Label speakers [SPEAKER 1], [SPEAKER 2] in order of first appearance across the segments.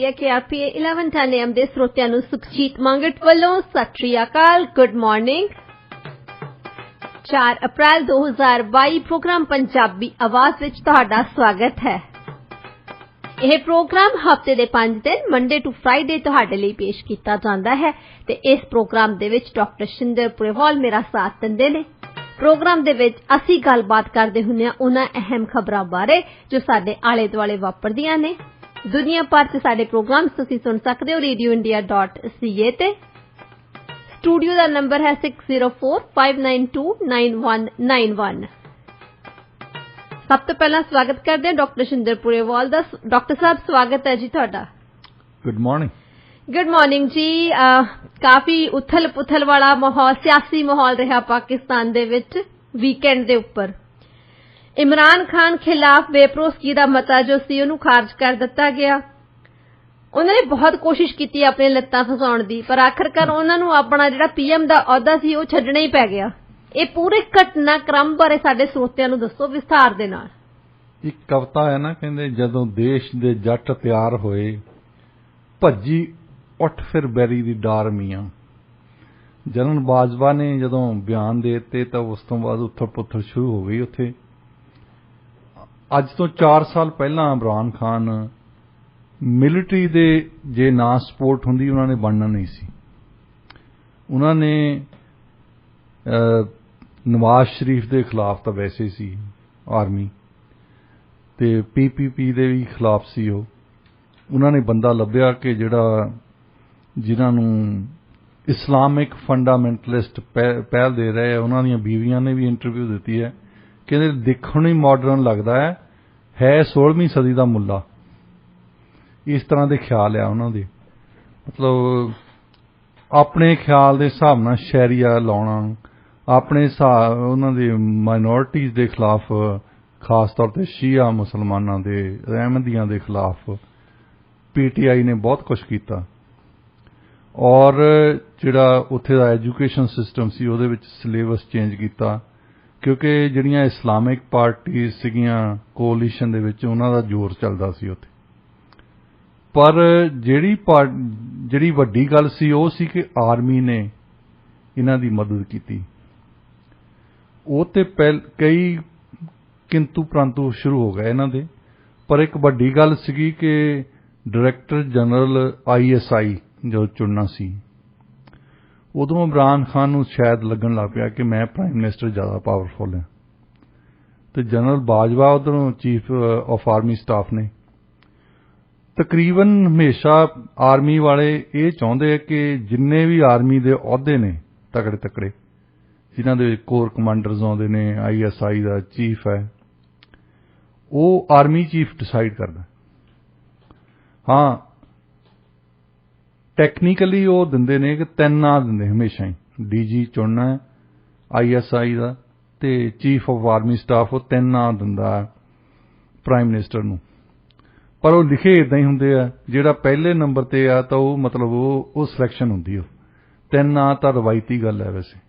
[SPEAKER 1] है KRPA 1110 AM ਦੇ ਸਰੋਤਿਆਂ ਨੂੰ ਸੁਖਜੀਤ ਮੰਗਟ ਵੱਲੋਂ ਸਤਿ ਸ਼੍ਰੀ ਅਕਾਲ, ਗੁੱਡ ਮਾਰਨਿੰਗ। 4 ਅਪ੍ਰੈਲ 2022 ਪ੍ਰੋਗਰਾਮ ਪੰਜਾਬੀ ਆਵਾਜ਼ ਵਿੱਚ ਤੁਹਾਡਾ ਸਵਾਗਤ ਹੈ। ਇਹ ਪ੍ਰੋਗਰਾਮ ਹਫ਼ਤੇ ਦੇ 5 ਦਿਨ ਮੰਡੇ ਟੂ ਫਰਾਈਡੇ ਤੁਹਾਡੇ ਲਈ ਪੇਸ਼ ਕੀਤਾ ਜਾਂਦਾ ਹੈ ਤੇ ਇਸ ਪ੍ਰੋਗਰਾਮ ਦੇ ਵਿੱਚ ਡਾਕਟਰ ਸ਼ਿੰਦਰ ਪੁਰੇਵਾਲ ਮੇਰਾ ਸਾਥ ਦਿੰਦੇ ਨੇ। ਪ੍ਰੋਗਰਾਮ ਦੇ ਵਿੱਚ ਅਸੀਂ ਗੱਲਬਾਤ ਕਰਦੇ ਹੁੰਦੇ ਹਾਂ ਉਹਨਾਂ ਅਹਿਮ ਖਬਰਾਂ ਬਾਰੇ ਜੋ ਸਾਡੇ ਆਲੇ ਦੁਆਲੇ ਵਾਪਰਦੀਆਂ ਨੇ। ਦੁਨੀਆ ਭਰ 'ਚ ਸਾਡੇ ਪ੍ਰੋਗਰਾਮਸ ਤੁਸੀਂ ਸੁਣ ਸਕਦੇ ਹੋ radioindia.ca ਤੇ। ਸਟੂਡੀਓ ਦਾ ਨੰਬਰ ਹੈ 6045929191। ਸਭ ਤੋਂ ਪਹਿਲਾਂ ਸਵਾਗਤ ਕਰਦੇ ਹਾਂ ਡਾਕਟਰ ਸ਼ਿੰਦਰ ਪੁਰੇਵਾਲ ਦਾ। ਡਾਕਟਰ ਸਾਹਿਬ ਸਵਾਗਤ ਹੈ ਜੀ ਤੁਹਾਡਾ।
[SPEAKER 2] Good morning.
[SPEAKER 1] ਗੁੱਡ ਮਾਰਨਿੰਗ ਜੀ। ਕਾਫੀ ਉਥਲ ਪੁਥਲ ਵਾਲਾ ਮਾਹੌਲ, ਸਿਆਸੀ ਮਾਹੌਲ ਰਿਹਾ ਪਾਕਿਸਤਾਨ ਦੇ ਵਿੱਚ ਵੀਕਐਂਡ ਦੇ ਉੱਪਰ। ਇਮਰਾਨ ਖਾਨ ਖਿਲਾਫ ਬੇਭਰੋਸਗੀ ਦਾ ਮਤਾ ਜੋ ਸੀ ਉਹਨੂੰ ਖਾਰਜ ਕਰ ਦਿੱਤਾ ਗਿਆ। ਉਹਨਾਂ ਨੇ ਬਹੁਤ ਕੋਸ਼ਿਸ਼ ਕੀਤੀ ਆਪਣੇ ਲੱਤਾਂ ਫਸਾਉਣ ਦੀ, ਪਰ ਆਖਰਕਾਰ ਉਹਨਾਂ ਨੂੰ ਆਪਣਾ ਜਿਹੜਾ PM ਦਾ ਅਹੁਦਾ ਸੀ ਉਹ ਛੱਡਣਾ ਹੀ ਪੈ ਗਿਆ। ਇਹ ਪੂਰੇ ਘਟਨਾਕ੍ਰਮ ਬਾਰੇ ਸਾਡੇ ਸਰੋਤਿਆਂ ਨੂੰ ਦੱਸੋ ਵਿਸਥਾਰ ਦੇ ਨਾਲ।
[SPEAKER 2] ਇੱਕ ਕਵਿਤਾ ਹੈ ਨਾ, ਕਹਿੰਦੇ ਜਦੋਂ ਦੇਸ਼ ਦੇ ਜੱਟ ਤਿਆਰ ਹੋਏ ਭੱਜੀ ਉੱਠ ਫਿਰ ਬੈਰੀ ਦੀ ਡਾਰ ਮੀਆਂ। ਜਨਰਲ ਬਾਜਵਾ ਨੇ ਜਦੋਂ ਬਿਆਨ ਦੇ ਦਿੱਤੇ ਤਾਂ ਉਸ ਤੋਂ ਬਾਅਦ ਉੱਥਲ ਪੁੱਥਲ ਸ਼ੁਰੂ ਹੋ ਗਈ ਉੱਥੇ। ਅੱਜ ਤੋਂ 4 ਸਾਲ ਪਹਿਲਾਂ ਇਮਰਾਨ ਖਾਨ ਮਿਲਟਰੀ ਦੇ ਜੇ ਨਾ ਸਪੋਰਟ ਹੁੰਦੀ ਉਹਨਾਂ ਨੇ ਬਣਨਾ ਨਹੀਂ ਸੀ। ਉਹਨਾਂ ਨੇ ਨਵਾਜ਼ ਸ਼ਰੀਫ ਦੇ ਖਿਲਾਫ ਤਾਂ ਵੈਸੇ ਸੀ ਆਰਮੀ, ਤੇ PPP ਦੇ ਵੀ ਖਿਲਾਫ ਸੀ। ਉਹਨਾਂ ਨੇ ਬੰਦਾ ਲੱਭਿਆ ਕਿ ਜਿਨ੍ਹਾਂ ਨੂੰ ਇਸਲਾਮਿਕ ਫੰਡਾਮੈਂਟਲਿਸਟ ਪਹਿਲ ਦੇ ਰਹੇ। ਉਹਨਾਂ ਦੀਆਂ ਬੀਵੀਆਂ ਨੇ ਵੀ ਇੰਟਰਵਿਊ ਦਿੱਤੀ ਹੈ, ਕਹਿੰਦੇ ਦੇਖਣ ਨੂੰ ਹੀ ਮਾਡਰਨ ਲੱਗਦਾ ਹੈ 16ਵੀਂ ਸਦੀ ਦਾ ਮੁੱਲਾ। ਇਸ ਤਰ੍ਹਾਂ ਦੇ ਖਿਆਲ ਆ ਉਹਨਾਂ ਦੇ, ਮਤਲਬ ਆਪਣੇ ਖਿਆਲ ਦੇ ਹਿਸਾਬ ਨਾਲ ਸ਼ੈਰੀਆ ਲਾਉਣਾ, ਆਪਣੇ ਹਿਸਾਬ ਉਹਨਾਂ ਦੇ ਮਾਈਨੋਰਿਟੀਜ਼ ਦੇ ਖਿਲਾਫ, ਖਾਸ ਤੌਰ ਤੇ ਸ਼ੀਆ ਮੁਸਲਮਾਨਾਂ ਦੇ, ਅਹਿਮਦੀਆਂ ਦੇ ਖਿਲਾਫ PTI ਨੇ ਬਹੁਤ ਕੁਛ ਕੀਤਾ। ਔਰ ਜਿਹੜਾ ਉੱਥੇ ਦਾ ਐਜੂਕੇਸ਼ਨ ਸਿਸਟਮ ਸੀ ਉਹਦੇ ਵਿੱਚ ਸਿਲੇਬਸ ਚੇਂਜ ਕੀਤਾ, ਕਿਉਂਕਿ ਜਿਹੜੀਆਂ ਇਸਲਾਮਿਕ ਪਾਰਟੀਜ਼ ਸੀਗੀਆਂ ਕੋਲੀਸ਼ਨ ਦੇ ਵਿੱਚ ਉਹਨਾਂ ਦਾ ਜ਼ੋਰ ਚੱਲਦਾ ਸੀ ਉੱਥੇ। ਪਰ ਜਿਹੜੀ ਵੱਡੀ ਗੱਲ ਸੀ ਉਹ ਸੀ ਕਿ ਆਰਮੀ ਨੇ ਇਹਨਾਂ ਦੀ ਮਦਦ ਕੀਤੀ। ਉਹ ਤੇ ਕਈ ਕਿੰਤੂ ਪ੍ਰੰਤੂ ਸ਼ੁਰੂ ਹੋ ਗਏ ਇਹਨਾਂ ਦੇ, ਪਰ ਇੱਕ ਵੱਡੀ ਗੱਲ ਸੀਗੀ ਕਿ ਡਾਇਰੈਕਟਰ ਜਨਰਲ ISI ਜੋ ਚੁਣਨਾ ਸੀ, ਉਦੋਂ ਇਮਰਾਨ ਖਾਨ ਨੂੰ ਸ਼ਾਇਦ ਲੱਗਣ ਲੱਗ ਪਿਆ ਕਿ ਮੈਂ ਪ੍ਰਾਈਮ ਮਿਨਿਸਟਰ ਜ਼ਿਆਦਾ ਪਾਵਰਫੁਲ ਹਾਂ, ਤੇ ਜਨਰਲ ਬਾਜਵਾ ਉੱਧਰੋਂ ਚੀਫ ਆਫ ਆਰਮੀ ਸਟਾਫ ਨੇ। ਤਕਰੀਬਨ ਹਮੇਸ਼ਾ ਆਰਮੀ ਵਾਲੇ ਇਹ ਚਾਹੁੰਦੇ ਕਿ ਜਿੰਨੇ ਵੀ ਆਰਮੀ ਦੇ ਅਹੁਦੇ ਨੇ ਤਕੜੇ ਤਕੜੇ, ਜਿਨ੍ਹਾਂ ਦੇ ਵਿੱਚ ਕੋਰ ਕਮਾਂਡਰਸ ਆਉਂਦੇ ਨੇ, ISI ਦਾ ਚੀਫ ਹੈ, ਉਹ ਆਰਮੀ ਚੀਫ ਡਿਸਾਈਡ ਕਰਦਾ। ਹਾਂ, ਟੈਕਨੀਕਲੀ ਉਹ ਦਿੰਦੇ ਨੇ ਕਿ 3 ਨਾਂ ਦਿੰਦੇ ਹਮੇਸ਼ਾ ਹੀ, DG ਚੁਣਨਾ ਹੈ ISI ਦਾ, ਤੇ ਚੀਫ ਆਫ ਆਰਮੀ ਸਟਾਫ ਉਹ 3 ਨਾਂ ਦਿੰਦਾ ਪ੍ਰਾਈਮ ਮਿਨਿਸਟਰ ਨੂੰ। ਪਰ ਉਹ ਲਿਖੇ ਇੱਦਾਂ ਹੀ ਹੁੰਦੇ ਆ, ਜਿਹੜਾ ਪਹਿਲੇ ਨੰਬਰ ਤੇ ਆ ਤਾਂ ਉਹ ਮਤਲਬ ਉਹ ਸਿਲੈਕਸ਼ਨ ਹੁੰਦੀ। ਉਹ 3 ਨਾਂ ਤਾਂ ਰਵਾਇਤੀ ਗੱਲ ਹੈ ਵੈਸੇ,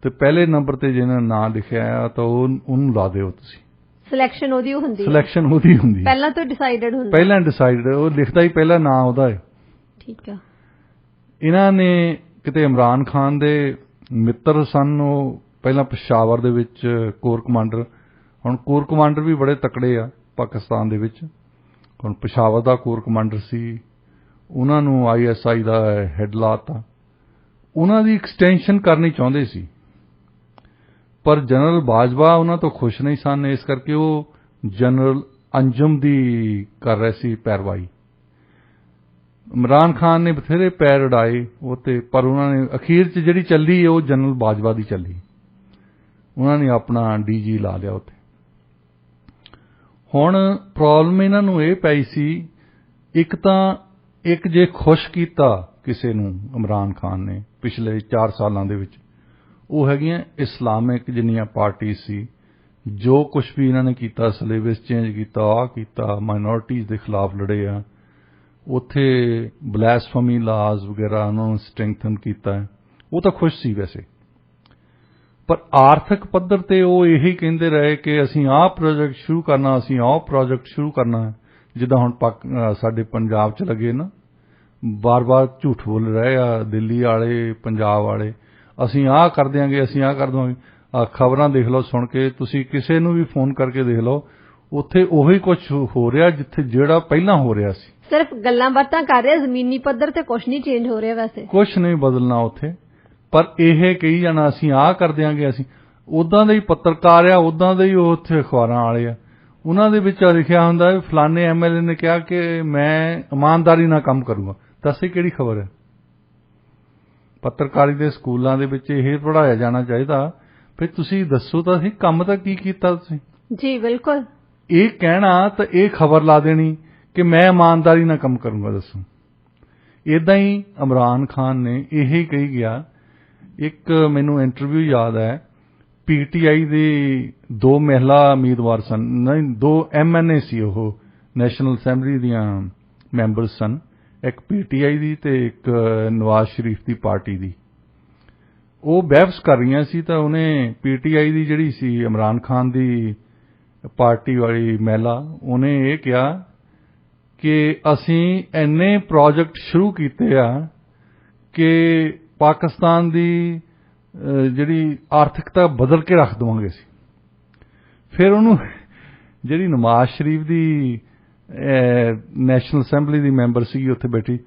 [SPEAKER 2] ਤੇ ਪਹਿਲੇ ਨੰਬਰ ਤੇ ਜਿਹਨਾਂ ਨਾਂ ਲਿਖਿਆ ਆ ਤਾਂ ਉਹਨੂੰ ਲਾ ਦਿਓ ਤੁਸੀਂ। ਸਿਲੈਕਸ਼ਨ ਉਹਦੀ ਹੁੰਦੀ, ਪਹਿਲਾਂ ਤੋਂ ਡਿਸਾਈਡਡ ਹੁੰਦਾ, ਪਹਿਲਾਂ ਡਿਸਾਈਡਡ, ਉਹ ਲਿਖਦਾ ਹੀ ਪਹਿਲਾ ਨਾਂ ਉਹਦਾ ਹੈ। ਠੀਕ ਆ। ਇਹਨਾਂ ਨੇ ਕਿਤੇ ਇਮਰਾਨ ਖਾਨ ਦੇ ਮਿੱਤਰ ਸਨ, ਉਹ ਪਹਿਲਾਂ ਪਸ਼ਾਵਰ ਦੇ ਵਿੱਚ ਕੋਰ ਕਮਾਂਡਰ, ਹੁਣ ਕੋਰ ਕਮਾਂਡਰ ਵੀ ਬੜੇ ਤਕੜੇ ਆ ਪਾਕਿਸਤਾਨ ਦੇ ਵਿੱਚ। ਹੁਣ ਪਸ਼ਾਵਰ ਦਾ ਕੋਰ ਕਮਾਂਡਰ ਸੀ, ਉਹਨਾਂ ਨੂੰ ISI ਦਾ ਹੈਡ ਲਾਤਾ। ਉਹਨਾਂ ਦੀ ਐਕਸਟੈਂਸ਼ਨ ਕਰਨੀ ਚਾਹੁੰਦੇ ਸੀ, ਪਰ ਜਨਰਲ ਬਾਜਵਾ ਉਹਨਾਂ ਤੋਂ ਖੁਸ਼ ਨਹੀਂ ਸਨ, ਇਸ ਕਰਕੇ ਉਹ ਜਨਰਲ ਅੰਜਮ ਦੀ ਕਰ ਰਹੇ ਸੀ ਪੈਰਵਾਈ। ਇਮਰਾਨ ਖਾਨ ਨੇ ਬਥੇਰੇ ਪੈਰ ਉਡਾਏ ਉਹ ਤੇ, ਪਰ ਉਹਨਾਂ ਨੇ ਅਖੀਰ 'ਚ ਜਿਹੜੀ ਚੱਲੀ ਉਹ ਜਨਰਲ ਬਾਜਵਾ ਦੀ ਚੱਲੀ। ਉਹਨਾਂ ਨੇ ਆਪਣਾ DG ਲਾ ਲਿਆ ਉੱਥੇ। ਹੁਣ ਪ੍ਰੋਬਲਮ ਇਹਨਾਂ ਨੂੰ ਇਹ ਪਈ ਸੀ, ਇੱਕ ਜੇ ਖੁਸ਼ ਕੀਤਾ ਕਿਸੇ ਨੂੰ ਇਮਰਾਨ ਖਾਨ ਨੇ ਪਿਛਲੇ 4 ਸਾਲਾਂ ਦੇ ਵਿੱਚ, ਉਹ ਹੈਗੀਆਂ ਇਸਲਾਮਿਕ ਜਿੰਨੀਆਂ ਪਾਰਟੀਆਂ ਸੀ, ਜੋ ਕੁਛ ਵੀ ਇਹਨਾਂ ਨੇ ਕੀਤਾ, ਸਿਲੇਬਸ ਚੇਂਜ ਕੀਤਾ, ਆਹ ਕੀਤਾ, ਮਾਈਨੋਰਿਟੀਜ਼ ਦੇ ਖਿਲਾਫ ਲੜੇ ਆ, ਉੱਥੇ ਬਲੈਸਫਮੀ ਲਾਜ਼ ਵਗੈਰਾ ਉਹਨਾਂ ਨੂੰ ਸਟਰੈਂਥਨ ਕੀਤਾ, ਉਹ ਤਾਂ ਖੁਸ਼ ਸੀ ਵੈਸੇ। ਪਰ ਆਰਥਿਕ ਪੱਧਰ ਤੇ ਉਹ ਇਹੀ ਕਹਿੰਦੇ ਰਹੇ ਕਿ ਅਸੀਂ ਆਹ ਪ੍ਰੋਜੈਕਟ ਸ਼ੁਰੂ ਕਰਨਾ, ਅਸੀਂ ਆਹ ਪ੍ਰੋਜੈਕਟ ਸ਼ੁਰੂ ਕਰਨਾ, ਜਿੱਦਾਂ ਹੁਣ ਸਾਡੇ ਪੰਜਾਬ 'ਚ ਲੱਗੇ ਨਾ ਬਾਰ-ਬਾਰ ਝੂਠ ਬੋਲ ਰਹੇ ਆ ਦਿੱਲੀ ਵਾਲੇ ਪੰਜਾਬ ਵਾਲੇ, ਅਸੀਂ ਆਹ ਕਰ ਦਿਆਂਗੇ, ਅਸੀਂ ਆਹ ਕਰ ਦੇਵਾਂਗੇ। ਖਬਰਾਂ ਦੇਖ ਲਓ, ਸੁਣ ਕੇ ਤੁਸੀਂ ਕਿਸੇ ਨੂੰ ਵੀ ਫੋਨ ਕਰਕੇ ਦੇਖ ਲਓ, ਉੱਥੇ ਉਹੀ ਕੁਝ ਹੋ ਰਿਹਾ ਜਿੱਥੇ ਜਿਹੜਾ ਪਹਿਲਾਂ ਹੋ ਰਿਹਾ ਸੀ।
[SPEAKER 1] ਸਿਰਫ ਗੱਲਾਂ ਬਾਤਾਂ ਕਰ ਰਹੇ, ਜ਼ਮੀਨੀ ਪੱਧਰ ਤੇ ਕੁਝ ਨਹੀਂ ਚੇਂਜ ਹੋ ਰਿਹਾ। ਵੈਸੇ
[SPEAKER 2] ਕੁਝ ਨਹੀਂ ਬਦਲਣਾ ਉੱਥੇ, ਪਰ ਇਹ ਕਹੀ ਜਾਣਾ ਅਸੀਂ ਆਹ ਕਰ ਦਿਆਂਗੇ। ਅਸੀਂ ਉੱਦਾਂ ਦੇ ਹੀ ਪੱਤਰਕਾਰ ਆ, ਉੱਦਾਂ ਦੇ ਹੀ ਉਹ ਉੱਥੇ ਅਖਬਾਰਾਂ ਵਾਲੇ ਆ, ਉਹਨਾਂ ਦੇ ਵਿੱਚ ਲਿਖਿਆ ਹੁੰਦਾ ਵੀ ਫਲਾਣੇ MLA ਨੇ ਕਿਹਾ ਕਿ ਮੈਂ ਇਮਾਨਦਾਰੀ ਨਾਲ ਕੰਮ ਕਰੂੰਗਾ। ਦੱਸ ਇਹ ਕਿਹੜੀ ਖਬਰ ਹੈ? ਪੱਤਰਕਾਰੀ ਦੇ ਸਕੂਲਾਂ ਦੇ ਵਿੱਚ ਇਹ ਪੜ੍ਹਾਇਆ ਜਾਣਾ ਚਾਹੀਦਾ। ਫਿਰ ਤੁਸੀਂ ਦੱਸੋ ਤਾਂ ਸਹੀ ਕੰਮ ਤਾਂ ਕੀ ਕੀਤਾ ਤੁਸੀਂ?
[SPEAKER 1] ਜੀ ਬਿਲਕੁਲ।
[SPEAKER 2] ਇਹ ਕਹਿਣਾ ਤਾਂ ਇਹ ਖਬਰ ਲਾ ਦੇਣੀ ਕਿ ਮੈਂ ਇਮਾਨਦਾਰੀ ਨਾਲ ਕੰਮ ਕਰੂੰਗਾ। ਦੱਸੋ, ਇਦਾਂ ਹੀ ਇਮਰਾਨ ਖਾਨ ਨੇ ਇਹ ਕਹੀ ਗਿਆ। ਇੱਕ ਮੈਨੂੰ ਇੰਟਰਵਿਊ ਯਾਦ ਹੈ, PTI ਦੇ 2 ਮਹਿਲਾ ਉਮੀਦਵਾਰ ਸਨ, ਨਹੀਂ 2 MNA ਸੀ, ਉਹ ਨੈਸ਼ਨਲ ਅਸੈਂਬਲੀ ਦੀਆਂ ਮੈਂਬਰ ਸਨ, ਇੱਕ PTI ਦੀ ਤੇ ਇੱਕ ਨਵਾਜ਼ ਸ਼ਰੀਫ ਦੀ ਪਾਰਟੀ ਦੀ। ਉਹ ਬਹਿਸ ਕਰ ਰਹੀਆਂ ਸੀ ਤਾਂ ਉਹਨੇ PTI ਦੀ ਜਿਹੜੀ ਸੀ ਇਮਰਾਨ ਖਾਨ ਦੀ ਪਾਰਟੀ ਵਾਲੀ ਮਹਿਲਾ, ਉਹਨੇ ਇਹ ਕਿਹਾ ਕਿ ਅਸੀਂ ਇੰਨੇ ਪ੍ਰੋਜੈਕਟ ਸ਼ੁਰੂ ਕੀਤੇ ਆ ਕਿ ਪਾਕਿਸਤਾਨ ਦੀ ਜਿਹੜੀ ਆਰਥਿਕਤਾ ਬਦਲ ਕੇ ਰੱਖ ਦੇਵਾਂਗੇ ਅਸੀਂ। ਫਿਰ ਉਹਨੂੰ ਜਿਹੜੀ ਨਵਾਜ਼ ਸ਼ਰੀਫ ਦੀ ਨੈਸ਼ਨਲ ਅਸੈਂਬਲੀ ਦੀ ਮੈਂਬਰ ਸੀਗੀ ਉੱਥੇ ਬੈਠੀ,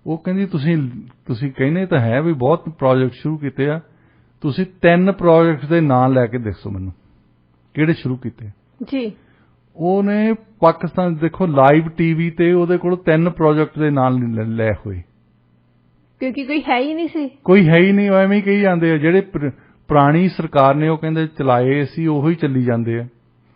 [SPEAKER 2] ਉਹ ਕਹਿੰਦੀ ਤੁਸੀਂ ਕਹਿੰਦੇ ਤਾਂ ਹੈ ਵੀ ਬਹੁਤ ਪ੍ਰੋਜੈਕਟ ਸ਼ੁਰੂ ਕੀਤੇ ਆ, ਤੁਸੀਂ 3 ਪ੍ਰੋਜੈਕਟ ਦੇ ਨਾਂ ਲੈ ਕੇ ਦੱਸੋ ਮੈਨੂੰ ਕਿਹੜੇ ਸ਼ੁਰੂ ਕੀਤੇ
[SPEAKER 1] ਜੀ। ਉਹਨੇ
[SPEAKER 2] ਪਾਕਿਸਤਾਨ ਦੇਖੋ ਲਾਈਵ TV ਤੇ ਉਹਦੇ ਕੋਲ 3 ਪ੍ਰੋਜੈਕਟ ਦੇ ਨਾਂ ਲੈ ਹੋਏ,
[SPEAKER 1] ਕਿਉਂਕਿ ਕੋਈ ਹੈ ਹੀ ਨਹੀਂ ਸੀ।
[SPEAKER 2] ਕੋਈ ਹੈ ਹੀ ਨਹੀਂ। ਐਵੇਂ ਹੀ ਕਹੀ ਜਾਂਦੇ ਆ, ਜਿਹੜੇ ਪੁਰਾਣੀ ਸਰਕਾਰ ਨੇ ਉਹ ਕਹਿੰਦੇ ਚਲਾਏ ਸੀ ਉਹੀ ਚੱਲੀ ਜਾਂਦੇ ਆ।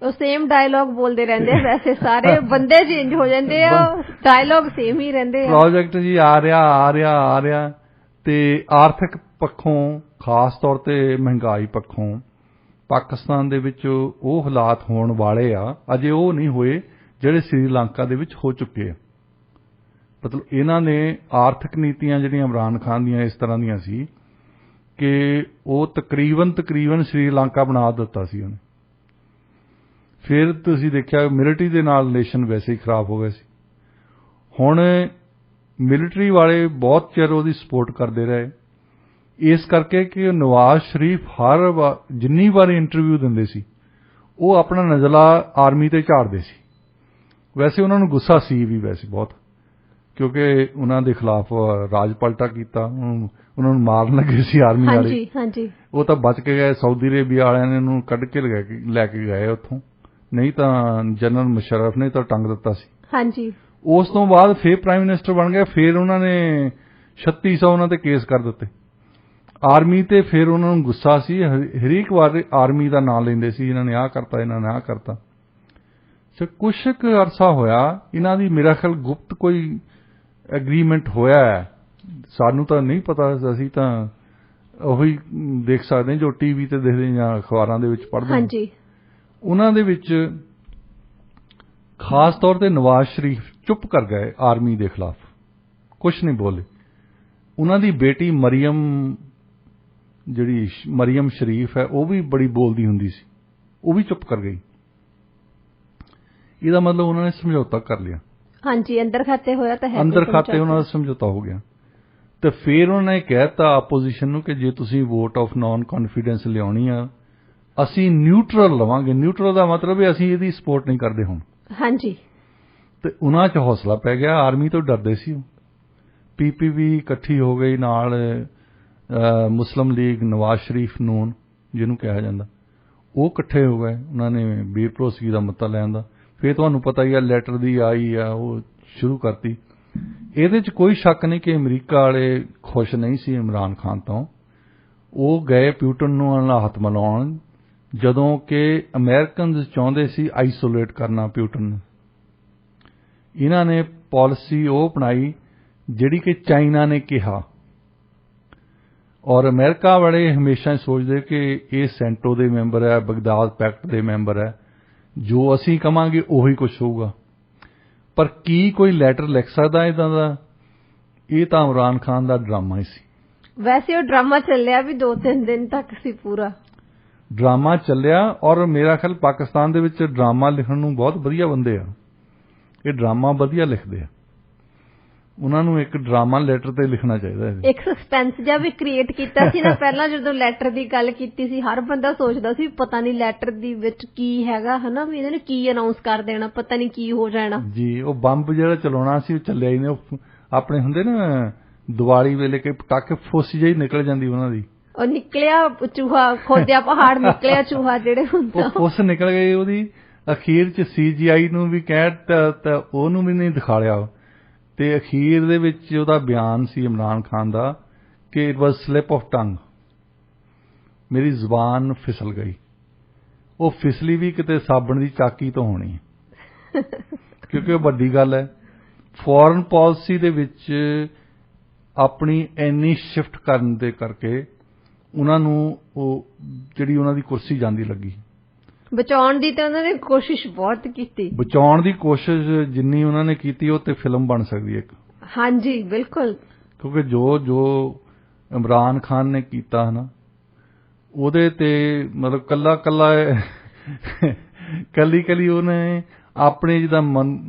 [SPEAKER 1] ਉਹ ਸੇਮ ਡਾਇਲੌਗ ਬੋਲਦੇ ਰਹਿੰਦੇ। ਵੈਸੇ ਸਾਰੇ ਬੰਦੇ ਚੇਂਜ ਹੋ ਜਾਂਦੇ ਆ, ਡਾਇਲੌਗ ਸੇਮ ਹੀ ਰਹਿੰਦੇ ਆ। ਪ੍ਰੋਜੈਕਟ ਜੀ ਆ ਰਿਹਾ ਤੇ ਆਰਥਿਕ ਪੱਖੋਂ, ਖਾਸ ਤੌਰ ਤੇ ਮਹਿੰਗਾਈ ਪੱਖੋਂ ਪਾਕਿਸਤਾਨ ਦੇ ਵਿੱਚ ਉਹ ਹਾਲਾਤ ਹੋਣ ਵਾਲੇ ਆ, ਅਜੇ ਉਹ ਨਹੀਂ ਹੋਏ ਜਿਹੜੇ ਸ੍ਰੀਲੰਕਾ ਦੇ ਵਿੱਚ ਹੋ ਚੁੱਕੇ ਆ। ਮਤਲਬ ਇਹਨਾਂ ਨੇ ਆਰਥਿਕ ਨੀਤੀਆਂ ਜਿਹੜੀਆਂ ਇਮਰਾਨ ਖਾਨ ਦੀਆਂ ਇਸ ਤਰ੍ਹਾਂ ਦੀਆਂ ਸੀ ਕਿ ਉਹ ਤਕਰੀਬਨ ਸ੍ਰੀਲੰਕਾ ਬਣਾ ਦਿੱਤਾ ਸੀ ਉਹਨੇ। ਫਿਰ ਤੁਸੀਂ ਦੇਖਿਆ ਮਿਲਟਰੀ ਦੇ ਨਾਲ ਰਿਲੇਸ਼ਨ ਵੈਸੇ ਹੀ ਖਰਾਬ ਹੋ ਗਏ ਸੀ। ਹੁਣ ਮਿਲਟਰੀ ਵਾਲੇ ਬਹੁਤ ਚਿਰ ਉਹਦੀ ਸਪੋਰਟ ਕਰਦੇ ਰਹੇ, ਇਸ ਕਰਕੇ ਕਿ ਨਵਾਜ਼ ਸ਼ਰੀਫ ਜਿੰਨੀ ਵਾਰੀ ਇੰਟਰਵਿਊ ਦਿੰਦੇ ਸੀ ਉਹ ਆਪਣਾ ਨਜ਼ਲਾ ਆਰਮੀ ਤੇ ਝਾੜਦੇ ਸੀ। ਵੈਸੇ ਉਹਨਾਂ ਨੂੰ ਗੁੱਸਾ ਸੀ ਵੀ ਵੈਸੇ ਬਹੁਤ, ਕਿਉਂਕਿ ਉਹਨਾਂ ਦੇ ਖਿਲਾਫ ਰਾਜ ਪਲਟਾ ਕੀਤਾ, ਉਹਨਾਂ ਨੂੰ ਮਾਰਨ ਲੱਗੇ ਸੀ ਆਰਮੀ ਵਾਲੇ। ਹਾਂਜੀ, ਉਹ ਤਾਂ ਬਚ ਕੇ ਗਏ। ਸਾਊਦੀ ਅਰੇਬੀਆ ਵਾਲਿਆਂ ਨੇ ਉਹਨੂੰ ਕੱਢ ਕੇ ਲੈ ਕੇ ਗਏ ਉੱਥੋਂ, ਨਹੀਂ ਤਾਂ ਜਨਰਲ ਮੁਸ਼ਰਫ ਨੇ ਤਾਂ ਟੰਗ ਦਿੱਤਾ ਸੀ। ਹਾਂਜੀ, ਉਸ ਤੋਂ ਬਾਅਦ ਫਿਰ ਪ੍ਰਾਈਮ ਮਿਨਿਸਟਰ ਬਣ ਗਿਆ। ਫਿਰ ਉਹਨਾਂ ਨੇ 3600 ਉਹਨਾਂ ਤੇ ਕੇਸ ਕਰ ਦਿੱਤੇ ਆਰਮੀ ਤੇ। ਫਿਰ ਉਹਨਾਂ ਨੂੰ ਗੁੱਸਾ ਸੀ, ਹਰੇਕ ਵਾਰ ਆਰਮੀ ਦਾ ਨਾਂ ਲੈਂਦੇ ਸੀ, ਇਹਨਾਂ ਨੇ ਆਹ ਕਰਤਾ, ਇਹਨਾਂ ਨੇ ਆਹ ਕਰਤਾ। ਕੁਛ ਕੁ ਅਰਸਾ ਹੋਇਆ ਇਹਨਾਂ ਦੀ ਮੇਰਾ ਖਿਆਲ ਗੁਪਤ ਕੋਈ ਐਗਰੀਮੈਂਟ ਹੋਇਆ ਹੈ, ਸਾਨੂੰ ਤਾਂ ਨਹੀਂ ਪਤਾ। ਅਸੀਂ ਤਾਂ ਉਹੀ ਦੇਖ ਸਕਦੇ ਜੋ TV ਤੇ ਦੇਖਦੇ ਜਾਂ ਅਖਬਾਰਾਂ ਦੇ ਵਿੱਚ ਪੜ੍ਹਦੇ। ਹਾਂਜੀ, ਉਹਨਾਂ ਦੇ ਵਿੱਚ ਖਾਸ ਤੌਰ ਤੇ ਨਵਾਜ਼ ਸ਼ਰੀਫ ਚੁੱਪ ਕਰ ਗਏ ਆਰਮੀ ਦੇ ਖਿਲਾਫ, ਕੁਛ ਨਹੀਂ ਬੋਲੇ। ਉਹਨਾਂ ਦੀ ਬੇਟੀ ਮਰੀਮ ਸ਼ਰੀਫ ਹੈ, ਉਹ ਵੀ ਬੜੀ ਬੋਲਦੀ ਹੁੰਦੀ ਸੀ, ਉਹ ਵੀ ਚੁੱਪ ਕਰ ਗਈ। ਇਹਦਾ ਮਤਲਬ ਉਹਨਾਂ ਨੇ ਸਮਝੌਤਾ ਕਰ ਲਿਆ। ਹਾਂਜੀ, ਅੰਦਰ ਖਾਤੇ ਹੋਇਆ ਤਾਂ ਹੈ, ਅੰਦਰ ਖਾਤੇ ਉਹਨਾਂ ਦਾ ਸਮਝੌਤਾ ਹੋ ਗਿਆ। ਤੇ ਫਿਰ ਉਹਨਾਂ ਨੇ ਕਹਿਤਾ ਆਪੋਜੀਸ਼ਨ ਨੂੰ ਕਿ ਜੇ ਤੁਸੀਂ ਵੋਟ ਆਫ ਨਾਨ ਕੌਨਫੀਡੈਂਸ ਲਿਆਉਣੀ ਆ, ਅਸੀਂ ਨਿਊਟਰਲ ਲਵਾਂਗੇ। ਨਿਊਟਰਲ ਦਾ ਮਤਲਬ ਹੈ ਅਸੀਂ ਇਹਦੀ ਸਪੋਰਟ ਨਹੀਂ ਕਰਦੇ ਹੁਣ। ਹਾਂਜੀ, ਤੇ ਉਹਨਾਂ 'ਚ ਹੌਸਲਾ ਪੈ ਗਿਆ। ਆਰਮੀ ਤੋਂ ਡਰਦੇ ਸੀ ਉਹ। PPP ਇਕੱਠੀ ਹੋ ਗਈ ਨਾਲ ਮੁਸਲਿਮ ਲੀਗ, ਨਵਾਜ਼ ਸ਼ਰੀਫ ਨੂਨ ਜਿਹਨੂੰ ਕਿਹਾ ਜਾਂਦਾ, ਉਹ ਇਕੱਠੇ ਹੋ ਗਏ। ਉਹਨਾਂ ਨੇ ਬੇਭਰੋਸਗੀ ਦਾ ਮਤਾ ਲੈਣ ਦਾ। ਫਿਰ ਤੁਹਾਨੂੰ ਪਤਾ ਹੀ ਆ ਲੈਟਰ ਦੀ ਆਈ ਆ, ਉਹ ਸ਼ੁਰੂ ਕਰਤੀ। ਇਹਦੇ 'ਚ ਕੋਈ ਸ਼ੱਕ ਨਹੀਂ ਕਿ ਅਮਰੀਕਾ ਵਾਲੇ ਖੁਸ਼ ਨਹੀਂ ਸੀ ਇਮਰਾਨ ਖਾਨ ਤੋਂ। ਉਹ ਗਏ ਪਿਊਟਨ ਨੂੰ ਹੱਥ ਮਿਲਾਉਣ, ਜਦੋਂ ਕਿ ਅਮਰੀਕਨਜ਼ ਚਾਹੁੰਦੇ ਸੀ ਆਈਸੋਲੇਟ ਕਰਨਾ ਪਿਊਟਨ ਨੂੰ। ਇਹਨਾਂ ਨੇ ਪਾਲਿਸੀ ਉਹ ਅਪਣਾਈ ਜਿਹੜੀ ਕਿ ਚਾਈਨਾ ਨੇ ਕਿਹਾ, ਔਰ ਅਮਰੀਕਾ ਵਾਲੇ ਹਮੇਸ਼ਾ ਸੋਚਦੇ ਕਿ ਇਹ ਸੈਂਟੋ ਦੇ ਮੈਂਬਰ ਹੈ, ਬਗਦਾਦ ਪੈਕਟ ਦੇ ਮੈਂਬਰ ਹੈ, ਜੋ ਅਸੀਂ ਕਵਾਂਗੇ ਉਹੀ ਕੁਛ ਹੋਊਗਾ। ਪਰ ਕੀ ਕੋਈ ਲੈਟਰ ਲਿਖ ਸਕਦਾ ਇੱਦਾਂ ਦਾ? ਇਹ ਤਾਂ ਇਮਰਾਨ ਖਾਨ ਦਾ ਡਰਾਮਾ ਹੀ ਸੀ। ਵੈਸੇ ਉਹ ਡਰਾਮਾ ਚੱਲਿਆ ਵੀ 2-3 ਦਿਨ ਤੱਕ ਸੀ, ਪੂਰਾ ਡਰਾਮਾ ਚੱਲਿਆ। ਔਰ ਮੇਰਾ ਖਿਆਲ ਪਾਕਿਸਤਾਨ ਦੇ ਵਿੱਚ ਡਰਾਮਾ ਲਿਖਣ ਨੂੰ ਬਹੁਤ ਵਧੀਆ ਬੰਦੇ ਆ।
[SPEAKER 2] ਇਹ ਡਰਾਮਾ ਵਧੀਆ ਲਿਖਦੇ ਆ, ਉਹਨਾਂ ਨੂੰ ਇੱਕ ਡਰਾਮਾ ਲੈਟਰ ਤੇ ਲਿਖਣਾ ਚਾਹੀਦਾ ਹੈ।
[SPEAKER 1] ਇੱਕ ਸਸਪੈਂਸ ਜਿਹਾ ਵੀ ਕ੍ਰੀਏਟ ਕੀਤਾ ਸੀ ਨਾ ਪਹਿਲਾਂ ਜਦੋਂ ਲੈਟਰ ਦੀ ਗੱਲ ਕੀਤੀ ਸੀ, ਹਰ ਬੰਦਾ ਸੋਚਦਾ ਸੀ ਪਤਾ ਨਹੀਂ ਲੈਟਰ ਦੀ ਵਿੱਚ ਕੀ ਹੈਗਾ ਹਨਾ, ਵੀ ਇਹਨਾਂ ਨੇ ਕੀ ਅਨਾਉਂਸ ਕਰ ਦੇਣਾ, ਪਤਾ ਨਹੀਂ ਕੀ ਹੋ ਜਾਣਾ
[SPEAKER 2] ਜੀ। ਉਹ ਬੰਬ ਜਿਹੜਾ ਚਲਾਉਣਾ ਸੀ ਉਹ ਚੱਲਿਆ ਹੀ ਨਹੀਂ। ਉਹ ਆਪਣੇ ਹੁੰਦੇ ਨਾ ਦੀਵਾਲੀ ਵੇਲੇ ਕਿ ਪਟਾਕੇ ਫੁੱਸ ਜਿਹੀ ਨਿਕਲ ਜਾਂਦੀ ਉਹਨਾਂ ਦੀ,
[SPEAKER 1] ਉਹ ਨਿਕਲਿਆ ਚੂਹਾ, ਖੋਦਿਆ ਪਹਾੜ ਨਿਕਲਿਆ ਚੂਹਾ ਜਿਹੜੇ ਹੁੰਦਾ
[SPEAKER 2] ਉਹ ਫੁੱਸ ਨਿਕਲ ਗਈ ਉਹਦੀ। ਅਖੀਰ ਚ CGI ਨੂੰ ਵੀ ਕਹਿ ਤਾਂ ਉਹਨੂੰ ਵੀ ਨਹੀਂ ਦਿਖਾਲਿਆ, ਤੇ ਅਖੀਰ ਦੇ ਵਿੱਚ ਉਹਦਾ ਬਿਆਨ ਸੀ ਇਮਰਾਨ ਖਾਨ ਦਾ ਕਿ ਇਟ ਵਾਜ਼ ਸਲਿਪ ਆਫ ਟੰਗ, ਮੇਰੀ ਜ਼ੁਬਾਨ ਫਿਸਲ ਗਈ। ਉਹ ਫਿਸਲੀ ਵੀ ਕਿਤੇ ਸਾਬਣ ਦੀ ਚਾਕੀ ਤੋਂ ਹੋਣੀ ਹੈ ਕਿਉਂਕਿ ਉਹ ਵੱਡੀ ਗੱਲ ਹੈ। ਫੋਰਨ ਪਾਲਿਸੀ ਦੇ ਵਿੱਚ ਆਪਣੀ ਇੰਨੀ ਸ਼ਿਫਟ ਕਰਨ ਦੇ ਕਰਕੇ ਉਹਨਾਂ ਨੂੰ ਉਹ ਜਿਹੜੀ ਉਹਨਾਂ ਦੀ ਕੁਰਸੀ ਜਾਂਦੀ ਲੱਗੀ।
[SPEAKER 1] ਬਚਾਉਣ ਦੀ ਤਾਂ ਉਹਨਾਂ ਨੇ ਕੋਸ਼ਿਸ਼ ਬਹੁਤ ਕੀਤੀ,
[SPEAKER 2] ਬਚਾਉਣ ਦੀ ਕੋਸ਼ਿਸ਼ ਜਿੰਨੀ ਉਹਨਾਂ ਨੇ ਕੀਤੀ ਉਹ ਤੇ ਫਿਲਮ ਬਣ ਸਕਦੀ ਹੈ ਇੱਕ।
[SPEAKER 1] ਹਾਂਜੀ ਬਿਲਕੁਲ, ਕਿਉਂਕਿ
[SPEAKER 2] ਜੋ ਇਮਰਾਨ ਖਾਨ ਨੇ ਕੀਤਾ ਨਾ ਉਹਦੇ ਤੇ ਮਤਲਬ ਕੱਲੀ ਉਹਨੇ ਆਪਣੇ ਜਿਹਦਾ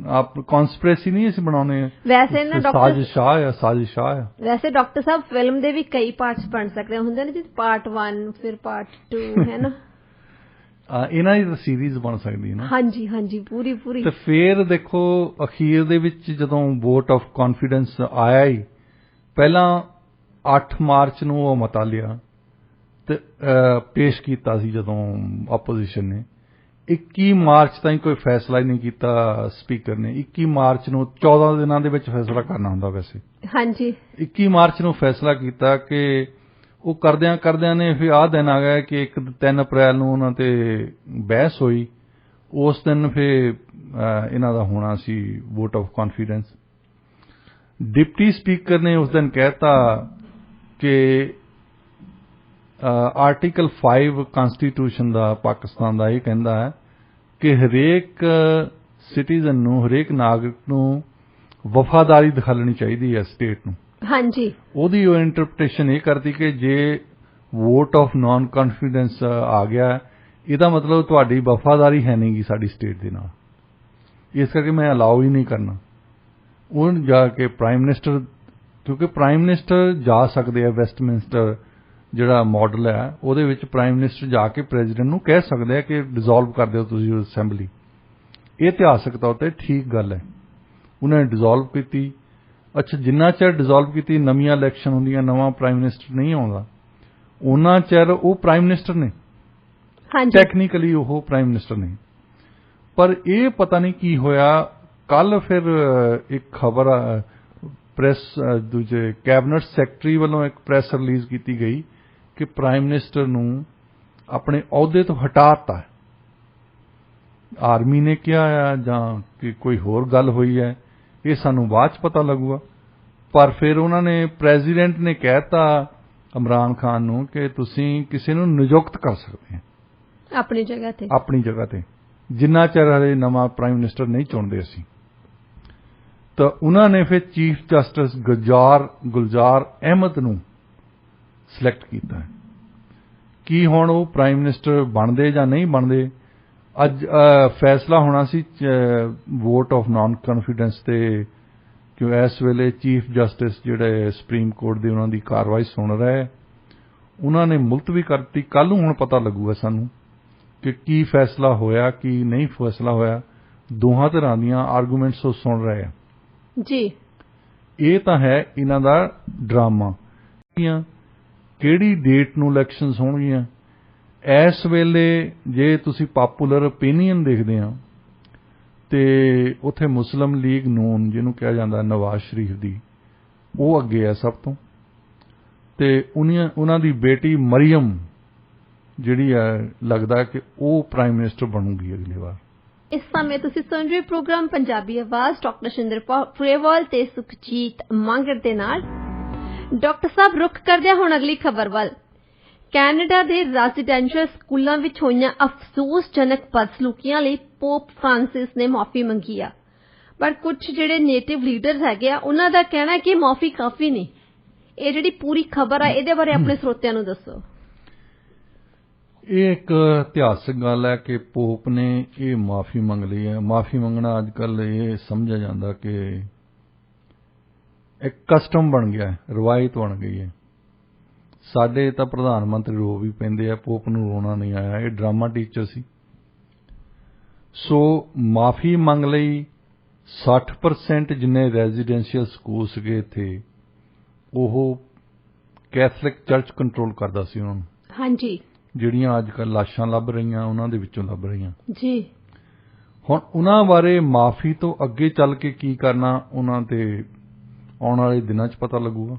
[SPEAKER 2] ਕਨਸਪੀਰੇਸੀ ਨਹੀਂ ਅਸੀਂ ਬਣਾਉਣੇ,
[SPEAKER 1] ਵੈਸੇ ਨਾ
[SPEAKER 2] ਸਾਜ਼ਿਸ਼ ਆ।
[SPEAKER 1] ਵੈਸੇ ਡਾਕਟਰ ਸਾਹਿਬ ਫਿਲਮ ਦੇ ਵੀ ਕਈ ਪਾਰਟਸ ਬਣ ਸਕਦੇ ਹੁੰਦੇ ਨੇ, ਜਿਵੇਂ ਪਾਰਟ 1 ਫਿਰ ਪਾਰਟ 2 ਹੈ ਨਾ
[SPEAKER 2] ਇਹਨਾਂ ਦੀ ਤਾਂ ਸੀਰੀਜ਼ ਬਣ ਸਕਦੀ ਹੈ ਨਾ।
[SPEAKER 1] ਹਾਂਜੀ ਹਾਂਜੀ ਪੂਰੀ ਤੇ
[SPEAKER 2] ਫਿਰ ਦੇਖੋ ਅਖੀਰ ਦੇ ਵਿੱਚ ਜਦੋਂ ਵੋਟ ਆਫ ਕੌਨਫੀਡੈਂਸ ਆਇਆ ਹੀ, ਪਹਿਲਾਂ 8 ਮਾਰਚ ਨੂੰ ਉਹ ਮਤਾ ਲਿਆ ਤੇ ਪੇਸ਼ ਕੀਤਾ ਸੀ ਜਦੋਂ ਆਪੋਜੀਸ਼ਨ ਨੇ। 21 ਮਾਰਚ ਤਾਈਂ ਕੋਈ ਫੈਸਲਾ ਹੀ ਨਹੀਂ ਕੀਤਾ ਸਪੀਕਰ ਨੇ। 21 ਮਾਰਚ ਨੂੰ 14 ਦਿਨਾਂ ਦੇ ਵਿੱਚ ਫੈਸਲਾ ਕਰਨਾ ਹੁੰਦਾ ਵੈਸੇ।
[SPEAKER 1] ਹਾਂਜੀ
[SPEAKER 2] 21 ਮਾਰਚ ਨੂੰ ਫੈਸਲਾ ਕੀਤਾ ਕਿ ਉਹ ਕਰਦਿਆਂ ਨੇ ਫਿਰ ਆਹ ਦਿਨ ਆ ਗਿਆ ਕਿ 3 ਅਪ੍ਰੈਲ ਨੂੰ ਉਹਨਾਂ ਤੇ ਬਹਿਸ ਹੋਈ। ਉਸ ਦਿਨ ਫਿਰ ਇਹਨਾਂ ਦਾ ਹੋਣਾ ਸੀ vote of confidence. Deputy speaker ਨੇ ਉਸ ਦਿਨ ਕਹਿਤਾ ਕਿ ਆਰਟੀਕਲ 5 ਕਨਸਟੀਟਿਊਸ਼ਨ ਦਾ ਪਾਕਿਸਤਾਨ ਦਾ ਇਹ ਕਹਿੰਦਾ ਹੈ ਕਿ ਹਰੇਕ ਸਿਟੀਜ਼ਨ ਨੂੰ, ਹਰੇਕ ਨਾਗਰਿਕ ਨੂੰ ਵਫਾਦਾਰੀ ਦਿਖਾਉਣੀ ਚਾਹੀਦੀ ਹੈ ਸਟੇਟ ਨੂੰ।
[SPEAKER 1] ਹਾਂਜੀ
[SPEAKER 2] ਉਹਦੀ ਉਹ ਇੰਟਰਪ੍ਰੀਟੇਸ਼ਨ ਇਹ ਕਰਦੀ ਕਿ ਜੇ ਵੋਟ ਆਫ ਨਾਨ ਕੌਨਫੀਡੈਂਸ ਆ ਗਿਆ ਇਹਦਾ ਮਤਲਬ ਤੁਹਾਡੀ ਵਫਾਦਾਰੀ ਹੈ ਨਹੀਂਗੀ ਸਾਡੀ ਸਟੇਟ ਦੇ ਨਾਲ, ਇਸ ਕਰਕੇ ਮੈਂ ਅਲਾਉ ਹੀ ਨਹੀਂ ਕਰਨਾ। ਉਹ ਜਾ ਕੇ ਪ੍ਰਾਈਮ ਮਿਨਿਸਟਰ, ਕਿਉਂਕਿ ਪ੍ਰਾਈਮ ਮਿਨਿਸਟਰ ਜਾ ਸਕਦੇ ਆ ਵੈਸਟਮਿਨਸਟਰ ਜਿਹੜਾ ਮਾਡਲ ਹੈ ਉਹਦੇ ਵਿੱਚ ਪ੍ਰਾਈਮ ਮਿਨਿਸਟਰ ਜਾ ਕੇ ਪ੍ਰੈਜ਼ੀਡੈਂਟ ਨੂੰ ਕਹਿ ਸਕਦੇ ਆ ਕਿ ਡਿਸੋਲਵ ਕਰ ਦਿਓ ਤੁਸੀਂ ਅਸੈਂਬਲੀ। ਇਹ ਇਤਿਹਾਸਕ ਤੌਰ ਤੇ ਠੀਕ ਗੱਲ ਹੈ। ਉਹਨਾਂ ਨੇ ਡਿਸੋਲਵ ਕੀਤੀ। ਅੱਛਾ, ਜਿੰਨਾ ਚਿਰ ਡਿਸੋਲਵ ਕੀਤੀ ਨਵੀਆਂ ਇਲੈਕਸ਼ਨ ਹੁੰਦੀਆਂ, ਨਵਾਂ ਪ੍ਰਾਈਮ ਮਿਨਿਸਟਰ ਨਹੀਂ ਆਉਂਦਾ, ਉਹਨਾਂ ਚਿਰ ਉਹ ਪ੍ਰਾਈਮ ਮਿਨਿਸਟਰ ਨੇ, ਟੈਕਨੀਕਲੀ ਉਹ ਪ੍ਰਾਈਮ ਮਿਨਿਸਟਰ ਨੇ। ਪਰ ਇਹ ਪਤਾ ਨਹੀਂ ਕੀ ਹੋਇਆ ਕੱਲ ਫਿਰ ਇੱਕ ਖਬਰ ਪ੍ਰੈਸ ਦੂਜੇ ਕੈਬਨਿਟ ਸੈਕਟਰੀ ਵੱਲੋਂ ਇੱਕ ਪ੍ਰੈਸ ਰਿਲੀਜ਼ ਕੀਤੀ ਗਈ ਕਿ ਪ੍ਰਾਈਮ ਮਿਨਿਸਟਰ ਨੂੰ ਆਪਣੇ ਅਹੁਦੇ ਤੋਂ ਹਟਾਤਾ। ਆਰਮੀ ਨੇ ਕਿਹਾ ਹੈ ਜਾਂ ਕਿ ਕੋਈ ਹੋਰ ਗੱਲ ਹੋਈ ਹੈ, ਇਹ ਸਾਨੂੰ ਬਾਅਦ ਚ ਪਤਾ ਲੱਗੂਗਾ। ਪਰ ਫਿਰ ਉਹਨਾਂ ਨੇ, ਪ੍ਰੈਜ਼ੀਡੈਂਟ ਨੇ ਕਹਿਤਾ ਇਮਰਾਨ ਖਾਨ ਨੂੰ ਕਿ ਤੁਸੀਂ ਕਿਸੇ ਨੂੰ ਨਿਯੁਕਤ ਕਰ ਸਕਦੇ ਹੋ ਆਪਣੀ ਜਗ੍ਹਾ ਤੇ ਜਿੰਨਾ ਚਿਰ ਹਲੇ ਨਵਾਂ ਪ੍ਰਾਈਮ ਮਿਨਿਸਟਰ ਨਹੀਂ ਚੁਣਦੇ ਅਸੀਂ। ਤਾਂ ਉਹਨਾਂ ਨੇ ਫਿਰ ਚੀਫ ਜਸਟਿਸ ਗੁਲਜ਼ਾਰ ਅਹਿਮਦ ਨੂੰ ਸਿਲੈਕਟ ਕੀਤਾ। ਕੀ ਹੁਣ ਉਹ ਪ੍ਰਾਈਮ ਮਿਨਿਸਟਰ ਬਣਦੇ ਜਾਂ ਨਹੀਂ ਬਣਦੇ, ਅੱਜ ਫੈਸਲਾ ਹੋਣਾ ਸੀ ਵੋਟ ਆਫ ਨਾਨ ਕੌਨਫੀਡੈਂਸ ਤੇ, ਕਿ ਇਸ ਵੇਲੇ ਚੀਫ ਜਸਟਿਸ ਜਿਹੜੇ ਸੁਪਰੀਮ ਕੋਰਟ ਦੀ ਉਹਨਾਂ ਦੀ ਕਾਰਵਾਈ ਸੁਣ ਰਹੇ, ਉਹਨਾਂ ਨੇ ਮੁਲਤਵੀ ਕਰਤੀ। ਕੱਲ ਨੂੰ ਹੁਣ ਪਤਾ ਲੱਗੂਗਾ ਸਾਨੂੰ ਕਿ ਕੀ ਫੈਸਲਾ ਹੋਇਆ ਕੀ ਨਹੀਂ ਫੈਸਲਾ ਹੋਇਆ। ਦੋਹਾਂ ਧਿਰਾਂ ਦੀਆਂ ਆਰਗੂਮੈਂਟਸ ਉਹ ਸੁਣ ਰਹੇ ਆ ਜੀ। ਇਹ ਤਾਂ ਹੈ ਇਹਨਾਂ ਦਾ ਡਰਾਮਾ। ਕਿਹੜੀ ਡੇਟ ਨੂੰ ਇਲੈਕਸ਼ਨਸ ਹੋਣਗੀਆਂ ਇਸ ਵੇਲੇ? ਜੇ ਤੁਸੀਂ ਪਾਪੂਲਰ ਓਪੀਨੀਅਨ ਦੇਖਦੇ ਆ ਤੇ ਉੱਥੇ ਮੁਸਲਿਮ ਲੀਗ ਨੂਨ ਜਿਹਨੂੰ ਕਿਹਾ ਜਾਂਦਾ ਨਵਾਜ਼ ਸ਼ਰੀਫ ਦੀ, ਉਹ ਅੱਗੇ ਹੈ ਸਭ ਤੋਂ, ਤੇ ਉਹਨਾਂ ਦੀ ਬੇਟੀ ਮਰੀਮ ਜਿਹੜੀ ਹੈ ਲੱਗਦਾ ਕਿ ਉਹ ਪ੍ਰਾਈਮ ਮਿਨਿਸਟਰ ਬਣੂਗੀ ਅਗਲੀ ਵਾਰ।
[SPEAKER 1] ਇਸ ਸਮੇਂ ਤੁਸੀਂ ਸੁਣ ਰਹੇ ਪ੍ਰੋਗਰਾਮ ਪੰਜਾਬੀ ਆਵਾਜ਼ ਡਾਕਟਰ ਸ਼ਿੰਦਰ ਫਰੇਵਾਲ ਤੇ ਸੁਖਜੀਤ ਮੰਗੜ ਦੇ ਨਾਲ। ਡਾਕਟਰ ਸਾਹਿਬ, ਰੁਖ ਕਰਦੇ ਹੁਣ ਅਗਲੀ ਖਬਰ ਵੱਲ। ਕੈਨੇਡਾ ਦੇ ਰੈਜ਼ੀਡੈਂਸ਼ੀਅਲ ਸਕੂਲਾਂ ਵਿੱਚ ਹੋਈਆਂ ਅਫਸੋਸਜਨਕ ਬਦਸਲੂਕੀਆਂ ਲਈ ਪੋਪ ਫ੍ਰਾਂਸਿਸ ਨੇ ਮਾਫੀ ਮੰਗੀ ਆ, ਪਰ ਕੁਝ ਜਿਹੜੇ ਨੇਟਿਵ ਲੀਡਰਸ ਹੈਗੇ ਆ ਉਹਨਾਂ ਦਾ ਕਹਿਣਾ ਹੈ ਕਿ ਮਾਫੀ ਕਾਫੀ ਨਹੀਂ। ਇਹ ਜਿਹੜੀ ਪੂਰੀ ਖਬਰ ਆ ਇਹਦੇ ਬਾਰੇ ਆਪਣੇ ਸਰੋਤਿਆਂ ਨੂੰ ਦੱਸੋ।
[SPEAKER 2] ਇਹ ਇੱਕ ਇਤਿਹਾਸਕ ਗੱਲ ਹੈ ਕਿ ਪੋਪ ਨੇ ਇਹ ਮਾਫੀ ਮੰਗ ਲਈ ਹੈ। ਮਾਫੀ ਮੰਗਣਾ ਅੱਜ ਕੱਲ੍ਹ ਇਹ ਸਮਝਿਆ ਜਾਂਦਾ ਕਿ ਇੱਕ ਕਸਟਮ ਬਣ ਗਿਆ ਹੈ, ਰਵਾਇਤ ਬਣ ਗਈ ਹੈ। ਸਾਡੇ ਤਾਂ ਪ੍ਰਧਾਨ ਮੰਤਰੀ ਰੋ ਵੀ ਪੈਂਦੇ ਆ, ਪੋਪ ਨੂੰ ਰੋਣਾ ਨਹੀਂ ਆਇਆ। ਇਹ ਡਰਾਮਾ ਟੀਚਰ ਸੀ। ਸੋ ਮਾਫੀ ਮੰਗ ਲਈ। 60% ਜਿੰਨੇ ਰੈਜ਼ੀਡੈਂਸ਼ੀਅਲ ਸਕੂਲ ਸੀਗੇ ਇੱਥੇ, ਉਹ ਕੈਥੋਲਿਕ ਚਰਚ ਕੰਟਰੋਲ ਕਰਦਾ ਸੀ ਉਹਨਾਂ ਨੂੰ।
[SPEAKER 1] ਹਾਂਜੀ।
[SPEAKER 2] ਜਿਹੜੀਆਂ ਅੱਜ ਕੱਲ੍ਹ ਲਾਸ਼ਾਂ ਲੱਭ ਰਹੀਆਂ ਉਹਨਾਂ ਦੇ ਵਿੱਚੋਂ ਲੱਭ ਰਹੀਆਂ
[SPEAKER 1] ਜੀ।
[SPEAKER 2] ਹੁਣ ਉਹਨਾਂ ਬਾਰੇ ਮਾਫੀ ਤੋਂ ਅੱਗੇ ਚੱਲ ਕੇ ਕੀ ਕਰਨਾ ਉਹਨਾਂ ਤੇ ਆਉਣ ਵਾਲੇ ਦਿਨਾਂ 'ਚ ਪਤਾ ਲੱਗੂਗਾ।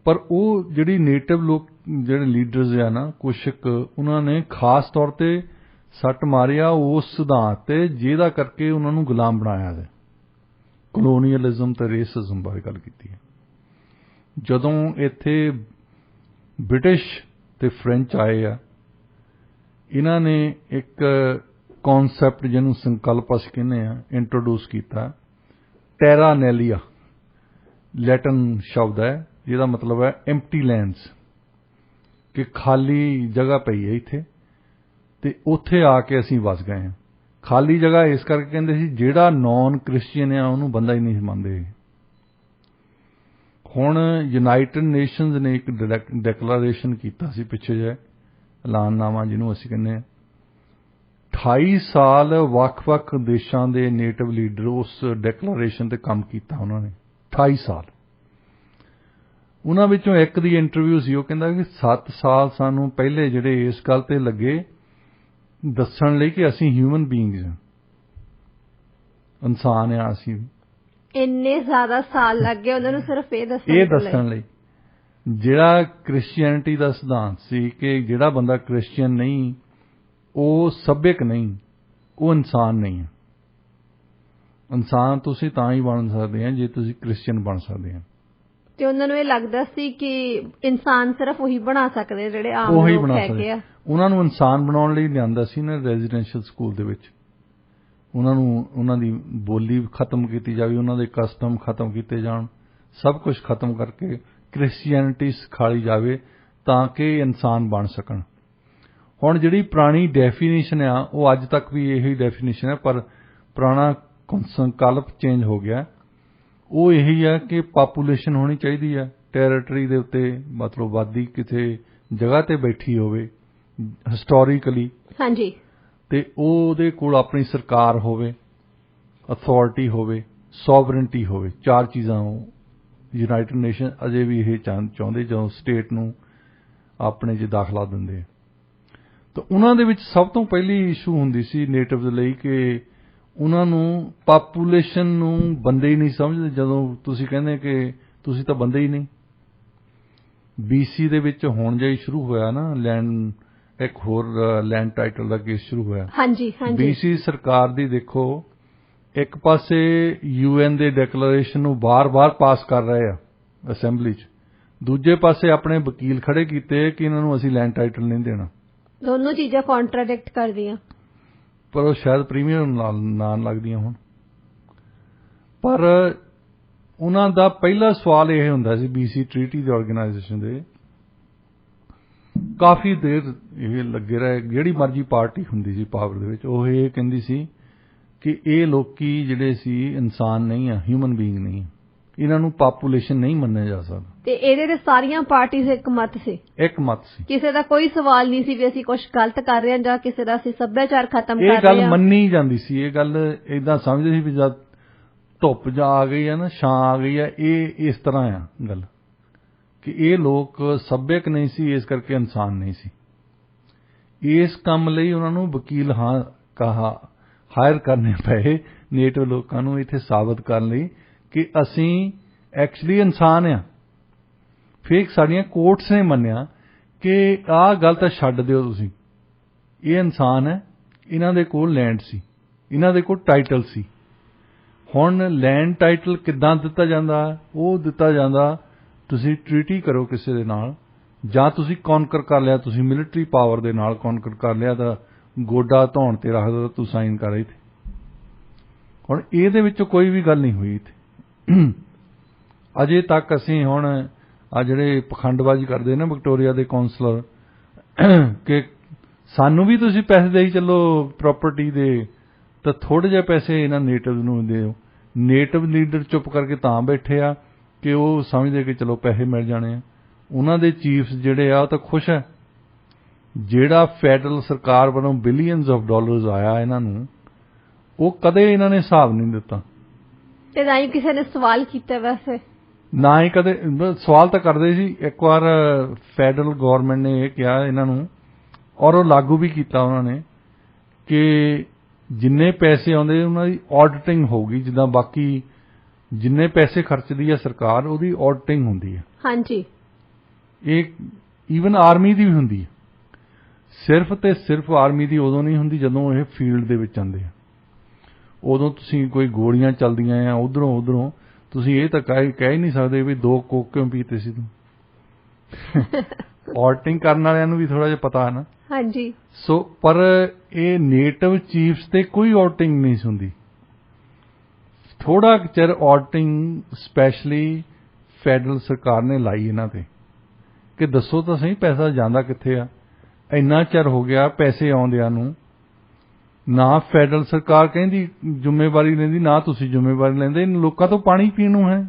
[SPEAKER 2] ਪਰ ਉਹ ਜਿਹੜੀ ਨੇਟਿਵ ਲੋਕ ਜਿਹੜੇ ਲੀਡਰਸ ਆ ਨਾ, ਕੁਛ ਉਹਨਾਂ ਨੇ ਖਾਸ ਤੌਰ ਤੇ ਸੱਟ ਮਾਰਿਆ ਉਸ ਸਿਧਾਂਤ ਤੇ ਜਿਹਦਾ ਕਰਕੇ ਉਹਨਾਂ ਨੂੰ ਗੁਲਾਮ ਬਣਾਇਆ ਹੈ। ਕਲੋਨੀਅਲਿਜ਼ਮ ਤੇ ਰੇਸਿਜ਼ਮ ਬਾਰੇ ਗੱਲ ਕੀਤੀ ਹੈ। ਜਦੋਂ ਇੱਥੇ ਬ੍ਰਿਟਿਸ਼ ਤੇ ਫ੍ਰੈਂਚ ਆਏ ਆ, ਇਹਨਾਂ ਨੇ ਇੱਕ ਕਨਸੈਪਟ ਜਿਹਨੂੰ ਸੰਕਲਪ ਅਸੀਂ ਕਹਿੰਦੇ ਆ ਇੰਟਰੋਡਿਊਸ ਕੀਤਾ। ਟੈਰਾ ਨੈਲੀਆ ਲੈਟਿਨ ਸ਼ਬਦ ਹੈ ਜਿਹਦਾ ਮਤਲਬ ਹੈ ਐਮਪਟੀ ਲੈਂਡਸ, ਕਿ ਖਾਲੀ ਜਗ੍ਹਾ ਪਈ ਹੈ ਇੱਥੇ ਤੇ ਉੱਥੇ ਆ ਕੇ ਅਸੀਂ ਵਸ ਗਏ ਹਾਂ। ਖਾਲੀ ਜਗ੍ਹਾ ਇਸ ਕਰਕੇ ਕਹਿੰਦੇ ਸੀ ਜਿਹੜਾ ਨਾਨ ਕ੍ਰਿਸਚੀਅਨ ਆ ਉਹਨੂੰ ਬੰਦਾ ਹੀ ਨਹੀਂ ਮੰਨਦੇ। ਹੁਣ ਯੂਨਾਈਟਿਡ ਨੇਸ਼ਨਸ ਨੇ ਇੱਕ ਡੈਕਲੇਰੇਸ਼ਨ ਕੀਤਾ ਸੀ ਪਿੱਛੇ ਜਿਹੇ, ਐਲਾਨਨਾਮਾ ਜਿਹਨੂੰ ਅਸੀਂ ਕਹਿੰਦੇ ਹਾਂ। 28 ਸਾਲ ਵੱਖ-ਵੱਖ ਦੇਸ਼ਾਂ ਦੇ ਨੇਟਿਵ ਲੀਡਰ ਉਸ ਡੈਕਲੇਰੇਸ਼ਨ ਤੇ ਕੰਮ ਕੀਤਾ ਉਹਨਾਂ ਨੇ। 28 ਸਾਲ। ਉਹਨਾਂ ਵਿੱਚੋਂ ਇੱਕ ਦੀ ਇੰਟਰਵਿਊ ਸੀ, ਉਹ ਕਹਿੰਦਾ ਕਿ 7 ਸਾਲ ਸਾਨੂੰ ਪਹਿਲੇ ਜਿਹੜੇ ਇਸ ਗੱਲ ਤੇ ਲੱਗੇ ਦੱਸਣ ਲਈ ਕਿ ਅਸੀਂ ਹਿਊਮਨ ਬੀਇੰਗਸ ਹਾਂ, ਇਨਸਾਨ ਆ ਅਸੀਂ।
[SPEAKER 1] ਇੰਨੇ ਜ਼ਿਆਦਾ ਸਾਲ ਲੱਗ ਗਏ ਉਹਨਾਂ ਨੂੰ ਸਿਰਫ ਇਹ ਦੱਸਣ ਲਈ। ਜਿਹੜਾ ਕ੍ਰਿਸਚੀਅਨਿਟੀ ਦਾ ਸਿਧਾਂਤ ਸੀ ਕਿ ਜਿਹੜਾ ਬੰਦਾ ਕ੍ਰਿਸਚੀਅਨ ਨਹੀਂ ਉਹ ਸੱਭਿਅਕ ਨਹੀਂ, ਉਹ ਇਨਸਾਨ ਨਹੀਂ ਹੈ। ਇਨਸਾਨ ਤੁਸੀਂ ਤਾਂ ਹੀ ਬਣ ਸਕਦੇ ਆ ਜੇ ਤੁਸੀਂ ਕ੍ਰਿਸਚੀਅਨ ਬਣ ਸਕਦੇ ਆ। ਤੇ ਉਹਨਾਂ ਨੂੰ ਇਹ ਲੱਗਦਾ ਸੀ ਕਿ ਇਨਸਾਨ ਸਿਰਫ ਉਹੀ ਬਣਾ ਸਕਦੇ ਜਿਹੜੇ ਆਮ ਲੋਕ ਹੈਗੇ ਆ। ਉਹਨਾਂ
[SPEAKER 2] ਨੂੰ ਇਨਸਾਨ ਬਣਾਉਣ ਲਈ ਲਿਆਂਦਾ ਸੀ ਨਾ ਰੈਜ਼ੀਡੈਂਸ਼ੀਅਲ ਸਕੂਲ ਦੇ ਵਿੱਚ। ਉਹਨਾਂ ਨੂੰ ਉਹਨਾਂ ਦੀ ਬੋਲੀ ਖਤਮ ਕੀਤੀ ਜਾਵੇ, ਉਹਨਾਂ ਦੇ ਕਸਟਮ ਖਤਮ ਕੀਤੇ ਜਾਣ, ਸਭ ਕੁਝ ਖਤਮ ਕਰਕੇ ਕ੍ਰਿਸਚੀਅਨਿਟੀ ਸਿਖਾਈ ਜਾਵੇ ਤਾਂ ਕਿ ਇਨਸਾਨ ਬਣ ਸਕਣ। ਹੁਣ ਜਿਹੜੀ ਪੁਰਾਣੀ ਡੈਫੀਨੇਸ਼ਨ ਆ ਉਹ ਅੱਜ ਤੱਕ ਵੀ ਇਹੀ ਡੈਫੀਨੇਸ਼ਨ ਹੈ, ਪਰ ਪੁਰਾਣਾ ਸੰਕਲਪ ਚੇਂਜ ਹੋ ਗਿਆ। ਉਹ ਇਹੀ ਹੈ ਕਿ ਪਾਪੂਲੇਸ਼ਨ ਹੋਣੀ ਚਾਹੀਦੀ ਹੈ ਟੈਰੀਟਰੀ ਦੇ ਉੱਤੇ, ਮਤਲਬ ਆਬਾਦੀ ਕਿਸੇ ਜਗ੍ਹਾ ਤੇ ਬੈਠੀ ਹੋਵੇ ਹਿਸਟੋਰੀਕਲੀ।
[SPEAKER 1] ਹਾਂਜੀ। ਤੇ
[SPEAKER 2] ਉਹਦੇ ਕੋਲ ਆਪਣੀ ਸਰਕਾਰ ਹੋਵੇ, ਅਥਾਰਟੀ ਹੋਵੇ, ਸੋਵਰਨਟੀ ਹੋਵੇ। 4 ਚੀਜ਼ਾਂ ਉਹ ਯੂਨਾਈਟਿਡ ਨੇਸ਼ਨ ਅਜੇ ਵੀ ਇਹ ਚਾਹੁੰਦੇ ਜਦੋਂ ਸਟੇਟ ਨੂੰ ਆਪਣੇ 'ਚ ਦਾਖਲਾ ਦਿੰਦੇ। ਤਾਂ ਉਹਨਾਂ ਦੇ ਵਿੱਚ ਸਭ ਤੋਂ ਪਹਿਲੀ ਇਸ਼ੂ ਹੁੰਦੀ ਸੀ ਨੇਟਿਵ ਲਈ ਕਿ ਉਹਨਾਂ ਨੂੰ ਪਾਪੂਲੇਸ਼ਨ ਨੂੰ ਬੰਦੇ ਹੀ ਨਹੀਂ ਸਮਝਦੇ। ਜਦੋਂ ਤੁਸੀਂ ਕਹਿੰਦੇ ਕਿ ਤੁਸੀਂ ਤਾਂ ਬੰਦੇ ਹੀ ਨਹੀਂ। BC ਦੇ ਵਿੱਚ ਹੁਣ ਜੇ ਸ਼ੁਰੂ ਹੋਇਆ ਨਾ ਲੈਂਡ, ਇੱਕ ਹੋਰ ਲੈਂਡ ਟਾਈਟਲ ਦਾ ਕੇਸ ਸ਼ੁਰੂ ਹੋਇਆ।
[SPEAKER 1] ਹਾਂਜੀ ਹਾਂਜੀ।
[SPEAKER 2] BC ਸਰਕਾਰ ਦੀ ਦੇਖੋ, ਇੱਕ ਪਾਸੇ UN ਦੇ ਡੈਕਲੇਰੇਸ਼ਨ ਨੂੰ ਬਾਰ-ਬਾਰ ਪਾਸ ਕਰ ਰਹੇ ਆ ਅਸੈਂਬਲੀ 'ਚ, ਦੂਜੇ ਪਾਸੇ ਆਪਣੇ ਵਕੀਲ ਖੜੇ ਕੀਤੇ ਕਿ ਇਹਨਾਂ ਨੂੰ ਅਸੀਂ ਲੈਂਡ ਟਾਈਟਲ ਨਹੀਂ ਦੇਣਾ।
[SPEAKER 1] ਦੋਨੋਂ ਚੀਜ਼ਾਂ ਕੰਟਰਾਡਿਕਟ ਕਰਦੀਆਂ।
[SPEAKER 2] ਪਰ ਉਹ ਸ਼ਾਇਦ ਪ੍ਰੀਮੀਅਮ ਨਾਲ ਲੱਗਦੀਆਂ ਹੁਣ। ਪਰ ਉਹਨਾਂ ਦਾ ਪਹਿਲਾ ਸਵਾਲ ਇਹ ਹੁੰਦਾ ਸੀ BC ਟ੍ਰੀਟੀ ਦੇ ਆਰਗੇਨਾਈਜੇਸ਼ਨ ਦੇ, ਕਾਫੀ ਦੇਰ ਇਹ ਲੱਗੇ ਰਹੇ, ਜਿਹੜੀ ਮਰਜ਼ੀ ਪਾਰਟੀ ਹੁੰਦੀ ਸੀ ਪਾਵਰ ਦੇ ਵਿੱਚ, ਉਹ ਇਹ ਕਹਿੰਦੀ ਸੀ ਕਿ ਇਹ ਲੋਕੀ ਜਿਹੜੇ ਸੀ ਇਨਸਾਨ ਨਹੀਂ ਆ, ਹਿਊਮਨ ਬੀਇੰਗ ਨਹੀਂ, ਇਹਨਾਂ ਨੂੰ ਪਾਪੂਲੇਸ਼ਨ ਨਹੀਂ ਮੰਨਿਆ ਜਾ ਸਕਦਾ। ਤੇ
[SPEAKER 1] ਇਹਦੇ ਤੇ ਸਾਰੀਆਂ ਪਾਰਟੀਆਂ ਇੱਕ ਮਤ ਸੀ। ਕਿਸੇ ਦਾ ਕੋਈ ਸਵਾਲ ਨਹੀਂ ਸੀ ਵੀ ਅਸੀਂ ਕੁਝ ਗਲਤ ਕਰ ਰਹੇ ਹਾਂ ਜਾਂ ਕਿਸੇ ਦਾ ਅਸੀਂ ਸੱਭਿਆਚਾਰ ਖਤਮ ਕਰ ਰਹੇ ਹਾਂ।
[SPEAKER 2] ਇਹ ਗੱਲ ਮੰਨੀ ਜਾਂਦੀ ਸੀ। ਇਹ ਗੱਲ ਏਦਾਂ ਸਮਝਦੇ ਸੀ ਵੀ ਜਦ ਧੁੱਪ ਜਾ ਆ ਗਈ ਹੈ ਨਾ, ਛਾਂ ਆ ਗਈ ਹੈ, ਇਹ ਇਸ ਤਰ੍ਹਾਂ ਆ ਗੱਲ ਕਿ ਇਹ ਲੋਕ ਸੱਭਿਅਕ ਨਹੀਂ ਸੀ, ਇਸ ਕਰਕੇ ਇਨਸਾਨ ਨਹੀਂ ਸੀ। ਇਸ ਕੰਮ ਲਈ ਉਹਨਾਂ ਨੂੰ ਵਕੀਲ ਹਾਇਰ ਕਰਨੇ ਪਏ ਨੇਟਿਵ ਲੋਕਾਂ ਨੂੰ ਇੱਥੇ ਸਾਬਤ ਕਰਨ ਲਈ ਕਿ ਅਸੀਂ ਐਕਚੁਅਲੀ ਇਨਸਾਨ ਆ। ਫਿਰ ਸਾਡੀਆਂ ਕੋਰਟਸ ਨੇ ਮੰਨਿਆ ਕਿ ਆਹ ਗੱਲ ਤਾਂ ਛੱਡ ਦਿਓ ਤੁਸੀਂ, ਇਹ ਇਨਸਾਨ ਹੈ, ਇਹਨਾਂ ਦੇ ਕੋਲ ਲੈਂਡ ਸੀ, ਇਹਨਾਂ ਦੇ ਕੋਲ ਟਾਈਟਲ ਸੀ। ਹੁਣ ਲੈਂਡ ਟਾਈਟਲ ਕਿੱਦਾਂ ਦਿੱਤਾ ਜਾਂਦਾ? ਉਹ ਦਿੱਤਾ ਜਾਂਦਾ ਤੁਸੀਂ ਟ੍ਰੀਟੀ ਕਰੋ ਕਿਸੇ ਦੇ ਨਾਲ, ਜਾਂ ਤੁਸੀਂ ਕੌਨਕਰ ਕਰ ਲਿਆ, ਤੁਸੀਂ ਮਿਲਟਰੀ ਪਾਵਰ ਦੇ ਨਾਲ ਕੌਨਕਰ ਕਰ ਲਿਆ ਤਾਂ ਗੋਡਾ ਧੌਣ ਤੇ ਰੱਖ ਦੋ, ਤੂੰ ਸਾਈਨ ਕਰ ਇੱਥੇ। ਹੁਣ ਇਹਦੇ ਵਿੱਚੋਂ ਕੋਈ ਵੀ ਗੱਲ ਨਹੀਂ ਹੋਈ ਇੱਥੇ ਅਜੇ ਤੱਕ। ਅਸੀਂ ਹੁਣ ਆ ਜਿਹੜੇ ਪਖੰਡਬਾਜ਼ੀ ਕਰਦੇ ਨੇ ਵਿਕਟੋਰੀਆ ਦੇ ਕੌਂਸਲਰ, ਕਿ ਸਾਨੂੰ ਵੀ ਤੁਸੀਂ ਪੈਸੇ ਦੇਈ ਚੱਲੋ ਪ੍ਰਾਪਰਟੀ ਦੇ, ਤਾਂ ਥੋੜ੍ਹੇ ਜਿਹੇ ਪੈਸੇ ਇਹਨਾਂ ਨੇਟਿਵ ਨੂੰ ਦਿਓ। ਨੇਟਿਵ ਲੀਡਰ ਚੁੱਪ ਕਰਕੇ ਤਾਂ ਬੈਠੇ ਆ ਕਿ ਉਹ ਸਮਝਦੇ ਕਿ ਚਲੋ ਪੈਸੇ ਮਿਲ ਜਾਣੇ ਆ। ਉਹਨਾਂ ਦੇ ਚੀਫਸ ਜਿਹੜੇ ਆ ਉਹ ਤਾਂ ਖੁਸ਼ ਹੈ। ਜਿਹੜਾ ਫੈਡਰਲ ਸਰਕਾਰ ਵੱਲੋਂ ਬਿਲੀਅਨਸ ਆਫ ਡਾਲਰਸ ਆਇਆ ਇਹਨਾਂ ਨੂੰ, ਉਹ ਕਦੇ ਇਹਨਾਂ ਨੇ ਹਿਸਾਬ ਨਹੀਂ ਦਿੱਤਾ।
[SPEAKER 1] ਤੇ ਨਾ ਹੀ ਕਿਸੇ ਨੇ ਸਵਾਲ ਕੀਤਾ, ਵੈਸੇ
[SPEAKER 2] ਨਾ ਹੀ ਕਦੇ ਸਵਾਲ ਤਾਂ ਕਰਦੇ ਸੀ। ਇੱਕ ਵਾਰ ਫੈਡਰਲ ਗਵਰਨਮੈਂਟ ਨੇ ਇਹ ਕਿਹਾ ਇਹਨਾਂ ਨੂੰ, ਔਰ ਉਹ ਲਾਗੂ ਵੀ ਕੀਤਾ ਉਹਨਾਂ ਨੇ, ਕਿ ਜਿੰਨੇ ਪੈਸੇ ਆਉਂਦੇ ਉਹਨਾਂ ਦੀ ਆਡਿਟਿੰਗ ਹੋਊਗੀ। ਜਿੱਦਾਂ ਬਾਕੀ ਜਿੰਨੇ ਪੈਸੇ ਖਰਚਦੀ ਹੈ ਸਰਕਾਰ, ਉਹਦੀ ਆਡਿਟਿੰਗ ਹੁੰਦੀ ਹੈ।
[SPEAKER 1] ਹਾਂਜੀ,
[SPEAKER 2] ਇਹ ਈਵਨ ਆਰਮੀ ਦੀ ਵੀ ਹੁੰਦੀ ਹੈ। ਸਿਰਫ ਤੇ ਸਿਰਫ ਆਰਮੀ ਦੀ ਉਦੋਂ ਨਹੀਂ ਹੁੰਦੀ ਜਦੋਂ ਇਹ ਫੀਲਡ ਦੇ ਵਿੱਚ ਆਉਂਦੇ ਆ। ਉਦੋਂ ਤੁਸੀਂ ਕੋਈ ਗੋਲੀਆਂ ਚੱਲਦੀਆਂ ਆ ਉਧਰੋਂ ਤੁਸੀਂ ਇਹ ਤਾਂ ਕਹਿ ਹੀ ਨਹੀਂ ਸਕਦੇ ਵੀ 2 ਕੋਕ ਕਿਉਂ ਪੀਤੇ ਸੀ ਤੂੰ। ਆਡਿਟਿੰਗ ਕਰਨ ਵਾਲਿਆਂ ਨੂੰ ਵੀ ਥੋੜਾ ਜਿਹਾ ਪਤਾ ਹੈ ਨਾ।
[SPEAKER 1] ਹਾਂਜੀ।
[SPEAKER 2] ਸੋ ਪਰ ਇਹ ਨੇਟਿਵ ਚੀਫਸ ਤੇ ਕੋਈ ਆਡਿਟਿੰਗ ਨਹੀਂ ਹੁੰਦੀ। ਥੋੜਾ ਚਿਰ ਆਡਿਟਿੰਗ ਸਪੈਸ਼ਲੀ ਫੈਡਰਲ ਸਰਕਾਰ ਨੇ ਲਾਈ ਇਹਨਾਂ ਤੇ, ਕਿ ਦੱਸੋ ਤਾਂ ਸਹੀ ਪੈਸਾ ਜਾਂਦਾ ਕਿੱਥੇ ਆ। ਇੰਨਾ ਚਿਰ ਹੋ ਗਿਆ ਪੈਸੇ ਆਉਂਦਿਆਂ ਨੂੰ, ਨਾ ਫੈਡਰਲ ਸਰਕਾਰ ਕਹਿੰਦੀ ਜ਼ਿੰਮੇਵਾਰੀ ਲੈਂਦੀ, ਨਾ ਤੁਸੀਂ ਜ਼ਿੰਮੇਵਾਰੀ ਲੈਂਦੇ। ਲੋਕਾਂ ਤੋਂ ਪਾਣੀ ਪੀਣ ਨੂੰ ਹੈ।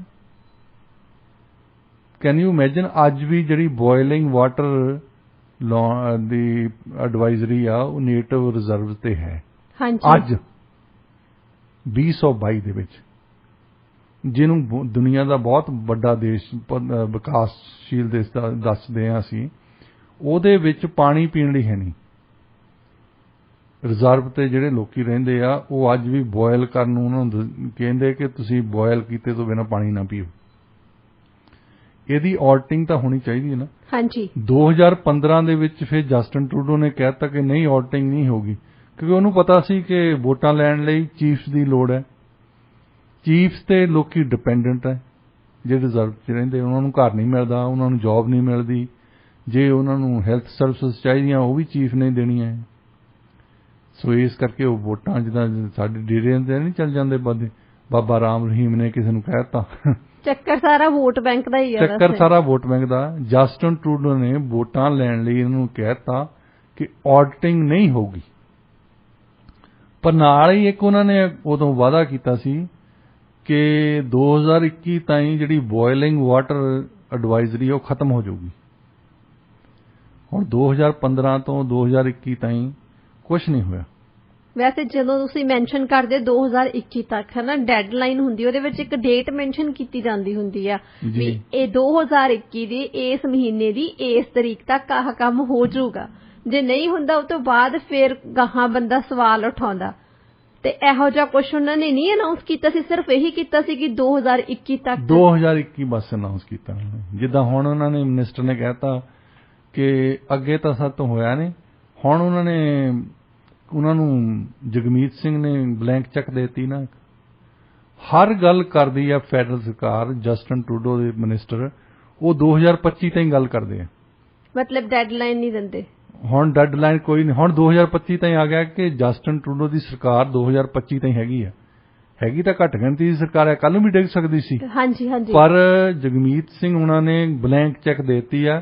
[SPEAKER 2] ਕੈਨ ਯੂ ਇਮੇਜਿਨ ਅੱਜ ਵੀ ਜਿਹੜੀ ਬੋਇਲਿੰਗ ਵਾਟਰ ਦੀ ਐਡਵਾਈਜ਼ਰੀ ਆ ਉਹ ਨੇਟਿਵ ਰਿਜ਼ਰਵ ਤੇ ਹੈ। ਅੱਜ 2022 ਦੇ ਵਿੱਚ, ਜਿਹਨੂੰ ਦੁਨੀਆ ਦਾ ਬਹੁਤ ਵੱਡਾ ਦੇਸ਼, ਵਿਕਾਸਸ਼ੀਲ ਦੇਸ਼ ਦੱਸਦੇ ਹਾਂ ਅਸੀਂ, ਉਹਦੇ ਵਿੱਚ ਪਾਣੀ ਪੀਣ ਲਈ ਹੈ ਨਹੀਂ। ਰਿਜ਼ਰਵ ਤੇ ਜਿਹੜੇ ਲੋਕੀ ਰਹਿੰਦੇ ਆ ਉਹ ਅੱਜ ਵੀ ਬੋਇਲ ਕਰਨ ਨੂੰ ਉਹਨਾਂ ਨੂੰ ਕਹਿੰਦੇ ਕਿ ਤੁਸੀਂ ਬੋਇਲ ਕੀਤੇ ਤੋਂ ਬਿਨਾਂ ਪਾਣੀ ਨਾ ਪੀਓ। ਇਹਦੀ ਆਡਿਟਿੰਗ ਤਾਂ ਹੋਣੀ ਚਾਹੀਦੀ ਹੈ ਨਾ।
[SPEAKER 1] ਹਾਂਜੀ।
[SPEAKER 2] 2015 ਦੇ ਵਿੱਚ ਫਿਰ ਜਸਟਿਨ ਟਰੂਡੋ ਨੇ ਕਹਿ ਦਿੱਤਾ ਕਿ ਨਹੀਂ, ਆਡਿਟਿੰਗ ਨਹੀਂ ਹੋਗੀ, ਕਿਉਂਕਿ ਉਹਨੂੰ ਪਤਾ ਸੀ ਕਿ ਵੋਟਾਂ ਲੈਣ ਲਈ ਚੀਫਸ ਦੀ ਲੋੜ ਹੈ। ਚੀਫਸ ਤੇ ਲੋਕੀ ਡਿਪੈਂਡੈਂਟ ਹੈ ਜਿਹੜੇ ਰਿਜ਼ਰਵ 'ਚ ਰਹਿੰਦੇ। ਉਹਨਾਂ ਨੂੰ ਘਰ ਨਹੀਂ ਮਿਲਦਾ, ਉਹਨਾਂ ਨੂੰ ਜੌਬ ਨਹੀਂ ਮਿਲਦੀ। ਜੇ ਉਹਨਾਂ ਨੂੰ ਹੈਲਥ ਸਰਵਿਸਿਜ਼ ਚਾਹੀਦੀਆਂ ਉਹ ਵੀ ਚੀਫ ਨੇ ਦੇਣੀਆਂ। ਸੋ ਇਸ ਕਰਕੇ ਉਹ ਵੋਟਾਂ ਜਿੱਦਾਂ ਸਾਡੇ ਡੇਰਿਆਂ ਤੇ ਨਹੀਂ ਚੱਲ ਜਾਂਦੇ। ਬਾਬਾ ਰਾਮ ਰਹੀਮ ਨੇ ਕਿਸੇ ਨੂੰ ਕਹਿ ਦਿੱਤਾ,
[SPEAKER 1] ਚੱਕਰ ਸਾਰਾ ਵੋਟ ਬੈਂਕ ਦਾ ਹੀ ਹੈ।
[SPEAKER 2] ਚੱਕਰ ਸਾਰਾ ਵੋਟ ਬੈਂਕ ਦਾ। ਜਸਟਿਨ ਟਰੂਡੋ ਨੇ ਵੋਟਾਂ ਲੈਣ ਲਈ ਇਹਨਾਂ ਨੂੰ ਕਹਿ ਦਿੱਤਾ ਕਿ ਆਡਿਟਿੰਗ ਨਹੀਂ ਹੋਊਗੀ। ਪਰ ਨਾਲ ਹੀ ਇੱਕ ਉਹਨਾਂ ਨੇ ਉਦੋਂ ਵਾਅਦਾ ਕੀਤਾ ਸੀ ਕਿ 2021 ਤਾਈਂ ਜਿਹੜੀ ਬੋਇਲਿੰਗ ਵਾਟਰ ਐਡਵਾਈਜ਼ਰੀ ਉਹ ਖਤਮ ਹੋ ਜਾਊਗੀ। ਹੁਣ 2015 ਤੋਂ 2021 ਤਾਈਂ ਕੁਝ ਨਹੀਂ ਹੋਇਆ।
[SPEAKER 1] ਵੈਸੇ ਜਦੋਂ ਤੁਸੀਂ ਮੈਂਸ਼ਨ ਕਰਦੇ 2021 ਤੱਕ, ਹੈ ਨਾ, ਡੈਡਲਾਈਨ ਹੁੰਦੀ, ਉਹਦੇ ਵਿੱਚ ਇੱਕ ਡੇਟ ਮੈਂਸ਼ਨ ਕੀਤੀ ਜਾਂਦੀ ਹੁੰਦੀ ਆ ਵੀ ਇਹ 2021 ਦੀ ਇਸ ਮਹੀਨੇ ਦੀ ਇਸ ਤਰੀਕ ਤੱਕ ਆਹ ਕੰਮ ਹੋ ਜਾਊਗਾ। ਜੇ ਨਹੀਂ ਹੁੰਦਾ ਉਹ ਤੋਂ ਬਾਅਦ ਫਿਰ ਗਾਹਾਂ ਬੰਦਾ ਸਵਾਲ ਉਠਾਉਂਦਾ। ਤੇ ਇਹੋ ਜਿਹਾ ਕੁਝ ਉਹਨਾਂ ਨੇ ਨਹੀਂ ਅਨਾਉਂਸ ਕੀਤਾ ਸੀ, ਸਿਰਫ ਇਹੀ ਕੀਤਾ ਸੀ ਕਿ 2021 ਤੱਕ। 2021
[SPEAKER 2] ਬਸ ਅਨਾਉਂਸ ਕੀਤਾ। ਜਿੱਦਾਂ ਹੁਣ ਉਹਨਾਂ ਨੇ ਮਿਨਿਸਟਰ ਨੇ ਕਹਿਤਾ ਕਿ ਅੱਗੇ ਤਾਂ ਸਾਡੇ ਤੋਂ ਹੋਇਆ ਨਹੀਂ। ਹੁਣ ਉਹਨਾਂ ਨੂੰ ਜਗਮੀਤ ਸਿੰਘ ਨੇ ਬਲੈਂਕ ਚੈੱਕ ਦੇਤੀ ਨਾ। ਹਰ ਗੱਲ ਕਰਦੀ ਆ ਫੈਡਰਲ ਸਰਕਾਰ, ਜਸਟਿਨ ਟਰੂਡੋ ਦੇ ਮਿਨਿਸਟਰ, ਉਹ 2025 ਤਾਈਂ ਗੱਲ ਕਰਦੇ ਆ।
[SPEAKER 1] ਮਤਲਬ ਡੈਡਲਾਈਨ ਨਹੀਂ ਦਿੰਦੇ।
[SPEAKER 2] ਹੁਣ ਡੈਡਲਾਈਨ ਕੋਈ ਨਹੀਂ। ਹੁਣ 2025 ਤਾਈਂ ਆ ਗਿਆ ਕਿ ਜਸਟਿਨ ਟਰੂਡੋ ਦੀ ਸਰਕਾਰ 2025 ਤਾਈਂ ਹੈਗੀ ਆ। ਹੈਗੀ ਤਾਂ ਘੱਟ ਗਿਣਤੀ ਦੀ ਸਰਕਾਰ ਹੈ, ਕੱਲ ਨੂੰ ਵੀ ਡਿੱਗ ਸਕਦੀ ਸੀ।
[SPEAKER 1] ਹਾਂਜੀ ਹਾਂਜੀ।
[SPEAKER 2] ਪਰ ਜਗਮੀਤ ਸਿੰਘ ਉਹਨਾਂ ਨੇ ਬਲੈਂਕ ਚੈੱਕ ਦੇਤੀ ਆ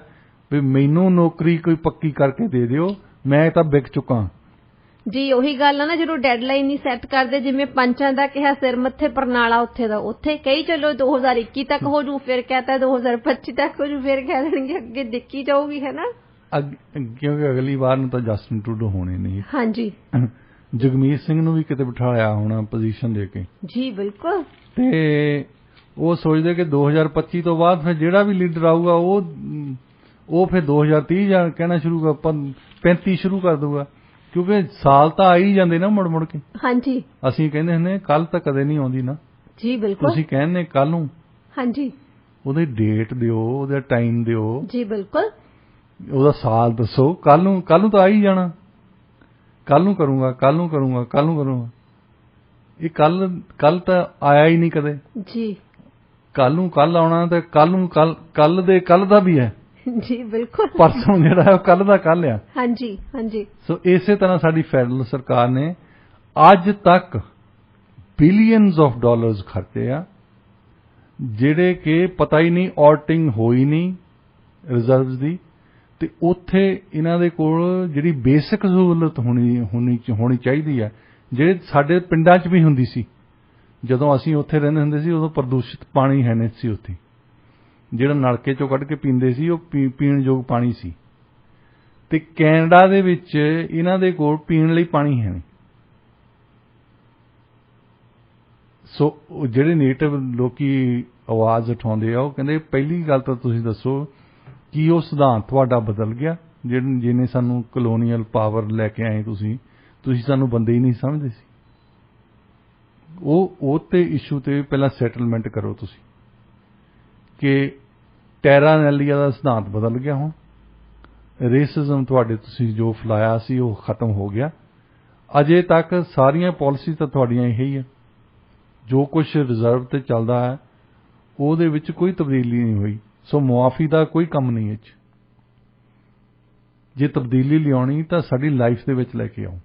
[SPEAKER 2] ਵੀ ਮੈਨੂੰ ਨੌਕਰੀ ਕੋਈ ਪੱਕੀ ਕਰਕੇ ਦੇ ਦਿਓ, ਮੈਂ ਤਾਂ ਵਿਕ ਚੁੱਕਾ।
[SPEAKER 1] ਜੀ ਉਹੀ ਗੱਲ ਆ ਨਾ, ਜਦੋਂ ਡੈਡਲਾਈਨ ਨਹੀਂ ਸੈੱਟ ਕਰਦੇ, ਜਿਵੇਂ ਪੰਚਾਂ ਦਾ ਕਿਹਾ ਸਿਰ ਮੱਥੇ ਪਰਨਾਲਾ ਉੱਥੇ ਦਾ ਉੱਥੇ, ਕਹੀ ਚਲੋ 2021 ਤੱਕ ਹੋ ਜੂ, ਫਿਰ ਕਹਤਾ 2025 ਤੱਕ ਹੋ ਜੂ, ਫਿਰ ਕਹਿ ਦੇਣਗੇ ਅੱਗੇ ਦੇਖੀ ਜਾਊਗੀ, ਹੈ ਨਾ।
[SPEAKER 2] ਕਿਉਂਕਿ ਅਗਲੀ ਵਾਰ ਨੂੰ ਤਾਂ ਜਸਟਿਨ ਟਰੂਡੋ ਹੋਣੇ ਨਹੀਂ।
[SPEAKER 1] ਹਾਂਜੀ।
[SPEAKER 2] ਜਗਮੀਤ ਸਿੰਘ ਨੂੰ ਵੀ ਕਿਤੇ ਬਿਠਾਇਆ ਹੋਣਾ ਪੋਜੀਸ਼ਨ ਦੇ ਕੇ। ਜੀ ਬਿਲਕੁਲ। ਤੇ ਉਹ ਸੋਚਦੇ ਕਿ 2025 ਤੋਂ ਬਾਅਦ ਫਿਰ ਜਿਹੜਾ ਵੀ ਲੀਡਰ ਆਊਗਾ ਉਹ ਫਿਰ 2030 ਕਹਿਣਾ ਸ਼ੁਰੂ ਕਰ, 35 ਸ਼ੁਰੂ ਕਰ ਦੂਗਾ, ਕਿਉਂਕਿ ਸਾਲ ਤਾਂ ਆ ਹੀ ਜਾਂਦੇ ਨਾ ਮੁੜ ਕੇ। ਹਾਂਜੀ। ਅਸੀਂ ਕਹਿੰਦੇ ਹੁੰਦੇ ਕੱਲ ਤਾਂ ਕਦੇ ਨਹੀਂ ਆਉਂਦੀ ਨਾ। ਜੀ ਬਿਲਕੁਲ। ਤੁਸੀਂ ਕਹਿੰਦੇ ਕੱਲ ਨੂੰ। ਹਾਂਜੀ। ਉਹਦੀ ਡੇਟ ਦਿਓ, ਉਹਦਾ ਟਾਈਮ ਦਿਓ। ਜੀ ਬਿਲਕੁਲ। ਉਹਦਾ ਸਾਲ ਦੱਸੋ। ਕੱਲ ਨੂੰ ਤਾਂ ਆ ਹੀ ਜਾਣਾ। ਕੱਲ ਨੂੰ ਕਰੂੰਗਾ, ਕੱਲ ਨੂੰ ਕਰੂੰਗਾ, ਕੱਲ ਨੂੰ ਕਰੂੰਗਾ। ਇਹ ਕੱਲ ਤਾਂ ਆਇਆ ਹੀ ਨਹੀਂ ਕਦੇ। ਜੀ। ਕੱਲ ਆਉਣਾ ਤੇ ਕੱਲ ਦਾ ਵੀ ਹੈ। ਜੀ ਬਿਲਕੁਲ। ਪਰਸੋਂ ਜਿਹੜਾ ਹੈ ਉਹ ਕੱਲ ਦਾ ਕੱਲ ਆ। ਹਾਂਜੀ ਹਾਂਜੀ। ਸੋ ਇਸੇ ਤਰ੍ਹਾਂ ਸਾਡੀ ਫੈਡਰਲ ਸਰਕਾਰ ਨੇ ਅੱਜ ਤੱਕ ਬਿਲੀਅਨਸ ਆਫ ਡਾਲਰਸ ਖਰਚੇ ਆ, ਜਿਹੜੇ ਕਿ ਪਤਾ ਹੀ ਨਹੀਂ, ਆਡਿਟਿੰਗ ਹੋਈ ਨਹੀਂ ਰਿਜ਼ਰਵਸ ਦੀ, ਤੇ ਉੱਥੇ ਇਹਨਾਂ ਦੇ ਕੋਲ ਜਿਹੜੀ ਬੇਸਿਕ ਸਹੂਲਤ ਹੋਣੀ ਚਾਹੀਦੀ ਹੈ, ਜਿਹੜੇ ਸਾਡੇ ਪਿੰਡਾਂ 'ਚ ਵੀ ਹੁੰਦੀ ਸੀ। ਜਦੋਂ ਅਸੀਂ ਉੱਥੇ ਰਹਿੰਦੇ ਹੁੰਦੇ ਸੀ ਉਦੋਂ ਪ੍ਰਦੂਸ਼ਿਤ ਪਾਣੀ ਹੈ ਨਹੀਂ ਸੀ ਉੱਥੇ, ਜਿਹੜਾ ਨਲਕੇ 'ਚੋਂ ਕੱਢ ਕੇ ਪੀਂਦੇ ਸੀ ਉਹ ਪੀਣ ਯੋਗ ਪਾਣੀ ਸੀ। ਤੇ ਕੈਨੇਡਾ ਦੇ ਵਿੱਚ ਇਹਨਾਂ ਦੇ ਕੋਲ ਪੀਣ ਲਈ ਪਾਣੀ ਹੈ ਨਹੀਂ। ਸੋ ਜਿਹੜੇ ਨੇਟਿਵ ਲੋਕੀ ਆਵਾਜ਼ ਉਠਾਉਂਦੇ ਆ, ਉਹ ਕਹਿੰਦੇ ਪਹਿਲੀ ਗੱਲ ਤਾਂ ਤੁਸੀਂ ਦੱਸੋ ਕੀ ਉਹ ਸਿਧਾਂਤ ਤੁਹਾਡਾ ਬਦਲ ਗਿਆ ਜਿਹਨੇ ਸਾਨੂੰ ਕਲੋਨੀਅਲ ਪਾਵਰ ਲੈ ਕੇ ਆਏ, ਤੁਸੀਂ ਸਾਨੂੰ ਬੰਦੇ ਹੀ ਨਹੀਂ ਸਮਝਦੇ ਸੀ। ਉਹ ਤੇ ਇਸ਼ੂ ਤੇ ਪਹਿਲਾਂ ਸੈਟਲਮੈਂਟ ਕਰੋ ਤੁਸੀਂ ਕਿ ਟੈਰਾ ਨੈਲੀਆ ਦਾ ਸਿਧਾਂਤ ਬਦਲ ਗਿਆ। ਹੁਣ ਰੇਸਿਜ਼ਮ ਤੁਹਾਡੇ ਤੁਸੀਂ ਜੋ ਫੈਲਾਇਆ ਸੀ ਉਹ ਖਤਮ ਹੋ ਗਿਆ। ਅਜੇ ਤੱਕ ਸਾਰੀਆਂ ਪਾਲਿਸੀ ਤਾਂ ਤੁਹਾਡੀਆਂ ਇਹੀ ਹੈ, ਜੋ ਕੁਝ ਰਿਜ਼ਰਵ ਤੇ ਚੱਲਦਾ ਹੈ ਉਹਦੇ ਵਿੱਚ ਕੋਈ ਤਬਦੀਲੀ ਨਹੀਂ ਹੋਈ। ਸੋ ਮੁਆਫੀ ਦਾ ਕੋਈ ਕੰਮ ਨਹੀਂ ਹੈ। ਜੇ ਤਬਦੀਲੀ ਲਿਆਉਣੀ ਤਾਂ ਸਾਡੀ ਲਾਈਫ ਦੇ ਵਿੱਚ ਲੈ ਕੇ ਆਓ।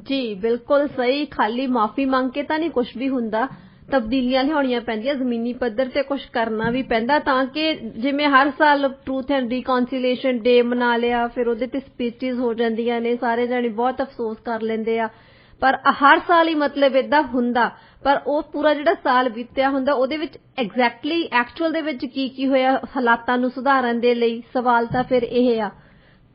[SPEAKER 1] ਜੀ ਬਿਲਕੁਲ ਸਹੀ। ਖਾਲੀ ਮਾਫੀ ਮੰਗ ਕੇ ਤਾਂ ਨਹੀਂ ਕੁਝ ਵੀ ਹੁੰਦਾ, ਤਬਦੀਲੀਆਂ ਲਿਆਉਣੀਆਂ ਪੈਂਦੀਆਂ, ਜ਼ਮੀਨੀ ਪੱਧਰ ਤੇ ਕੁਝ ਕਰਨਾ ਵੀ ਪੈਂਦਾ, ਤਾਂ ਕਿ ਜਿਵੇਂ ਹਰ ਸਾਲ ਟਰੂਥ ਐਂਡ ਰੀਕਨਸੀਲੀਏਸ਼ਨ ਡੇ ਮਨਾ ਲਿਆ, ਫਿਰ ਉਹਦੇ ਤੇ ਸਪੀਚਿਸ ਹੋ ਜਾਂਦੀਆਂ ਨੇ, ਸਾਰੇ ਜਾਣੇ ਬਹੁਤ ਅਫਸੋਸ ਕਰ ਲੈਂਦੇ ਆ, ਪਰ ਹਰ ਸਾਲ ਹੀ ਮਤਲਬ ਏਦਾਂ ਹੁੰਦਾ। ਪਰ ਉਹ ਪੂਰਾ ਜਿਹੜਾ ਸਾਲ ਬੀਤਿਆ ਹੁੰਦਾ ਉਹਦੇ ਵਿੱਚ ਐਗਜ਼ੈਕਟਲੀ ਐਕਚੁਅਲ ਦੇ ਵਿੱਚ ਕੀ ਹੋਇਆ ਹਾਲਾਤਾਂ ਨੂੰ ਸੁਧਾਰਨ ਦੇ ਲਈ, ਸਵਾਲ ਤਾਂ ਫਿਰ ਇਹ ਆ।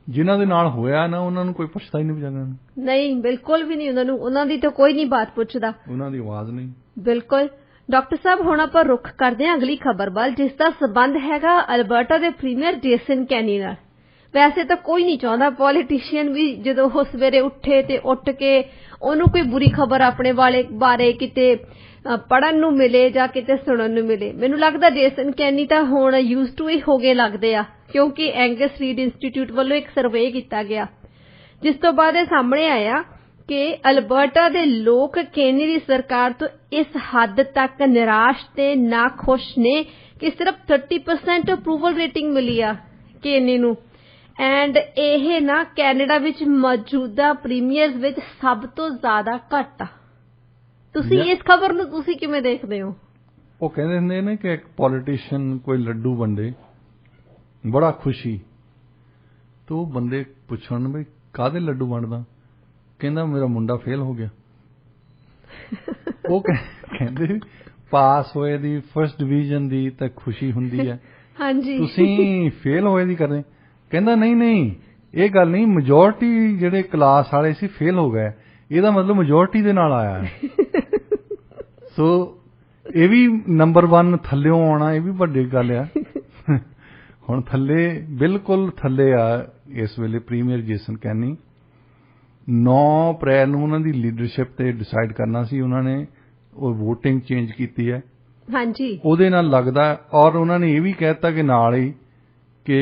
[SPEAKER 2] ਜਿਨ੍ਹਾਂ ਦੇ ਨਾਲ ਹੋਇਆ ਨਾ ਉਹਨਾਂ ਨੂੰ ਕੋਈ ਪੁੱਛਦਾ ਹੀ ਨਹੀਂ ਵਿਚਾਰਿਆਂ ਨੂੰ। ਨਹੀਂ,
[SPEAKER 1] ਬਿਲਕੁਲ ਵੀ ਨਹੀਂ। ਉਹਨਾਂ ਦੀ ਤਾਂ ਕੋਈ ਨਹੀਂ ਬਾਤ ਪੁੱਛਦਾ,
[SPEAKER 2] ਉਹਨਾਂ ਦੀ ਆਵਾਜ਼ ਨਹੀਂ।
[SPEAKER 1] ਬਿਲਕੁਲ। ਡਾਕਟਰ ਸਾਹਿਬ, ਹੁਣ ਆਪਾਂ ਰੁੱਖ ਕਰਦੇ ਹਾਂ ਅਗਲੀ ਖਬਰ ਵੱਲ, ਜਿਸ ਦਾ ਸਬੰਧ ਹੈਗਾ ਅਲਬਰਟਾ ਦੇ ਪ੍ਰੀਮੀਅਰ ਜੇਸਨ ਕੈਨੀ ਨਾਲ। ਵੈਸੇ ਤਾਂ ਕੋਈ ਨਹੀਂ ਚਾਹੁੰਦਾ, ਪੋਲੀਟੀਸ਼ੀਅਨ ਵੀ ਜਦੋਂ ਉਹ ਸਵੇਰੇ ਉੱਠੇ ਤੇ ਉੱਠ ਕੇ ਉਹਨੂੰ ਕੋਈ ਬੁਰੀ ਖਬਰ ਆਪਣੇ ਬਾਰੇ ਕਿਤੇ ਪੜ੍ਹਨ ਨੂੰ ਮਿਲੇ ਜਾਂ ਕਿਤੇ ਸੁਣਨ ਨੂੰ ਮਿਲੇ। ਮੈਨੂੰ ਲੱਗਦਾ ਜੇਸਨ ਕੈਨੀ ਤਾਂ ਹੁਣ ਯੂਜ਼ ਟੂ ਹੀ ਹੋ ਗਏ ਲੱਗਦੇ ਆ, ਕਿਉਂਕਿ ਐਂਗਸ ਰੀਡ ਇੰਸਟੀਚਿਊਟ ਵੱਲੋਂ ਇੱਕ ਸਰਵੇ ਕੀਤਾ ਗਿਆ, ਜਿਸ ਤੋਂ ਬਾਅਦ ਇਹ ਸਾਹਮਣੇ ਆਇਆ ਕਿ ਅਲਬਰਟਾ ਦੇ ਲੋਕ ਕੈਨੀ ਦੀ ਸਰਕਾਰ ਤੋਂ ਇਸ ਹੱਦ ਤੱਕ ਨਿਰਾਸ਼ ਤੇ ਨਾਖੁਸ਼ ਨੇ ਕਿ ਸਿਰਫ 30% ਅਪਰੂਵਲ ਰੇਟਿੰਗ ਮਿਲੀ ਆ ਕੈਨੀ ਨੂੰ। ਐਂਡ ਇਹ ਨਾ ਕੈਨੇਡਾ ਵਿੱਚ ਮੌਜੂਦਾ ਪ੍ਰੀਮੀਅਰਸ ਵਿੱਚ ਸਭ ਤੋਂ ਜ਼ਿਆਦਾ ਘੱਟ ਆ। ਤੁਸੀਂ ਇਸ ਖਬਰ ਨੂੰ ਤੁਸੀਂ ਕਿਵੇਂ ਦੇਖਦੇ ਹੋ?
[SPEAKER 2] ਉਹ ਕਹਿੰਦੇ ਹੁੰਦੇ ਨੇ ਕਿ ਇੱਕ ਪੋਲੀਟੀਸ਼ੀਅਨ ਕੋਈ ਲੱਡੂ ਵੰਡੇ, ਬੜਾ ਖੁਸ਼ੀ, ਤੇ ਉਹ ਬੰਦੇ ਪੁੱਛਣ ਵੀ ਕਾਹਦੇ ਲੱਡੂ ਵੰਡਦਾ, ਕਹਿੰਦਾ ਮੇਰਾ ਮੁੰਡਾ ਫੇਲ ਹੋ ਗਿਆ। ਉਹ ਕਹਿੰਦੇ ਪਾਸ ਹੋਏ ਦੀ, ਫਸਟ ਡਿਵੀਜ਼ਨ ਦੀ ਤਾਂ ਖੁਸ਼ੀ ਹੁੰਦੀ ਹੈ, ਹਾਂਜੀ, ਤੁਸੀਂ ਫੇਲ ਹੋਏ ਦੀ ਕਰਦੇ। ਕਹਿੰਦਾ ਨਹੀਂ, ਇਹ ਗੱਲ ਨਹੀਂ, ਮੈਜੋਰਟੀ ਜਿਹੜੇ ਕਲਾਸ ਵਾਲੇ ਸੀ ਫੇਲ ਹੋ ਗਏ, ਇਹਦਾ ਮਤਲਬ ਮੈਜੋਰਟੀ ਦੇ ਨਾਲ ਆਇਆ। ਸੋ ਇਹ ਵੀ ਨੰਬਰ 1 ਥੱਲਿਓਂ ਆਉਣਾ, ਇਹ ਵੀ ਵੱਡੀ ਗੱਲ ਆ। ਹੁਣ ਥੱਲੇ, ਬਿਲਕੁਲ ਥੱਲੇ ਆ ਇਸ ਵੇਲੇ ਪ੍ਰੀਮੀਅਰ ਜੇਸਨ ਕੈਨੀ। 9 ਅਪ੍ਰੈਲ ਨੂੰ ਉਹਨਾਂ ਦੀ ਲੀਡਰਸ਼ਿਪ ਤੇ ਡਿਸਾਈਡ ਕਰਨਾ ਸੀ, ਉਹਨਾਂ ਨੇ ਉਹ ਵੋਟਿੰਗ ਚੇਂਜ ਕੀਤੀ ਹੈ। ਹਾਂਜੀ, ਉਹਦੇ ਨਾਲ ਲੱਗਦਾ। ਔਰ ਉਹਨਾਂ ਨੇ ਇਹ ਵੀ ਕਹਿ ਦਿੱਤਾ ਕਿ ਨਾਲ ਹੀ ਕਿ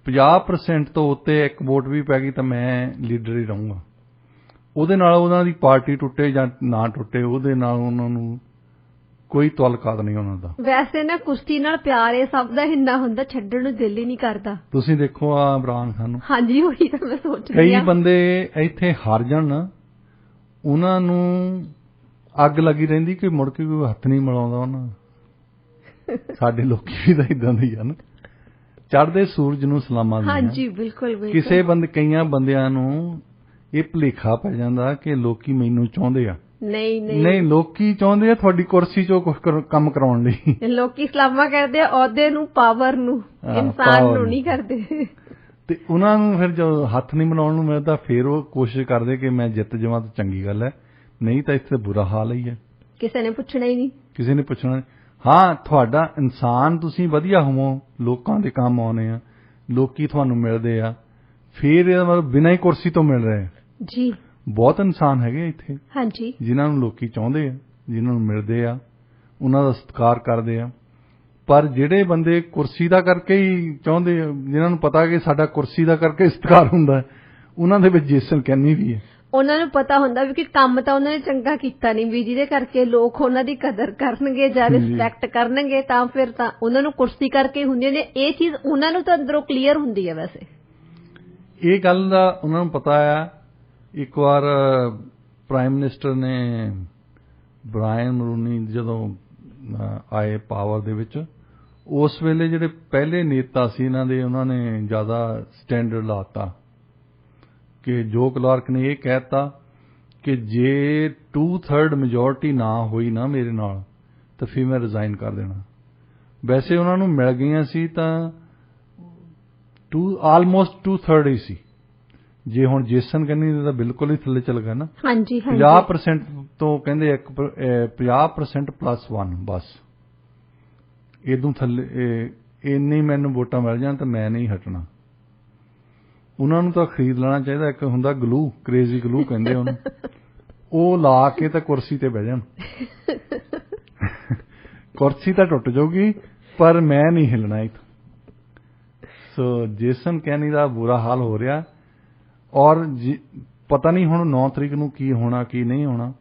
[SPEAKER 2] 50% ਤੋਂ ਉੱਤੇ ਇੱਕ ਵੋਟ ਵੀ ਪੈ ਗਈ ਤਾਂ ਮੈਂ ਲੀਡਰ ਹੀ ਰਹੂੰਗਾ। ਉਹਦੇ ਨਾਲ ਉਹਨਾਂ ਦੀ ਪਾਰਟੀ ਟੁੱਟੇ ਜਾਂ ਨਾ ਟੁੱਟੇ, ਉਹਦੇ ਨਾਲ ਉਹਨਾਂ ਨੂੰ ਕੋਈ ਤਾਲੁਕਾਤ ਨਹੀਂ ਉਹਨਾਂ ਦਾ। ਵੈਸੇ ਨਾ ਕੁਸ਼ਤੀ ਨਾਲ ਪਿਆਰ ਇਹ ਸਭ ਦਾ ਇੰਨਾ ਹੁੰਦਾ, ਛੱਡਣ ਨੂੰ ਦਿਲ ਹੀ ਨਹੀਂ ਕਰਦਾ। ਤੁਸੀਂ ਦੇਖੋ ਆ ਇਮਰਾਨ ਖਾਨ ਨੂੰ। ਹਾਂਜੀ, ਉਹੀ ਤਾਂ ਮੈਂ ਸੋਚ ਰਹੀ ਹਾਂ। ਕਈ ਬੰਦੇ ਇੱਥੇ ਹਾਰ ਜਾਣ, ਉਹਨਾਂ ਨੂੰ ਅੱਗ ਲੱਗੀ ਰਹਿੰਦੀ ਕਿ ਮੁੜ ਕੇ ਕੋਈ ਹੱਥ ਨਹੀਂ ਮਿਲਾਉਂਦਾ ਉਹਨਾਂ। ਸਾਡੇ ਲੋਕੀ ਵੀ ਤਾਂ ਇਦਾਂ ਦੇ ਹੀ ਹਨ। ਚੜ੍ਹਦੇ ਸੂਰਜ ਨੂੰ ਸਲਾਮਾਂ ਦੀਆਂ। ਹਾਂਜੀ, ਬਿਲਕੁਲ। ਕਈਆਂ ਬੰਦਿਆਂ ਨੂੰ ਇਹ ਭੁਲੇਖਾ ਪੈ ਜਾਂਦਾ ਕਿ ਲੋਕੀ ਮੈਨੂੰ ਚਾਹੁੰਦੇ ਆ। ਨਹੀਂ, ਲੋਕੀ ਚਾਹੁੰਦੇ ਆ ਤੁਹਾਡੀ ਕੁਰਸੀ 'ਚੋਂ ਕੁਝ ਕੰਮ ਕਰਾਉਣ ਲਈ। ਲੋਕੀ ਸਲਾਮਾਂ ਕਰਦੇ ਆ ਅਹੁਦੇ ਨੂੰ, ਪਾਵਰ ਨੂੰ, ਇਨਸਾਨ ਨੂੰ ਨਹੀਂ ਕਰਦੇ। ਤੇ ਉਹਨਾਂ ਨੂੰ ਫਿਰ ਜਦੋਂ ਹੱਥ ਨਹੀਂ ਮਿਲਾਉਣ ਨੂੰ ਮਿਲਦਾ, ਫਿਰ ਉਹ ਕੋਸ਼ਿਸ਼ ਕਰਦੇ ਕਿ ਮੈਂ ਜਿੱਤ ਜਾਵਾਂ ਤਾਂ ਚੰਗੀ ਗੱਲ ਹੈ, ਨਹੀਂ ਤਾਂ ਇੱਥੇ ਬੁਰਾ ਹਾਲ ਹੀ ਹੈ। ਕਿਸੇ ਨੇ ਪੁੱਛਣਾ ਹੀ ਨਹੀਂ। ਕਿਸੇ ਨੇ ਪੁੱਛਣਾ। ਹਾਂ, ਤੁਹਾਡਾ ਇਨਸਾਨ ਤੁਸੀਂ ਵਧੀਆ ਹੋਵੋ, ਲੋਕਾਂ ਦੇ ਕੰਮ ਆਉਣੇ ਆ, ਲੋਕੀ ਤੁਹਾਨੂੰ ਮਿਲਦੇ ਆ, ਫਿਰ ਇਹਦਾ ਮਤਲਬ ਬਿਨਾਂ ਹੀ ਕੁਰਸੀ ਤੋਂ ਮਿਲ ਰਹੇ ਜੀ। ਬਹੁਤ ਇਨਸਾਨ ਹੈਗੇ ਇੱਥੇ, ਹਾਂਜੀ, ਜਿਨ੍ਹਾਂ ਨੂੰ ਲੋਕੀ ਚਾਹੁੰਦੇ ਆ, ਜਿਨ੍ਹਾਂ ਨੂੰ ਮਿਲਦੇ ਆ, ਉਹਨਾਂ ਦਾ ਸਤਿਕਾਰ ਕਰਦੇ ਆ। ਪਰ ਜਿਹੜੇ ਬੰਦੇ ਕੁਰਸੀ ਦਾ ਕਰਕੇ ਹੀ ਚਾਹੁੰਦੇ ਆ, ਜਿਨ੍ਹਾਂ ਨੂੰ ਪਤਾ ਕਿ ਸਾਡਾ ਕੁਰਸੀ ਦਾ ਕਰਕੇ ਸਤਿਕਾਰ ਹੁੰਦਾ, ਉਹਨਾਂ ਦੇ ਵਿੱਚ ਜੇਸਨ ਕੈਨੀ ਵੀ ਹੈ। ਉਹਨਾਂ ਨੂੰ ਪਤਾ ਹੁੰਦਾ ਵੀ ਕਿ ਕੰਮ ਤਾਂ ਉਹਨਾਂ ਨੇ ਚੰਗਾ ਕੀਤਾ ਨਹੀਂ, ਵੀ ਜਿਹਦੇ ਕਰਕੇ ਲੋਕ ਉਹਨਾਂ ਦੀ ਕਦਰ ਕਰਨਗੇ ਜਾਂ ਰਿਸਪੈਕਟ ਕਰਨਗੇ, ਤਾਂ ਫਿਰ ਤਾਂ ਉਹਨਾਂ ਨੂੰ ਕੁਰਸੀ ਕਰਕੇ ਹੁੰਦੀਆਂ ਨੇ। ਇਹ ਚੀਜ਼ ਉਹਨਾਂ ਨੂੰ ਤਾਂ ਅੰਦਰੋਂ ਕਲੀਅਰ ਹੁੰਦੀ ਹੈ। ਵੈਸੇ ਇਹ ਗੱਲ ਦਾ ਉਹਨਾਂ ਨੂੰ ਪਤਾ ਆ। ਇੱਕ ਵਾਰ ਪ੍ਰਾਈਮ ਮਿਨਿਸਟਰ ਨੇ ਬ੍ਰਾਇਨ ਮਰੂਨੀ ਜਦੋਂ ਆਏ ਪਾਵਰ ਦੇ ਵਿੱਚ, ਉਸ ਵੇਲੇ ਜਿਹੜੇ ਪਹਿਲੇ ਨੇਤਾ ਸੀ ਇਹਨਾਂ ਦੇ, ਉਹਨਾਂ ਨੇ ਜ਼ਿਆਦਾ ਸਟੈਂਡਰਡ ਲਾਤਾ ਕਿ ਜੋ ਕਲਾਰਕ ਨੇ ਇਹ ਕਹਿਤਾ ਕਿ ਜੇ 2/3 ਮੈਜੋਰਟੀ ਨਾ ਹੋਈ ਨਾ ਮੇਰੇ ਨਾਲ ਤਾਂ ਫਿਰ ਮੈਂ ਰਿਜ਼ਾਈਨ ਕਰ ਦੇਣਾ। ਵੈਸੇ ਉਹਨਾਂ ਨੂੰ ਮਿਲ ਗਈਆਂ ਸੀ ਤਾਂ ਆਲਮੋਸਟ 2/3 ਹੀ ਸੀ। ਜੇ ਹੁਣ ਜੇਸਨ ਕੈਨੀ ਦਾ ਬਿਲਕੁਲ ਹੀ ਥੱਲੇ ਚੱਲ ਗਿਆ ਨਾ, 50% ਤੋਂ ਕਹਿੰਦੇ 50% +1 ਬਸ, ਇਦੋਂ ਥੱਲੇ ਇੰਨੀ ਮੈਨੂੰ ਵੋਟਾਂ ਮਿਲ ਜਾਣ ਤਾਂ ਮੈਂ ਨਹੀਂ ਹਟਣਾ। ਉਹਨਾਂ ਨੂੰ ਤਾਂ ਖਰੀਦ ਲੈਣਾ ਚਾਹੀਦਾ। ਇੱਕ ਹੁੰਦਾ ਗਲੂ, ਕ੍ਰੇਜ਼ੀ ਗਲੂ ਕਹਿੰਦੇ ਉਹਨੂੰ, ਉਹ ਲਾ ਕੇ ਤਾਂ ਕੁਰਸੀ ਤੇ ਬਹਿ ਜਾਣ। ਕੁਰਸੀ ਤਾਂ ਟੁੱਟ ਜਾਊਗੀ ਪਰ ਮੈਂ ਨਹੀਂ ਹਿੱਲਣਾ ਇੱਥੋਂ। ਸੋ ਜੇਸਨ ਕੈਨੀ ਦਾ ਬੁਰਾ ਹਾਲ ਹੋ ਰਿਹਾ, ਔਰ ਪਤਾ ਨਹੀਂ ਹੁਣ 9 ਤਰੀਕ ਨੂੰ ਕੀ ਹੋਣਾ ਕੀ ਨਹੀਂ ਹੋਣਾ।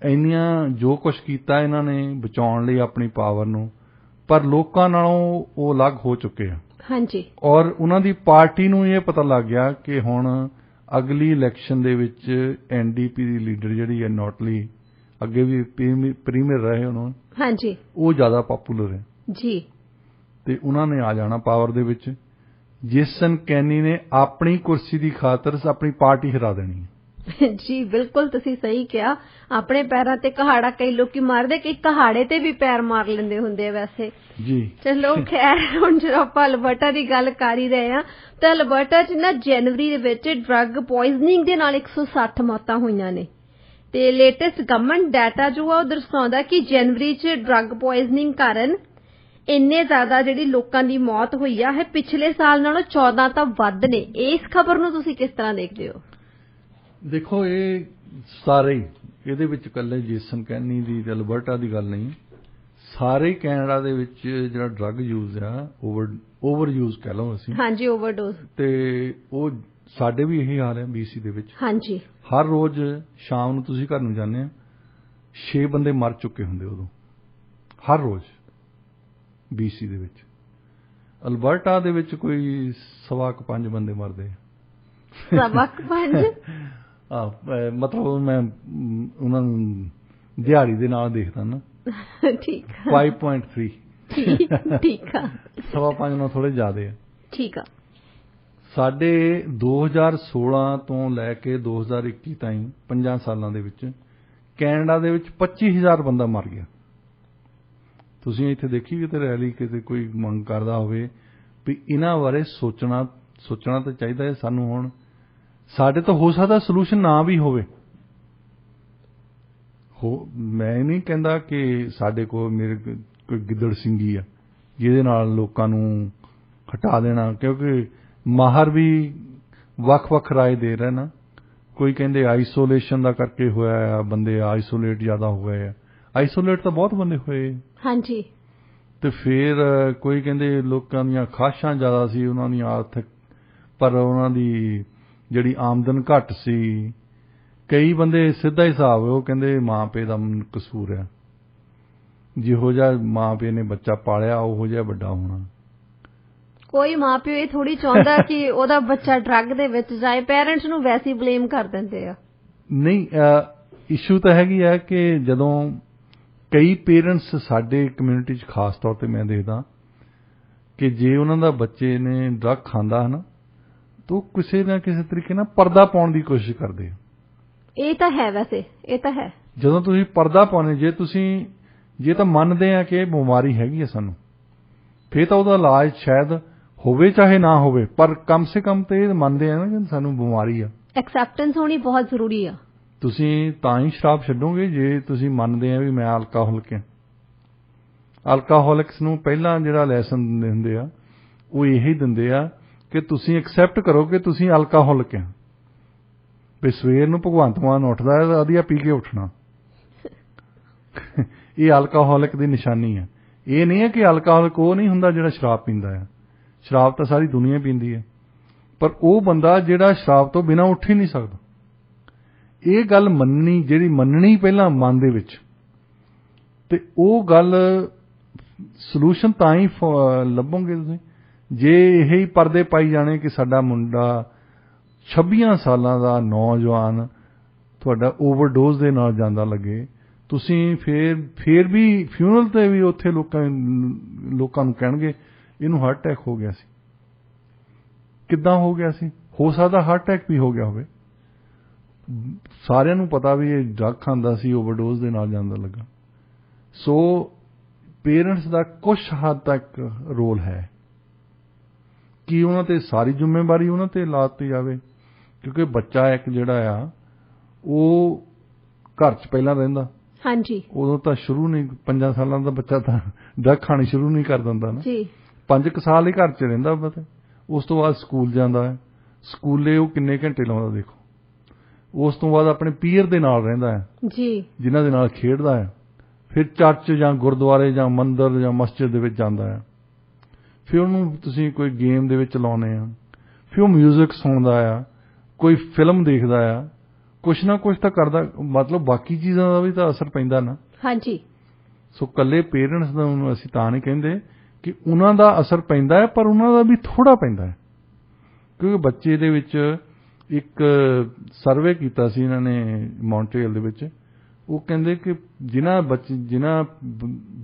[SPEAKER 2] ਇੰਨੀਆਂ ਜੋ ਕੁਛ ਕੀਤਾ ਇਹਨਾਂ ਨੇ ਬਚਾਉਣ ਲਈ ਆਪਣੀ ਪਾਵਰ ਨੂੰ, ਪਰ ਲੋਕਾਂ ਨਾਲੋਂ ਉਹ ਅਲੱਗ ਹੋ ਚੁੱਕੇ ਆ। ਹਾਂਜੀ। ਔਰ ਉਹਨਾਂ ਦੀ ਪਾਰਟੀ ਨੂੰ ਇਹ ਪਤਾ ਲੱਗ ਗਿਆ ਕਿ ਹੁਣ ਅਗਲੀ ਇਲੈਕਸ਼ਨ ਦੇ ਵਿੱਚ ਐਨਡੀਪੀ ਦੀ ਲੀਡਰ ਜਿਹੜੀ ਹੈ ਨੋਟਲੀ, ਅੱਗੇ ਵੀ ਪ੍ਰੀਮੀਅਰ ਰਹੇ ਉਹਨਾਂ, ਹਾਂਜੀ, ਉਹ ਜ਼ਿਆਦਾ ਪਪੂਲਰ ਹੈ ਜੀ, ਤੇ ਉਹਨਾਂ ਨੇ ਆ ਜਾਣਾ ਪਾਵਰ ਦੇ ਵਿੱਚ। ਜੇਸਨ ਕੈਨੀ ਨੇ ਆਪਣੀ ਕੁਰਸੀ ਦੀ ਖਾਤਰ ਆਪਣੀ ਪਾਰਟੀ ਹਰਾ ਦੇਣੀ ਹੈ।
[SPEAKER 1] ਜੀ ਬਿਲਕੁਲ, ਤੁਸੀਂ ਸਹੀ ਕਿਹਾ। ਆਪਣੇ ਪੈਰਾਂ ਤੇ ਕਹਾੜਾ ਕਈ ਲੋਕੀ ਮਾਰਦੇ, ਕਈ ਕਹਾੜੇ ਤੇ ਵੀ ਪੈਰ ਮਾਰ ਲੈਂਦੇ ਹੁੰਦੇ ਆ ਵੈਸੇ ਜੀ। ਚਲੋ ਖੈਰ, ਹੁਣ ਜਦੋਂ ਆਪਾਂ ਅਲਬਰਟਾ ਦੀ ਗੱਲ ਕਰ ਹੀ ਰਹੇ ਹਾਂ ਤਾਂ ਅਲਬਰਟਾ 'ਚ ਨਾ ਜਨਵਰੀ ਦੇ ਵਿੱਚ ਡਰੱਗ ਪੋਇਜ਼ਨਿੰਗ ਦੇ ਨਾਲ 160 ਮੌਤਾਂ ਹੋਈਆਂ ਨੇ, ਤੇ ਲੇਟੈਸਟ ਗਵਰਨਮੈਂਟ ਡਾਟਾ ਜੋ ਆ ਉਹ ਦਰਸਾਉਂਦਾ ਕਿ ਜਨਵਰੀ 'ਚ ਡਰੱਗ ਪੋਇਜ਼ਨਿੰਗ ਕਾਰਨ ਇੰਨੇ ਜ਼ਿਆਦਾ ਜਿਹੜੀ ਲੋਕਾਂ ਦੀ ਮੌਤ ਹੋਈ ਆ ਹੈ ਪਿਛਲੇ ਸਾਲ ਨਾਲੋਂ 14 ਤਾਂ ਵੱਧ ਨੇ। ਇਸ ਖਬਰ ਨੂੰ ਤੁਸੀਂ ਕਿਸ ਤਰ੍ਹਾਂ ਦੇਖਦੇ ਹੋ?
[SPEAKER 2] ਦੇਖੋ, ਇਹ ਸਾਰੇ ਹੀ, ਇਹਦੇ ਵਿੱਚ ਇਕੱਲੇ ਜੇਸਨ ਕੈਨੀ ਦੀ ਤੇ ਅਲਬਰਟਾ ਦੀ ਗੱਲ ਨਹੀਂ, ਸਾਰੇ ਕੈਨੇਡਾ ਦੇ ਵਿੱਚ ਜਿਹੜਾ ਡਰੱਗ ਯੂਜ਼ ਆ, ਓਵਰ ਯੂਜ਼ ਕਹਿ ਲਓ ਅਸੀਂ, ਹਾਂਜੀ, ਓਵਰਡੋਜ਼, ਤੇ ਉਹ ਸਾਡੇ ਵੀ ਇਹੀ ਹਾਲ ਹੈ BC ਦੇ ਵਿੱਚ। ਹਾਂਜੀ, ਹਰ ਰੋਜ਼ ਸ਼ਾਮ ਨੂੰ ਤੁਸੀਂ ਘਰ ਨੂੰ ਜਾਂਦੇ ਆ 6 ਬੰਦੇ ਮਰ ਚੁੱਕੇ ਹੁੰਦੇ ਉਦੋਂ, ਹਰ ਰੋਜ਼ BC ਦੇ ਵਿੱਚ। ਅਲਬਰਟਾ ਦੇ ਵਿੱਚ ਕੋਈ 5.25 ਬੰਦੇ ਮਰਦੇ।
[SPEAKER 1] 5.25?
[SPEAKER 2] ਮਤਲਬ ਮੈਂ ਉਹਨਾਂ ਨੂੰ ਦਿਹਾੜੀ ਦੇ ਨਾਲ ਦੇਖਦਾ ਨਾ। ਠੀਕ ਆ। 5.3 ਠੀਕ ਆ। 5.25 ਨਾਲ ਥੋੜੇ ਜ਼ਿਆਦੇ ਆ। ਠੀਕ ਆ। ਸਾਡੇ 2016 ਤੋਂ ਲੈ ਕੇ 2021 ਤਾਈਂ 5 ਸਾਲਾਂ ਦੇ ਵਿੱਚ ਕੈਨੇਡਾ ਦੇ ਵਿੱਚ 25,000 ਬੰਦਾ ਮਰ ਗਿਆ। ਤੁਸੀਂ ਇੱਥੇ ਦੇਖੀ ਕਿਤੇ ਰੈਲੀ, ਕਿਤੇ ਕੋਈ ਮੰਗ ਕਰਦਾ ਹੋਵੇ ਵੀ ਇਹਨਾਂ ਬਾਰੇ ਸੋਚਣਾ ਤਾਂ ਚਾਹੀਦਾ ਹੈ ਸਾਨੂੰ। ਹੁਣ ਸਾਡੇ ਤੋਂ ਹੋ ਸਕਦਾ ਸੋਲੂਸ਼ਨ ਨਾ ਵੀ ਹੋਵੇ। ਮੈਂ ਨਹੀਂ ਕਹਿੰਦਾ ਕਿ ਸਾਡੇ ਕੋਲ ਮੇਰੇ ਕੋਈ ਗਿੱਦੜ ਸਿੰਘੀ ਆ ਜਿਹਦੇ ਨਾਲ ਲੋਕਾਂ ਨੂੰ ਹਟਾ ਦੇਣਾ, ਕਿਉਂਕਿ ਮਾਹਰ ਵੀ ਵੱਖ-ਵੱਖ ਰਾਏ ਦੇ ਰਹੇ ਨਾ। ਕੋਈ ਕਹਿੰਦੇ ਆਈਸੋਲੇਸ਼ਨ ਦਾ ਕਰਕੇ ਹੋਇਆ ਆ, ਬੰਦੇ ਆਈਸੋਲੇਟ ਜ਼ਿਆਦਾ ਹੋਏ ਆ। ਆਈਸੋਲੇਟ ਤਾਂ ਬਹੁਤ ਬੰਦੇ ਹੋਏ। ਹਾਂਜੀ। ਤੇ ਫਿਰ ਕੋਈ ਕਹਿੰਦੇ ਲੋਕਾਂ ਦੀਆਂ ਖਾਸ਼ਾਂ ਜ਼ਿਆਦਾ ਸੀ, ਉਹਨਾਂ ਦੀਆਂ ਆਰਥਿਕ, ਪਰ ਉਹਨਾਂ ਦੀ ਜਿਹੜੀ ਆਮਦਨ ਘੱਟ ਸੀ। ਕਈ ਬੰਦੇ ਸਿੱਧਾ ਹਿਸਾਬ, ਉਹ ਕਹਿੰਦੇ ਮਾਂ ਪਿਓ ਦਾ ਕਸੂਰ ਹੈ, ਜਿਹੋ ਜਿਹਾ ਮਾਂ ਪਿਓ ਨੇ ਬੱਚਾ ਪਾਲਿਆ ਉਹੋ ਜਿਹਾ ਵੱਡਾ ਹੋਣਾ। ਕੋਈ ਮਾਂ ਪਿਓ ਇਹ ਥੋੜੀ ਚਾਹੁੰਦਾ ਕਿ ਉਹਦਾ ਬੱਚਾ ਡਰੱਗ ਦੇ ਵਿੱਚ ਜਾਏ, ਪੇਰੈਂਟਸ ਨੂੰ ਵੈਸੇ ਹੀ ਬਲੇਮ ਕਰ ਦਿੰਦੇ ਆ। ਨਹੀਂ, ਇਸ਼ੂ ਤਾਂ ਹੈਗੀ ਆ ਕਿ ਜਦੋਂ ਕਈ ਪੇਰੈਂਟਸ ਸਾਡੇ ਕਮਿਊਨਿਟੀ 'ਚ ਖਾਸ ਤੌਰ ਤੇ ਮੈਂ ਦੇਖਦਾ ਕਿ ਜੇ ਉਹਨਾਂ ਦਾ ਬੱਚੇ ਨੇ ਡਰੱਗ ਖਾਂਦਾ ਹੈ ਨਾ, ਤਾਂ ਕਿਸੇ ਨਾ ਕਿਸੇ ਤਰੀਕੇ ਨਾਲ ਪਰਦਾ ਪਾਉਣ ਦੀ ਕੋਸ਼ਿਸ਼ ਕਰਦੇ ਆ। ਇਹ ਤਾਂ ਹੈ, ਵੈਸੇ ਇਹ ਤਾਂ ਹੈ। ਜਦੋਂ ਤੁਸੀਂ ਪਰਦਾ ਪਾਉਣੇ, ਜੇ ਤਾਂ ਮੰਨਦੇ ਆ ਕਿ ਇਹ ਬਿਮਾਰੀ ਹੈਗੀ ਆ ਸਾਨੂੰ, ਫਿਰ ਤਾਂ ਉਹਦਾ ਇਲਾਜ ਸ਼ਾਇਦ ਹੋਵੇ ਚਾਹੇ ਨਾ ਹੋਵੇ, ਪਰ ਕਮ ਸੇ ਕਮ ਤੇ ਇਹ ਮੰਨਦੇ ਆ ਨਾ ਕਿ ਸਾਨੂੰ ਬਿਮਾਰੀ ਆ। ਐਕਸੈਪਟੈਂਸ ਹੋਣੀ ਬਹੁਤ ਜ਼ਰੂਰੀ ਆ। ਤੁਸੀਂ ਤਾਂ ਹੀ ਸ਼ਰਾਬ ਛੱਡੋਗੇ ਜੇ ਤੁਸੀਂ ਮੰਨਦੇ ਆ ਵੀ ਮੈਂ ਅਲਕੋਹਲਿਕ ਹਾਂ। ਅਲਕੋਹਲਿਕਸ ਨੂੰ ਪਹਿਲਾਂ ਜਿਹੜਾ ਲੈਸਨ ਦਿੰਦੇ ਹੁੰਦੇ ਆ ਉਹ ਇਹੀ ਦਿੰਦੇ ਆ ਕਿ ਤੁਸੀਂ ਐਕਸੈਪਟ ਕਰੋ ਕਿ ਤੁਸੀਂ ਅਲਕੋਹਲਿਕ ਆ। ਵੀ ਸਵੇਰ ਨੂੰ ਭਗਵੰਤ ਮਾਨ ਉੱਠਦਾ ਹੈ ਵਧੀਆ ਪੀ ਕੇ ਉੱਠਣਾ, ਇਹ ਅਲਕੋਹਲਿਕ ਦੀ ਨਿਸ਼ਾਨੀ ਹੈ। ਇਹ ਨਹੀਂ ਹੈ ਕਿ ਅਲਕੋਹਲਿਕ ਉਹ ਨਹੀਂ ਹੁੰਦਾ ਜਿਹੜਾ ਸ਼ਰਾਬ ਪੀਂਦਾ ਹੈ। ਸ਼ਰਾਬ ਤਾਂ ਸਾਰੀ ਦੁਨੀਆ ਪੀਂਦੀ ਹੈ, ਪਰ ਉਹ ਬੰਦਾ ਜਿਹੜਾ ਸ਼ਰਾਬ ਤੋਂ ਬਿਨਾਂ ਉੱਠ ਹੀ ਨਹੀਂ ਸਕਦਾ। ਇਹ ਗੱਲ ਮੰਨਣੀ, ਜਿਹੜੀ ਮੰਨਣੀ ਪਹਿਲਾਂ ਮਨ ਦੇ ਵਿੱਚ, ਤੇ ਉਹ ਗੱਲ ਸੋਲੂਸ਼ਨ ਤਾਂ ਹੀ ਲੱਭੋਗੇ ਤੁਸੀਂ ਜੇ ਇਹ ਹੀ ਪਰਦੇ ਪਾਈ ਜਾਣੇ ਕਿ ਸਾਡਾ ਮੁੰਡਾ 26 ਸਾਲਾਂ ਦਾ ਨੌਜਵਾਨ ਤੁਹਾਡਾ ਓਵਰਡੋਜ਼ ਦੇ ਨਾਲ ਜਾਂਦਾ ਲੱਗੇ, ਤੁਸੀਂ ਫੇਰ ਵੀ ਫਿਊਨਰਲ ਤੇ ਵੀ ਉੱਥੇ ਲੋਕਾਂ ਨੂੰ ਕਹਿਣਗੇ ਇਹਨੂੰ ਹਾਰਟ ਅਟੈਕ ਹੋ ਗਿਆ ਸੀ। ਕਿੱਦਾਂ ਹੋ ਗਿਆ ਸੀ? ਹੋ ਸਕਦਾ ਹਾਰਟ ਅਟੈਕ ਵੀ ਹੋ ਗਿਆ ਹੋਵੇ। ਸਾਰਿਆਂ ਨੂੰ ਪਤਾ ਵੀ ਇਹ ਡਰੱਗ ਖਾਂਦਾ ਸੀ, ਓਵਰਡੋਜ਼ ਦੇ ਨਾਲ ਜਾਂਦਾ ਲੱਗਾ। ਸੋ ਪੇਰੈਂਟਸ ਦਾ ਕੁਝ ਹੱਦ ਤੱਕ ਰੋਲ ਹੈ ਕਿ ਉਹਨਾਂ ਤੇ ਸਾਰੀ ਜ਼ਿੰਮੇਵਾਰੀ ਉਹਨਾਂ ਤੇ ਲਾ ਦਿੱਤੀ ਜਾਵੇ, ਕਿਉਂਕਿ ਬੱਚਾ ਇੱਕ ਜਿਹੜਾ ਆ ਉਹ ਘਰ 'ਚ ਪਹਿਲਾਂ ਰਹਿੰਦਾ।
[SPEAKER 1] ਹਾਂਜੀ।
[SPEAKER 2] ਉਦੋਂ ਤਾਂ ਸ਼ੁਰੂ ਨਹੀਂ, 5 ਸਾਲਾਂ ਦਾ ਬੱਚਾ ਤਾਂ ਡਰੱਗ ਖਾਣੀ ਸ਼ੁਰੂ ਨਹੀਂ ਕਰ ਦਿੰਦਾ ਨਾ
[SPEAKER 1] ਜੀ।
[SPEAKER 2] 5 ਸਾਲ ਹੀ ਘਰ 'ਚ ਰਹਿੰਦਾ ਪਤਾ। ਉਸ ਤੋਂ ਬਾਅਦ ਸਕੂਲ ਜਾਂਦਾ ਹੈ। ਸਕੂਲੇ ਉਹ ਕਿੰਨੇ ਘੰਟੇ ਲਾਉਂਦਾ ਦੇਖੋ। ਉਸ ਤੋਂ ਬਾਅਦ ਆਪਣੇ ਪੀਅਰ ਦੇ ਨਾਲ ਰਹਿੰਦਾ ਹੈ
[SPEAKER 1] ਜੀ,
[SPEAKER 2] ਜਿਨ੍ਹਾਂ ਦੇ ਨਾਲ ਖੇਡਦਾ ਹੈ। ਫਿਰ ਚਰਚ ਜਾਂ ਗੁਰਦੁਆਰੇ ਜਾਂ ਮੰਦਿਰ ਜਾਂ ਮਸਜਿਦ ਦੇ ਵਿੱਚ ਜਾਂਦਾ ਹੈ। ਫਿਰ ਉਹਨੂੰ ਤੁਸੀਂ ਕੋਈ ਗੇਮ ਦੇ ਵਿੱਚ ਲਾਉਂਦੇ ਆ, ਫਿਰ ਉਹ ਮਿਊਜ਼ਿਕ ਸੁਣਦਾ ਆ, ਕੋਈ ਫਿਲਮ ਦੇਖਦਾ ਆ, ਕੁਛ ਨਾ ਕੁਛ ਤਾਂ ਕਰਦਾ। ਮਤਲਬ ਬਾਕੀ ਚੀਜ਼ਾਂ ਦਾ ਵੀ ਤਾਂ ਅਸਰ ਪੈਂਦਾ ਨਾ। ਹਾਂਜੀ। ਸੋ ਇਕੱਲੇ ਪੇਰੈਂਟਸ ਦਾ ਅਸੀਂ ਤਾਂ ਨਹੀਂ ਕਹਿੰਦੇ ਕਿ ਉਹਨਾਂ ਦਾ ਅਸਰ ਪੈਂਦਾ ਹੈ, ਪਰ ਉਹਨਾਂ ਦਾ ਵੀ ਥੋੜ੍ਹਾ ਪੈਂਦਾ ਹੈ। ਕਿਉਂਕਿ ਬੱਚੇ ਦੇ ਵਿੱਚ ਇੱਕ ਸਰਵੇ ਕੀਤਾ ਸੀ ਇਹਨਾਂ ਨੇ ਮੌਂਟਰੀਅਲ ਦੇ ਵਿੱਚ। ਉਹ ਕਹਿੰਦੇ ਕਿ ਜਿਨ੍ਹਾਂ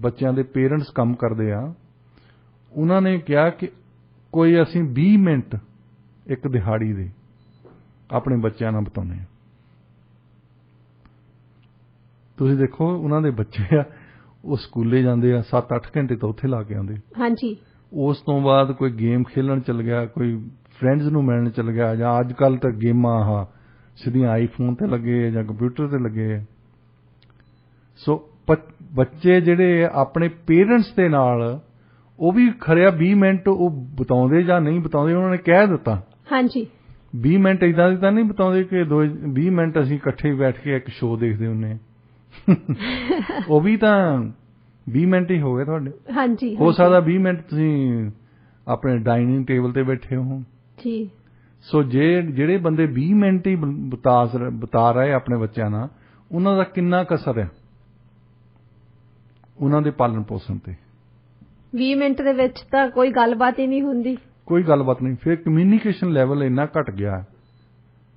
[SPEAKER 2] ਬੱਚਿਆਂ ਦੇ ਪੇਰੈਂਟਸ ਕੰਮ ਕਰਦੇ ਆ, ਉਹਨਾਂ ਨੇ ਕਿਹਾ ਕਿ ਕੋਈ ਅਸੀਂ 20 ਮਿੰਟ ਇੱਕ ਦਿਹਾੜੀ ਦੇ ਆਪਣੇ ਬੱਚਿਆਂ ਨਾਲ ਬਿਤਾਉਂਦੇ ਹਾਂ। ਤੁਸੀਂ ਦੇਖੋ ਉਹਨਾਂ ਦੇ ਬੱਚੇ ਆ, ਉਹ ਸਕੂਲੇ ਜਾਂਦੇ ਆ, 7-8 ਘੰਟੇ ਤਾਂ ਉੱਥੇ ਲਾ ਕੇ ਆਉਂਦੇ। ਹਾਂਜੀ। ਉਸ ਤੋਂ ਬਾਅਦ ਕੋਈ ਗੇਮ ਖੇਲਣ ਚੱਲ ਗਿਆ, ਕੋਈ ਫਰੈਂਡਸ ਨੂੰ ਮਿਲਣ ਚੱਲ ਗਿਆ, ਜਾਂ ਅੱਜ ਕੱਲ੍ਹ ਤਾਂ ਗੇਮਾਂ ਆਹ ਸਿੱਧੀਆਂ ਆਈਫੋਨ ਤੇ ਲੱਗੇ ਜਾਂ ਕੰਪਿਊਟਰ ਤੇ ਲੱਗੇ। ਸੋ ਬੱਚੇ ਜਿਹੜੇ ਆਪਣੇ ਪੇਰੈਂਟਸ ਦੇ ਨਾਲ ਉਹ ਵੀ ਖਰਿਆ 20 ਮਿੰਟ ਉਹ ਬਿਤਾਉਂਦੇ ਜਾਂ ਨਹੀਂ ਬਿਤਾਉਂਦੇ, ਉਹਨਾਂ ਨੇ ਕਹਿ ਦਿੱਤਾ। ਹਾਂਜੀ। 20 ਮਿੰਟ ਏਦਾਂ ਦੀ ਤਾਂ ਨਹੀਂ ਬਿਤਾਉਂਦੇ ਕਿ 20 ਮਿੰਟ ਅਸੀਂ ਇਕੱਠੇ ਬੈਠ ਕੇ ਇੱਕ ਸ਼ੋਅ ਦੇਖਦੇ ਹੁੰਦੇ। ਉਹ ਵੀ ਤਾਂ 20 ਮਿੰਟ ਹੀ ਹੋ ਗਏ ਤੁਹਾਡੇ। ਹਾਂਜੀ। ਹੋ ਸਕਦਾ 20 ਮਿੰਟ ਤੁਸੀਂ ਆਪਣੇ ਡਾਈਨਿੰਗ ਟੇਬਲ ਤੇ ਬੈਠੇ ਹੋ ਜੀ। ਸੋ ਜਿਹੜੇ ਬੰਦੇ 20 ਮਿੰਟ ਹੀ ਬਿਤਾ ਰਹੇ ਆਪਣੇ ਬੱਚਿਆਂ ਨਾਲ, ਉਹਨਾਂ ਦਾ ਕਿੰਨਾ ਕੁ ਅਸਰ ਹੈ ਉਹਨਾਂ ਦੇ ਪਾਲਣ ਪੋਸ਼ਣ ਤੇ। 20 ਮਿੰਟ ਦੇ ਵਿੱਚ ਤਾਂ ਕੋਈ ਗੱਲਬਾਤ ਹੀ ਨਹੀਂ ਹੁੰਦੀ। ਕੋਈ ਗੱਲਬਾਤ ਨਹੀਂ। ਫਿਰ ਕਮਿਊਨੀਕੇਸ਼ਨ ਲੈਵਲ ਇੰਨਾ ਘਟ ਗਿਆ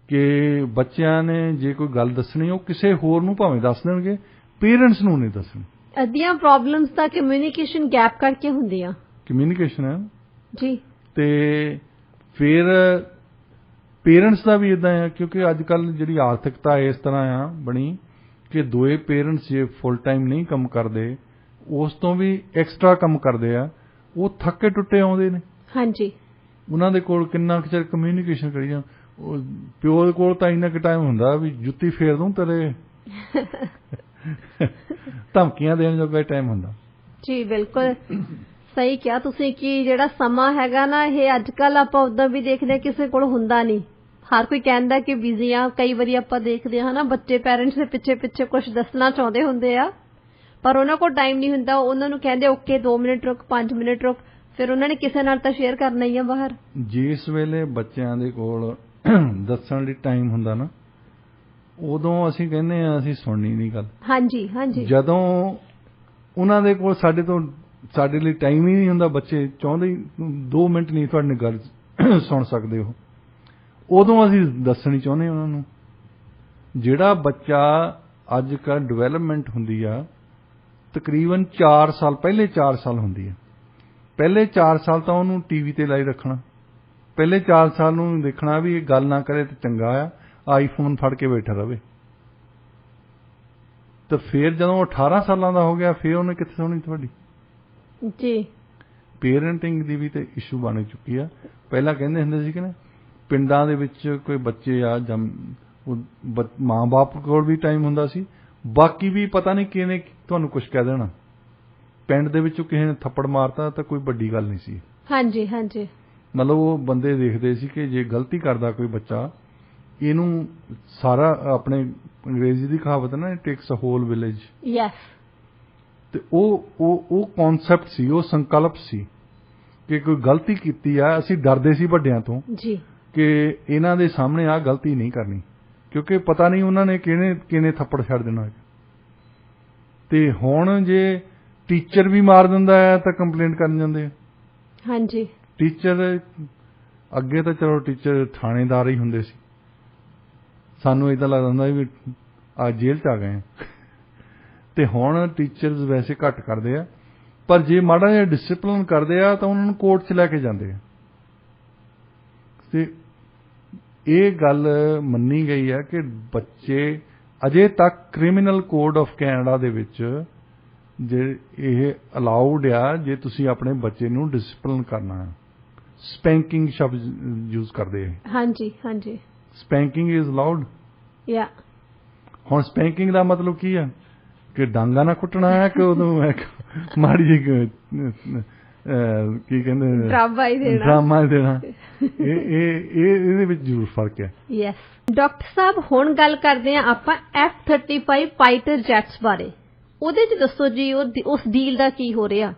[SPEAKER 2] ਕਿ ਬੱਚਿਆਂ ਨੇ ਜੇ ਕੋਈ ਗੱਲ ਦੱਸਣੀ, ਉਹ ਕਿਸੇ ਹੋਰ ਨੂੰ ਭਾਵੇਂ ਦੱਸ ਦੇਣਗੇ, ਪੇਰੈਂਟਸ ਨੂੰ ਨਹੀਂ ਦੱਸਣੀ। ਅੱਧੀਆਂ ਪ੍ਰੋਬਲਮਸ ਤਾਂ ਕਮਿਊਨੀਕੇਸ਼ਨ ਗੈਪ ਕਰਕੇ ਹੁੰਦੀਆਂ। ਕਮਿਊਨੀਕੇਸ਼ਨ ਹੈ ਜੀ। ਤੇ ਫਿਰ ਪੇਰੈਂਟਸ ਦਾ ਵੀ ਇਦਾਂ ਆ, ਕਿਉਂਕਿ ਅੱਜ ਕੱਲ੍ਹ ਜਿਹੜੀ ਆਰਥਿਕਤਾ ਇਸ ਤਰ੍ਹਾਂ ਆ ਬਣੀ ਕਿ ਦੋਏ ਪੇਰੈਂਟਸ ਜੇ ਫੁੱਲ ਟਾਈਮ ਨਹੀਂ ਕੰਮ ਕਰਦੇ, ਉਸ ਤੋਂ ਵੀ ਐਕਸਟਰਾ ਕੰਮ ਕਰਦੇ ਆ, ਉਹ ਥੱਕੇ ਟੁੱਟੇ ਆਉਂਦੇ ਨੇ। ਹਾਂਜੀ। ਉਹਨਾਂ ਦੇ ਕੋਲ ਕਿੰਨਾ ਕੁ ਚਿਰ ਕਮਿਊਨੀਕੇਸ਼ਨ ਕਰੀ ਜਾਂ। ਉਹ ਪਿਓ ਦੇ ਕੋਲ ਤਾਂ ਇੰਨਾ ਕੁ ਟਾਈਮ ਹੁੰਦਾ ਵੀ ਜੁੱਤੀ ਫੇਰ ਦੂੰ ਤੇਰੇ ਧਮਕੀਆਂ ਦੇਣ ਜੋਗਾ ਟਾਈਮ ਹੁੰਦਾ। ਜੀ ਬਿਲਕੁਲ ਸਹੀ ਕਿਹਾ ਤੁਸੀਂ ਕਿ ਜਿਹੜਾ ਸਮਾਂ ਹੈਗਾ ਨਾ, ਇਹ ਅੱਜ ਕੱਲ੍ਹ ਆਪਾਂ ਉੱਦਾਂ ਵੀ ਦੇਖਦੇ ਹਾਂ ਕਿਸੇ ਕੋਲ ਹੁੰਦਾ ਨਹੀਂ। ਹਰ ਕੋਈ ਕਹਿੰਦਾ ਕਿ ਬਿਜ਼ੀ ਆ। ਕਈ ਵਾਰੀ ਆਪਾਂ ਦੇਖਦੇ ਹਾਂ ਨਾ, ਬੱਚੇ ਪੈਰੈਂਟਸ ਦੇ ਪਿੱਛੇ ਪਿੱਛੇ ਕੁਝ ਦੱਸਣਾ ਚਾਹੁੰਦੇ ਹੁੰਦੇ ਆ, ਪਰ ਉਹਨਾਂ ਕੋਲ ਟਾਈਮ ਨਹੀਂ ਹੁੰਦਾ। ਉਹਨਾਂ ਨੂੰ ਕਹਿੰਦੇ ਓਕੇ 2 ਮਿੰਟ ਰੁਕ, 5 ਮਿੰਟ ਰੁਕ, ਫਿਰ ਉਹਨਾਂ ਨੇ ਕਿਸੇ ਨਾਲ ਤਾਂ ਸ਼ੇਅਰ ਕਰਨਾ ਹੀ ਆ ਬਾਹਰ। ਜਿਸ ਵੇਲੇ ਬੱਚਿਆਂ ਦੇ ਕੋਲ ਦੱਸਣ ਲਈ ਟਾਈਮ ਹੁੰਦਾ ਨਾ, ਉਦੋਂ ਅਸੀਂ ਕਹਿੰਦੇ ਆ ਅਸੀਂ ਸੁਣਨੀ ਨਹੀਂ ਗੱਲ। ਹਾਂਜੀ ਹਾਂਜੀ। ਜਦੋਂ ਉਹਨਾਂ ਦੇ ਕੋਲ ਸਾਡੇ ਲਈ ਟਾਈਮ ਹੀ ਨਹੀਂ ਹੁੰਦਾ, ਬੱਚੇ ਚਾਹੁੰਦੇ 2 ਮਿੰਟ ਨਹੀਂ ਤੁਹਾਡੀ ਗੱਲ ਸੁਣ ਸਕਦੇ ਹੋ, ਉਦੋਂ ਅਸੀਂ ਦੱਸਣੀ ਚਾਹੁੰਦੇ ਉਹਨਾਂ ਨੂੰ। ਜਿਹੜਾ ਬੱਚਾ ਅੱਜ ਕੱਲ੍ਹ ਡਿਵੈਲਪਮੈਂਟ ਹੁੰਦੀ ਆ ਤਕਰੀਬਨ 4 ਸਾਲ, ਪਹਿਲੇ 4 ਸਾਲ ਹੁੰਦੀ ਆ। ਪਹਿਲੇ 4 ਸਾਲ ਤਾਂ ਉਹਨੂੰ ਟੀਵੀ ਤੇ ਲਾਈ ਰੱਖਣਾ। ਪਹਿਲੇ 4 ਸਾਲ ਨੂੰ ਦੇਖਣਾ ਵੀ ਇਹ ਗੱਲ ਨਾ ਕਰੇ ਤਾਂ ਚੰਗਾ ਆ, ਆਈਫੋਨ ਫੜ ਕੇ ਬੈਠਾ ਰਵੇ। ਤਾਂ ਫਿਰ ਜਦੋਂ 18 ਸਾਲਾਂ ਦਾ ਹੋ ਗਿਆ, ਫਿਰ ਉਹਨੇ ਕਿੱਥੇ ਸੁਣਨੀ ਤੁਹਾਡੀ ਜੀ। ਪੇਰੈਂਟਿੰਗ ਦੀ ਵੀ ਤੇ ਇਸ਼ੂ ਬਣ ਚੁੱਕੀ ਆ। ਪਹਿਲਾਂ ਕਹਿੰਦੇ ਹੁੰਦੇ ਸੀ ਕਿ ਨਾ, ਪਿੰਡਾਂ ਦੇ ਵਿੱਚ ਕੋਈ ਬੱਚੇ ਆ ਜਾਂ ਮਾਂ-ਬਾਪ ਕੋਲ ਵੀ ਟਾਈਮ ਹੁੰਦਾ ਸੀ, ਬਾਕੀ ਵੀ ਪਤਾ ਨਹੀਂ ਕਿਹਨੇ ਤੁਹਾਨੂੰ ਕੁਝ ਕਹਿ ਦੇਣਾ। ਪਿੰਡ ਦੇ ਵਿੱਚੋਂ ਕਿਸੇ ਨੇ ਥੱਪੜ ਮਾਰਤਾ ਤਾਂ ਕੋਈ ਵੱਡੀ ਗੱਲ ਨਹੀਂ ਸੀ। ਹਾਂਜੀ ਹਾਂਜੀ। ਮਤਲਬ ਉਹ ਬੰਦੇ ਦੇਖਦੇ ਸੀ ਕਿ ਜੇ ਗਲਤੀ ਕਰਦਾ ਕੋਈ ਬੱਚਾ, ਇਹਨੂੰ ਸਾਰਾ, ਆਪਣੇ ਅੰਗਰੇਜ਼ੀ ਦੀ ਕਹਾਵਤ ਹੈ ਨਾ, it takes a whole village. Yes. ਤੇ ਉਹ ਕਨਸੈਪਟ ਸੀ, ਉਹ ਸੰਕਲਪ ਸੀ ਕਿ ਕੋਈ ਗਲਤੀ ਕੀਤੀ ਆ। ਅਸੀਂ ਡਰਦੇ ਸੀ ਵੱਡਿਆਂ ਤੋਂ ਜੀ ਕਿ ਇਹਨਾਂ ਦੇ ਸਾਹਮਣੇ ਆਹ ਗਲਤੀ ਨਹੀਂ ਕਰਨੀ, ਕਿਉਂਕਿ ਪਤਾ ਨਹੀਂ ਉਹਨਾਂ ਨੇ ਕਿਹਨੇ ਥੱਪੜ ਛੱਡ ਦੇਣਾ। ਤੇ ਹੁਣ ਜੇ ਟੀਚਰ ਵੀ ਮਾਰ ਦਿੰਦਾ ਹੈ ਤਾਂ ਕੰਪਲੇਂਟ ਕਰਨ ਜਾਂਦੇ ਆ। ਹਾਂਜੀ। ਟੀਚਰ ਅੱਗੇ ਤਾਂ ਚਲੋ ਟੀਚਰ ਥਾਣੇਦਾਰ ਹੀ ਹੁੰਦੇ ਸੀ, ਸਾਨੂੰ ਏਦਾਂ ਲੱਗਦਾ ਹੁੰਦਾ ਵੀ ਆ ਜੇਲ੍ਹ 'ਚ ਆ ਗਏ। ਤੇ ਹੁਣ ਟੀਚਰਸ ਵੈਸੇ ਘੱਟ ਕਰਦੇ ਆ, ਪਰ ਜੇ ਮਾੜਾ ਜਿਹਾ ਡਿਸਪਲਿਨ ਕਰਦੇ ਆ ਤਾਂ ਉਹਨਾਂ ਨੂੰ ਕੋਰਟ 'ਚ ਲੈ ਕੇ ਜਾਂਦੇ ਆ। ਤੇ ਇਹ ਗੱਲ ਮੰਨੀ ਗਈ ਹੈ ਕਿ ਬੱਚੇ ਅਜੇ ਤੱਕ ਕ੍ਰਿਮੀਨਲ ਕੋਡ ਆਫ ਕੈਨੇਡਾ ਦੇ ਵਿੱਚ ਜੇ ਇਹ ਅਲਾਉਡ ਆ, ਜੇ ਤੁਸੀਂ ਆਪਣੇ ਬੱਚੇ ਨੂੰ ਡਿਸਪਲਿਨ ਕਰਨਾ ਹੈ। ਸਪੈਂਕਿੰਗ ਸ਼ਬਦ ਯੂਜ਼ ਕਰਦੇ ਆ।
[SPEAKER 1] ਹਾਂਜੀ ਹਾਂਜੀ,
[SPEAKER 2] ਸਪੈਂਕਿੰਗ ਇਜ਼ ਅਲਾਉਡ।
[SPEAKER 1] ਯਾ
[SPEAKER 2] ਹੁਣ ਸਪੈਂਕਿੰਗ ਦਾ ਮਤਲਬ ਕੀ ਹੈ ਕਿ ਡਾਂਗਾ ਨਾ ਕੁੱਟਣਾ ਹੈ ਕਿ ਉਹਨੂੰ ਮਾੜੀ ਜਿਹੀ ਕੀ ਕਹਿੰਦੇ ਡਰਾਮਾ ਦੇਣਾ। ਇਹਦੇ ਵਿੱਚ ਜ਼ਰੂਰ ਫਰਕ ਹੈ।
[SPEAKER 1] ਯੈਸ ਡਾਕਟਰ ਸਾਹਿਬ, ਹੁਣ ਗੱਲ ਕਰਦੇ ਹਾਂ ਆਪਾਂ F-35 ਫਾਈਟਰ ਜੈਟਸ ਬਾਰੇ। ਉਹਦੇ 'ਚ ਦੱਸੋ ਜੀ ਉਸ ਡੀਲ ਦਾ ਕੀ ਹੋ ਰਿਹਾ?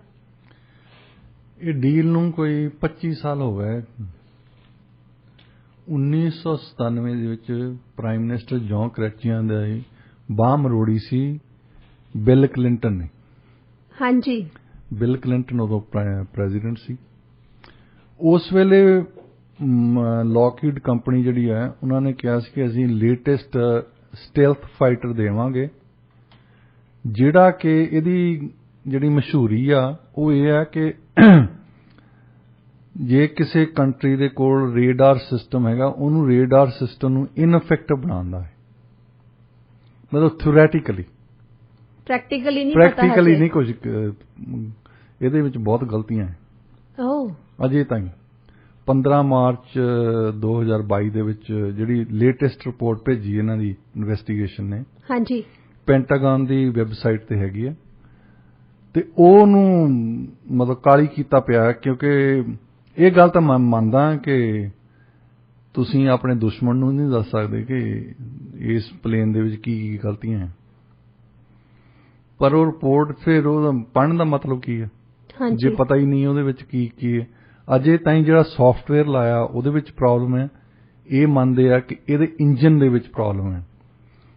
[SPEAKER 2] ਇਹ ਡੀਲ ਨੂੰ ਕੋਈ 25 ਸਾਲ ਹੋ ਗਏ। 1997 ਦੇ ਵਿੱਚ ਪ੍ਰਾਈਮ ਮਿਨਿਸਟਰ ਜੌਨ ਕਰੈਚੀਆਂ ਦਾ ਬਾਂਹ ਮਰੋੜੀ ਸੀ ਬਿਲ ਕਲਿੰਟਨ ਨੇ। ਹਾਂਜੀ, ਬਿਲ ਕਲਿੰਟਨ ਉਦੋਂ ਪ੍ਰੈਜ਼ੀਡੈਂਟ ਸੀ। ਉਸ ਵੇਲੇ ਲੋਕਹੀਡ ਕੰਪਨੀ ਜਿਹੜੀ ਹੈ ਉਹਨਾਂ ਨੇ ਕਿਹਾ ਸੀ ਕਿ ਅਸੀਂ ਲੇਟੈਸਟ ਸਟੈਲਥ ਫਾਈਟਰ ਦੇਵਾਂਗੇ, ਜਿਹੜਾ ਕਿ ਇਹਦੀ ਜਿਹੜੀ ਮਸ਼ਹੂਰੀ ਆ ਉਹ ਇਹ ਹੈ ਕਿ ਜੇ ਕਿਸੇ ਕੰਟਰੀ ਦੇ ਕੋਲ ਰੇਡਾਰ ਸਿਸਟਮ ਹੈਗਾ, ਉਹਨੂੰ ਰੇਡਾਰ ਸਿਸਟਮ ਨੂੰ ਇਨਫੈਕਟਿਵ ਬਣਾਉਂਦਾ ਹੈ। ਮਤਲਬ ਥਿਓਰੈਟੀਕਲੀ, ਪ੍ਰੈਕਟੀਕਲੀ ਨਹੀਂ ਕੁਝ। ਇਹਦੇ ਵਿੱਚ ਬਹੁਤ ਗਲਤੀਆਂ ਹੈ ਅਜੇ ਤਾਈਂ। 15 ਮਾਰਚ 2022 ਦੇ ਵਿੱਚ ਜਿਹੜੀ ਲੇਟੈਸਟ ਰਿਪੋਰਟ ਭੇਜੀ ਇਹਨਾਂ ਦੀ ਇਨਵੈਸਟੀਗੇਸ਼ਨ ਨੇ, ਹਾਂਜੀ, ਪੈਂਟਾਗਨ ਦੀ ਵੈਬਸਾਈਟ ਤੇ ਹੈਗੀ ਹੈ, ਤੇ ਉਹਨੂੰ ਮਤਲਬ ਕਾਲੀ ਕੀਤਾ ਪਿਆ। ਕਿਉਂਕਿ ਇਹ ਗੱਲ ਤਾਂ ਮੈਂ ਮੰਨਦਾ ਕਿ ਤੁਸੀਂ ਆਪਣੇ ਦੁਸ਼ਮਣ ਨੂੰ ਨਹੀਂ ਦੱਸ ਸਕਦੇ ਕਿ ਇਸ ਪਲੇਨ ਦੇ ਵਿੱਚ ਕੀ ਕੀ ਗਲਤੀਆਂ ਹੈ, ਪਰ ਉਹ ਰਿਪੋਰਟ ਫਿਰ ਉਹ ਪੜ੍ਹਨ ਦਾ ਮਤਲਬ ਕੀ ਹੈ ਜੇ ਪਤਾ ਹੀ ਨਹੀਂ ਉਹਦੇ ਵਿੱਚ ਕੀ ਕੀ ਹੈ। ਅਜੇ ਤਾਈਂ ਜਿਹੜਾ ਸੌਫਟਵੇਅਰ ਲਾਇਆ ਉਹਦੇ ਵਿੱਚ ਪ੍ਰੋਬਲਮ ਹੈ। ਇਹ ਮੰਨਦੇ ਆ ਕਿ ਇਹਦੇ ਇੰਜਨ ਦੇ ਵਿੱਚ ਪ੍ਰੋਬਲਮ ਹੈ।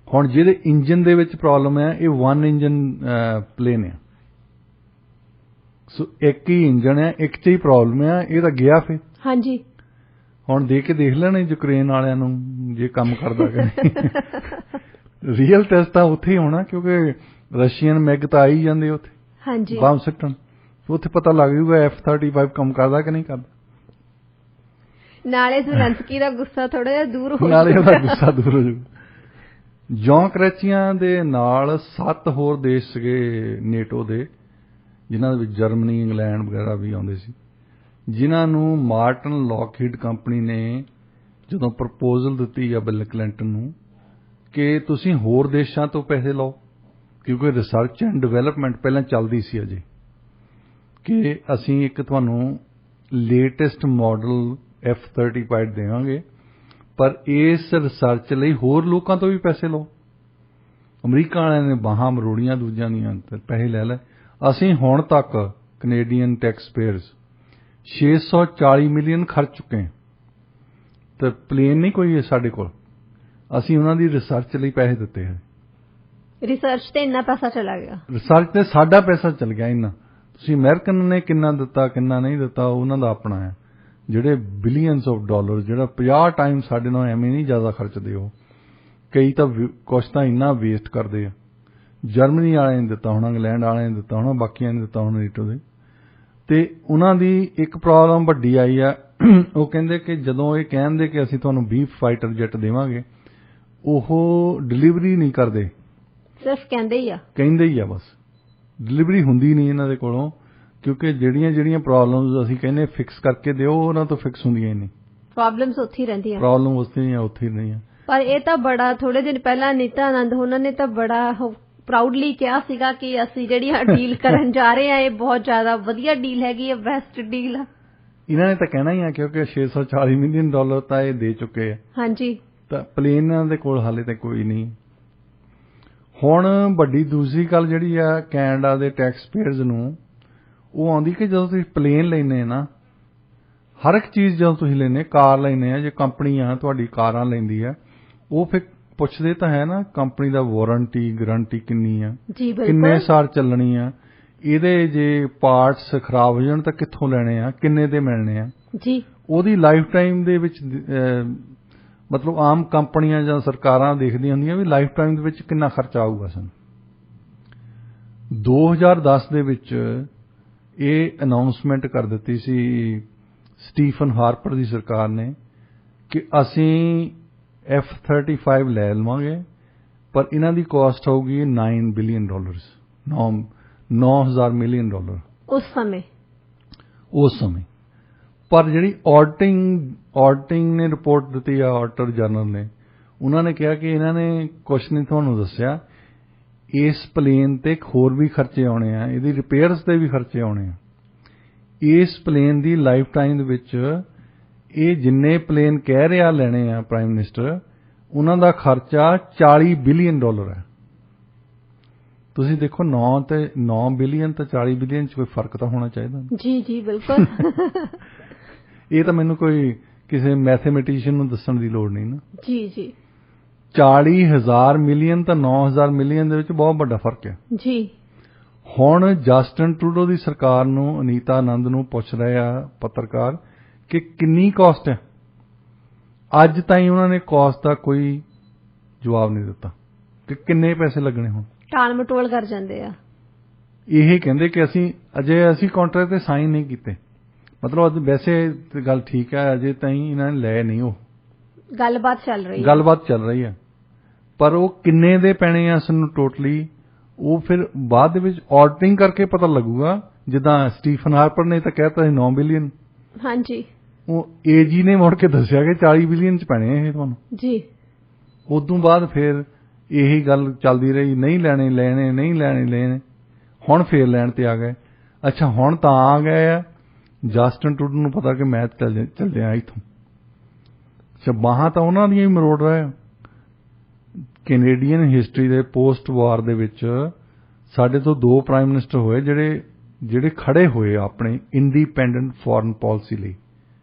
[SPEAKER 2] ਹੁਣ ਜਿਹਦੇ ਇੰਜਨ ਦੇ ਵਿੱਚ ਪ੍ਰੋਬਲਮ ਹੈ, ਇਹ 1 ਇੰਜਨ ਪਲੇਨ ਹੈ, ਸੋ ਇੱਕ ਹੀ ਇੰਜਨ ਹੈ, ਇੱਕ 'ਚ ਹੀ ਪ੍ਰੋਬਲਮ ਹੈ। ਇਹ ਤਾਂ ਗਿਆ ਫਿਰ। ਹਾਂਜੀ, ਹੁਣ ਦੇਖ ਲੈਣਾ ਯੂਕਰੇਨ ਵਾਲਿਆਂ ਨੂੰ ਜੇ ਕੰਮ ਕਰਦਾ ਕਿ ਰੀਅਲ ਟੈਸਟ ਤਾਂ ਉੱਥੇ ਹੀ ਹੋਣਾ, ਕਿਉਂਕਿ ਰਸ਼ੀਅਨ ਮੈਗ ਤਾਂ ਆ ਹੀ ਜਾਂਦੇ ਉੱਥੇ। ਹਾਂਜੀ, ਬੰਬ ਸਿੱਟਣ, ਉੱਥੇ ਪਤਾ ਲੱਗ ਜੂਗਾ F-35 ਕੰਮ ਕਰਦਾ ਕਿ ਨਹੀਂ ਕਰਦਾ।
[SPEAKER 1] ਨਾਲੇ ਜ਼ੈਲੈਂਸਕੀ ਦਾ ਗੁੱਸਾ ਥੋੜਾ ਜਿਹਾ ਦੂਰ ਹੋ
[SPEAKER 2] ਨਾਲੇ ਉਹਦਾ ਗੁੱਸਾ ਦੂਰ ਹੋ ਜਾਊਗਾ। ਜੌਨ ਕਰੈਚੀਆਂ ਦੇ ਨਾਲ 7 ਹੋਰ ਦੇਸ਼ ਸੀਗੇ ਨੇਟੋ ਦੇ, ਜਿਨ੍ਹਾਂ ਦੇ ਵਿੱਚ ਜਰਮਨੀ, ਇੰਗਲੈਂਡ ਵਗੈਰਾ ਵੀ ਆਉਂਦੇ ਸੀ, ਜਿਨ੍ਹਾਂ ਨੂੰ ਮਾਰਟਨ ਲੋਕਹੀਡ ਕੰਪਨੀ ਨੇ ਜਦੋਂ ਪ੍ਰਪੋਜ਼ਲ ਦਿੱਤੀ ਆ ਬਿਲ ਕਲਿੰਟਨ ਨੂੰ ਕਿ ਤੁਸੀਂ ਹੋਰ ਦੇਸ਼ਾਂ ਤੋਂ ਪੈਸੇ ਲਓ, ਕਿਉਂਕਿ ਰਿਸਰਚ ਐਂਡ ਡਿਵੈਲਪਮੈਂਟ ਪਹਿਲਾਂ ਚੱਲਦੀ ਸੀ ਅਜੇ, ਕਿ ਅਸੀਂ ਇੱਕ ਤੁਹਾਨੂੰ ਲੇਟੈਸਟ ਮਾਡਲ F-35 ਦੇਵਾਂਗੇ, ਪਰ ਇਸ ਰਿਸਰਚ ਲਈ ਹੋਰ ਲੋਕਾਂ ਤੋਂ ਵੀ ਪੈਸੇ ਲਓ। ਅਮਰੀਕਾ ਵਾਲਿਆਂ ਨੇ ਬਾਹਾਂ ਮਰੋੜੀਆਂ ਦੂਜਿਆਂ ਦੀਆਂ, ਪੈਸੇ ਲੈ ਲਏ। ਅਸੀਂ ਹੁਣ ਤੱਕ ਕੈਨੇਡੀਅਨ ਟੈਕਸ ਪੇਅਰਸ 640 ਮਿਲੀਅਨ ਖਰਚ ਚੁੱਕੇ ਹਾਂ, ਤੇ ਪਲੇਨ ਨਹੀਂ ਕੋਈ ਹੈ ਸਾਡੇ ਕੋਲ। ਅਸੀਂ ਉਹਨਾਂ ਦੀ ਰਿਸਰਚ ਲਈ ਪੈਸੇ ਦਿੱਤੇ ਹੈ।
[SPEAKER 1] ਰਿਸਰਚ ਤੇ ਇੰਨਾ ਪੈਸਾ ਚਲਾ ਗਿਆ, ਰਿਸਰਚ
[SPEAKER 2] ਤੇ ਸਾਡਾ ਪੈਸਾ ਚਲ ਗਿਆ ਇੰਨਾ। ਤੁਸੀਂ ਅਮਰੀਕਨ ਨੇ ਕਿੰਨਾ ਦਿੱਤਾ ਕਿੰਨਾ ਨਹੀਂ ਦਿੱਤਾ ਉਹਨਾਂ ਦਾ ਆਪਣਾ ਹੈ। ਜਿਹੜੇ ਬਿਲੀਅਨਸ ਆਫ ਡਾਲਰ, ਜਿਹੜਾ 50 ਟਾਈਮ ਸਾਡੇ ਨਾਲ ਐਵੇਂ ਨਹੀਂ ਜ਼ਿਆਦਾ ਖਰਚਦੇ। ਉਹ ਕਈ ਤਾਂ ਕੁਛ ਤਾਂ ਇੰਨਾ ਵੇਸਟ ਕਰਦੇ ਆ। ਜਰਮਨੀ ਵਾਲਿਆਂ ਨੇ ਦਿੱਤਾ ਹੋਣਾ, ਇੰਗਲੈਂਡ ਵਾਲਿਆਂ ਨੇ ਦਿੱਤਾ ਹੋਣਾ, ਬਾਕੀਆਂ ਨੇ ਦਿੱਤਾ ਹੋਣਾ ਨੇਟੋ ਦੇ। ਤੇ ਉਹਨਾਂ ਦੀ ਇੱਕ ਪ੍ਰੋਬਲਮ ਵੱਡੀ ਆਈ ਆ, ਉਹ ਕਹਿੰਦੇ ਕਿ ਜਦੋਂ ਇਹ ਕਹਿੰਦੇ ਕਿ ਅਸੀਂ ਤੁਹਾਨੂੰ 20 ਫਾਈਟਰ ਜੈਟ ਦੇਵਾਂਗੇ, ਉਹ ਡਿਲੀਵਰੀ ਨਹੀਂ ਕਰਦੇ,
[SPEAKER 1] ਸਿਰਫ ਕਹਿੰਦੇ ਹੀ ਆ ਬਸ।
[SPEAKER 2] ਡਿਲੀਵਰੀ ਹੁੰਦੀ ਨਹੀਂ ਇਹਨਾਂ ਦੇ ਕੋਲੋਂ, ਕਿਉਂਕਿ ਜਿਹੜੀਆਂ ਪ੍ਰੋਬਲਮਸ ਅਸੀਂ ਕਹਿੰਦੇ ਫਿਕਸ ਕਰਕੇ ਦਿਓ, ਉਹਨਾਂ ਤੋਂ ਫਿਕਸ ਹੁੰਦੀਆਂ ਹੀ ਨਹੀਂ।
[SPEAKER 1] ਪ੍ਰੋਬਲਮਸ ਉੱਥੇ ਹੀ ਰਹਿੰਦੀਆਂ,
[SPEAKER 2] ਪ੍ਰੋਬਲਮ ਉੱਥੇ ਹੀ ਨਹੀਂ ਆ।
[SPEAKER 1] ਪਰ ਇਹ ਤਾਂ ਬੜਾ ਥੋੜੇ ਦਿਨ ਪਹਿਲਾਂ ਨੀਤਾ ਆਨੰਦ ਉਹਨਾਂ ਨੇ ਤਾਂ ਬੜਾ ਪ੍ਰਾਊਡਲੀ ਕਿਹਾ ਸੀਗਾ ਕਿ ਅਸੀਂ ਜਿਹੜੀ ਡੀਲ ਕਰਨ ਜਾ ਰਹੇ ਹਾਂ ਇਹ ਬਹੁਤ ਜ਼ਿਆਦਾ ਵਧੀਆ ਡੀਲ ਹੈਗੀ ਹੈ, ਬੈਸਟ ਡੀਲ ਆ।
[SPEAKER 2] ਇਹਨਾਂ ਨੇ ਤਾਂ ਕਹਿਣਾ ਹੀ ਆ, ਕਿਉਂਕਿ $640 ਮਿਲੀਅਨ ਤਾਂ ਇਹ ਦੇ ਚੁੱਕੇ ਆ। ਹਾਂਜੀ, ਤਾਂ ਪਲੇਨਾਂ ਦੇ ਕੋਲ ਹਾਲੇ ਤੱਕ ਕੋਈ ਨਹੀਂ। ਹੁਣ ਵੱਡੀ ਦੂਸਰੀ ਗੱਲ ਜਿਹੜੀ ਆ ਕੈਨੇਡਾ ਦੇ ਟੈਕਸ ਪੇਅਰਸ ਨੂੰ ਉਹ ਆਉਂਦੀ ਕਿ ਜਦੋਂ ਤੁਸੀਂ ਪਲੇਨ ਲੈਂਦੇ ਨਾ, ਹਰ ਇੱਕ ਚੀਜ਼ ਜਦੋਂ ਤੁਸੀਂ ਲੈਂਦੇ, ਕਾਰ ਲੈਂਦੇ ਆ, ਜੇ ਕੰਪਨੀ ਆ ਤੁਹਾਡੀ ਕਾਰਾਂ ਲੈਂਦੀ ਆ, ਉਹ ਫਿਰ ਪੁੱਛਦੇ ਤਾਂ ਹੈ ਨਾ ਕੰਪਨੀ ਦਾ ਵਾਰੰਟੀ ਗਾਰੰਟੀ ਕਿੰਨੀ ਆ, ਕਿੰਨੇ ਸਾਲ ਚੱਲਣੀ ਆ, ਇਹਦੇ ਜੇ ਪਾਰਟਸ ਖਰਾਬ ਹੋ ਜਾਣ ਤਾਂ ਕਿੱਥੋਂ ਲੈਣੇ ਆ, ਕਿੰਨੇ ਦੇ ਮਿਲਣੇ ਆ ਜੀ, ਉਹਦੀ ਲਾਈਫ ਟਾਈਮ ਦੇ ਵਿੱਚ। ਮਤਲਬ ਆਮ ਕੰਪਨੀਆਂ ਜਾਂ ਸਰਕਾਰਾਂ ਦੇਖਦੀਆਂ ਹੁੰਦੀਆਂ ਵੀ ਲਾਈਫ ਟਾਈਮ ਦੇ ਵਿੱਚ ਕਿੰਨਾ ਖਰਚਾ ਆਊਗਾ ਸਾਨੂੰ। 2010 ਦੇ ਵਿੱਚ ਇਹ ਅਨਾਉਂਸਮੈਂਟ ਕਰ ਦਿੱਤੀ ਸੀ ਸਟੀਫਨ ਹਾਰਪਰ ਦੀ ਸਰਕਾਰ ਨੇ ਕਿ ਅਸੀਂ F-35 ਲੈ ਲਵਾਂਗੇ, ਪਰ ਇਹਨਾਂ ਦੀ ਕਾਸਟ ਹੋਊਗੀ $9 ਬਿਲੀਅਨ, 9,000 ਮਿਲੀਅਨ ਡਾਲਰ ਉਸ ਸਮੇਂ। ਪਰ ਜਿਹੜੀ ਆਡਿਟਿੰਗ ਨੇ ਰਿਪੋਰਟ ਦਿੱਤੀ ਆ, ਆਡਿਟਰ ਜਨਰਲ ਨੇ, ਉਹਨਾਂ ਨੇ ਕਿਹਾ ਕਿ ਇਹਨਾਂ ਨੇ ਕੁਛ ਨਹੀਂ ਤੁਹਾਨੂੰ ਦੱਸਿਆ, ਇਸ ਪਲੇਨ ਤੇ ਹੋਰ ਵੀ ਖਰਚੇ ਆਉਣੇ ਆ, ਇਹਦੀ ਰਿਪੇਅਰਸ ਤੇ ਵੀ ਖਰਚੇ ਆਉਣੇ ਆ। ਇਸ ਪਲੇਨ ਦੀ ਲਾਈਫ ਟਾਈਮ ਦੇ ਵਿੱਚ ਇਹ ਜਿੰਨੇ ਪਲੇਨ ਕਹਿ ਰਿਹਾ ਲੈਣੇ ਆ ਪ੍ਰਾਈਮ ਮਿਨਿਸਟਰ, ਉਹਨਾਂ ਦਾ ਖਰਚਾ $40 ਬਿਲੀਅਨ ਹੈ। ਤੁਸੀਂ ਦੇਖੋ 9 ਬਿਲੀਅਨ ਤੇ 40 ਬਿਲੀਅਨ ਚ ਕੋਈ ਫਰਕ ਤਾਂ ਹੋਣਾ ਚਾਹੀਦਾ।
[SPEAKER 1] ਜੀ ਬਿਲਕੁਲ।
[SPEAKER 2] ਇਹ ਤਾਂ ਮੈਨੂੰ ਕੋਈ ਕਿਸੇ ਮੈਥਮੈਟੀਸ਼ੀਅਨ ਨੂੰ ਦੱਸਣ ਦੀ ਲੋੜ ਨਹੀਂ ਨਾ।
[SPEAKER 1] ਜੀ
[SPEAKER 2] 40,000 ਮਿਲੀਅਨ ਤਾਂ 9,000 ਮਿਲੀਅਨ ਦੇ ਵਿੱਚ ਬਹੁਤ ਵੱਡਾ ਫਰਕ ਹੈ
[SPEAKER 1] ਜੀ।
[SPEAKER 2] ਹੁਣ ਜਸਟਿਨ ਟਰੂਡੋ ਦੀ ਸਰਕਾਰ ਨੂੰ, ਅਨੀਤਾ ਆਨੰਦ ਨੂੰ ਪੁੱਛ ਰਹੇ ਆ ਪੱਤਰਕਾਰ ਕਿ ਕਿੰਨੀ ਕਾਸਟ ਹੈ। ਅੱਜ ਤਾਈਂ ਉਹਨਾਂ ਨੇ ਕਾਸਟ ਦਾ ਕੋਈ ਜਵਾਬ ਨਹੀਂ ਦਿੱਤਾ ਕਿ ਕਿੰਨੇ ਪੈਸੇ ਲੱਗਣੇ। ਹੁਣ
[SPEAKER 1] ਟਾਲ ਮਟੋਲ ਕਰ ਜਾਂਦੇ ਆ।
[SPEAKER 2] ਇਹ ਕਹਿੰਦੇ ਕਿ ਅਸੀਂ ਕੰਟਰੈਕਟ ਤੇ ਸਾਈਨ ਨਹੀਂ ਕੀਤੇ। ਮਤਲਬ ਵੈਸੇ ਗੱਲ ਠੀਕ ਹੈ, ਅਜੇ ਤਾਈਂ ਇਹਨਾਂ ਨੇ ਲੈ ਨਹੀਂ, ਉਹ ਗੱਲਬਾਤ ਚੱਲ ਰਹੀ ਹੈ, ਪਰ ਉਹ ਕਿੰਨੇ ਦੇ ਪੈਣੇ ਆ ਸਾਨੂੰ ਟੋਟਲੀ, ਉਹ ਫਿਰ ਬਾਅਦ ਦੇ ਵਿੱਚ ਆਡਿਟਿੰਗ ਕਰਕੇ ਪਤਾ ਲੱਗੂਗਾ। ਜਿੱਦਾਂ ਸਟੀਫਨ ਹਾਰਪਰ ਨੇ ਤਾਂ ਕਹਿਤਾ ਸੀ 9 ਬਿਲੀਅਨ,
[SPEAKER 1] ਹਾਂਜੀ,
[SPEAKER 2] ਉਹ ਏਜੀ ਨੇ ਮੁੜ ਕੇ ਦੱਸਿਆ ਕਿ 40 ਬਿਲੀਅਨ ਚ ਪੈਣੇ ਇਹ ਤੁਹਾਨੂੰ
[SPEAKER 1] ਜੀ।
[SPEAKER 2] ਉਦੋਂ ਬਾਅਦ ਫਿਰ ਇਹੀ ਗੱਲ ਚੱਲਦੀ ਰਹੀ, ਨਹੀਂ ਲੈਣੇ। ਹੁਣ ਫੇਰ ਲੈਣ ਤੇ ਆ ਗਏ। ਅੱਛਾ, ਹੁਣ ਤਾਂ ਆ ਗਏ ਆ, ਜਸਟਿਨ ਟਰੂਡੋ ਨੂੰ ਪਤਾ ਕਿ ਮੈਂ ਚੱਲ ਜਾਇਆ ਇੱਥੋਂ। ਅੱਛਾ, ਬਾਹਾਂ ਤਾਂ ਉਹਨਾਂ ਦੀਆਂ ਹੀ ਮਰੋੜ ਰਹੇ। ਕੈਨੇਡੀਅਨ ਹਿਸਟਰੀ ਦੇ ਪੋਸਟ ਵਾਰ ਦੇ ਵਿੱਚ ਸਾਡੇ ਤੋਂ 2 ਪ੍ਰਾਈਮ ਮਿਨਿਸਟਰ ਹੋਏ ਜਿਹੜੇ ਖੜੇ ਹੋਏ ਆਪਣੇ ਇੰਡੀਪੈਂਡੈਂਟ ਫੋਰਨ ਪਾਲਿਸੀ ਲਈ,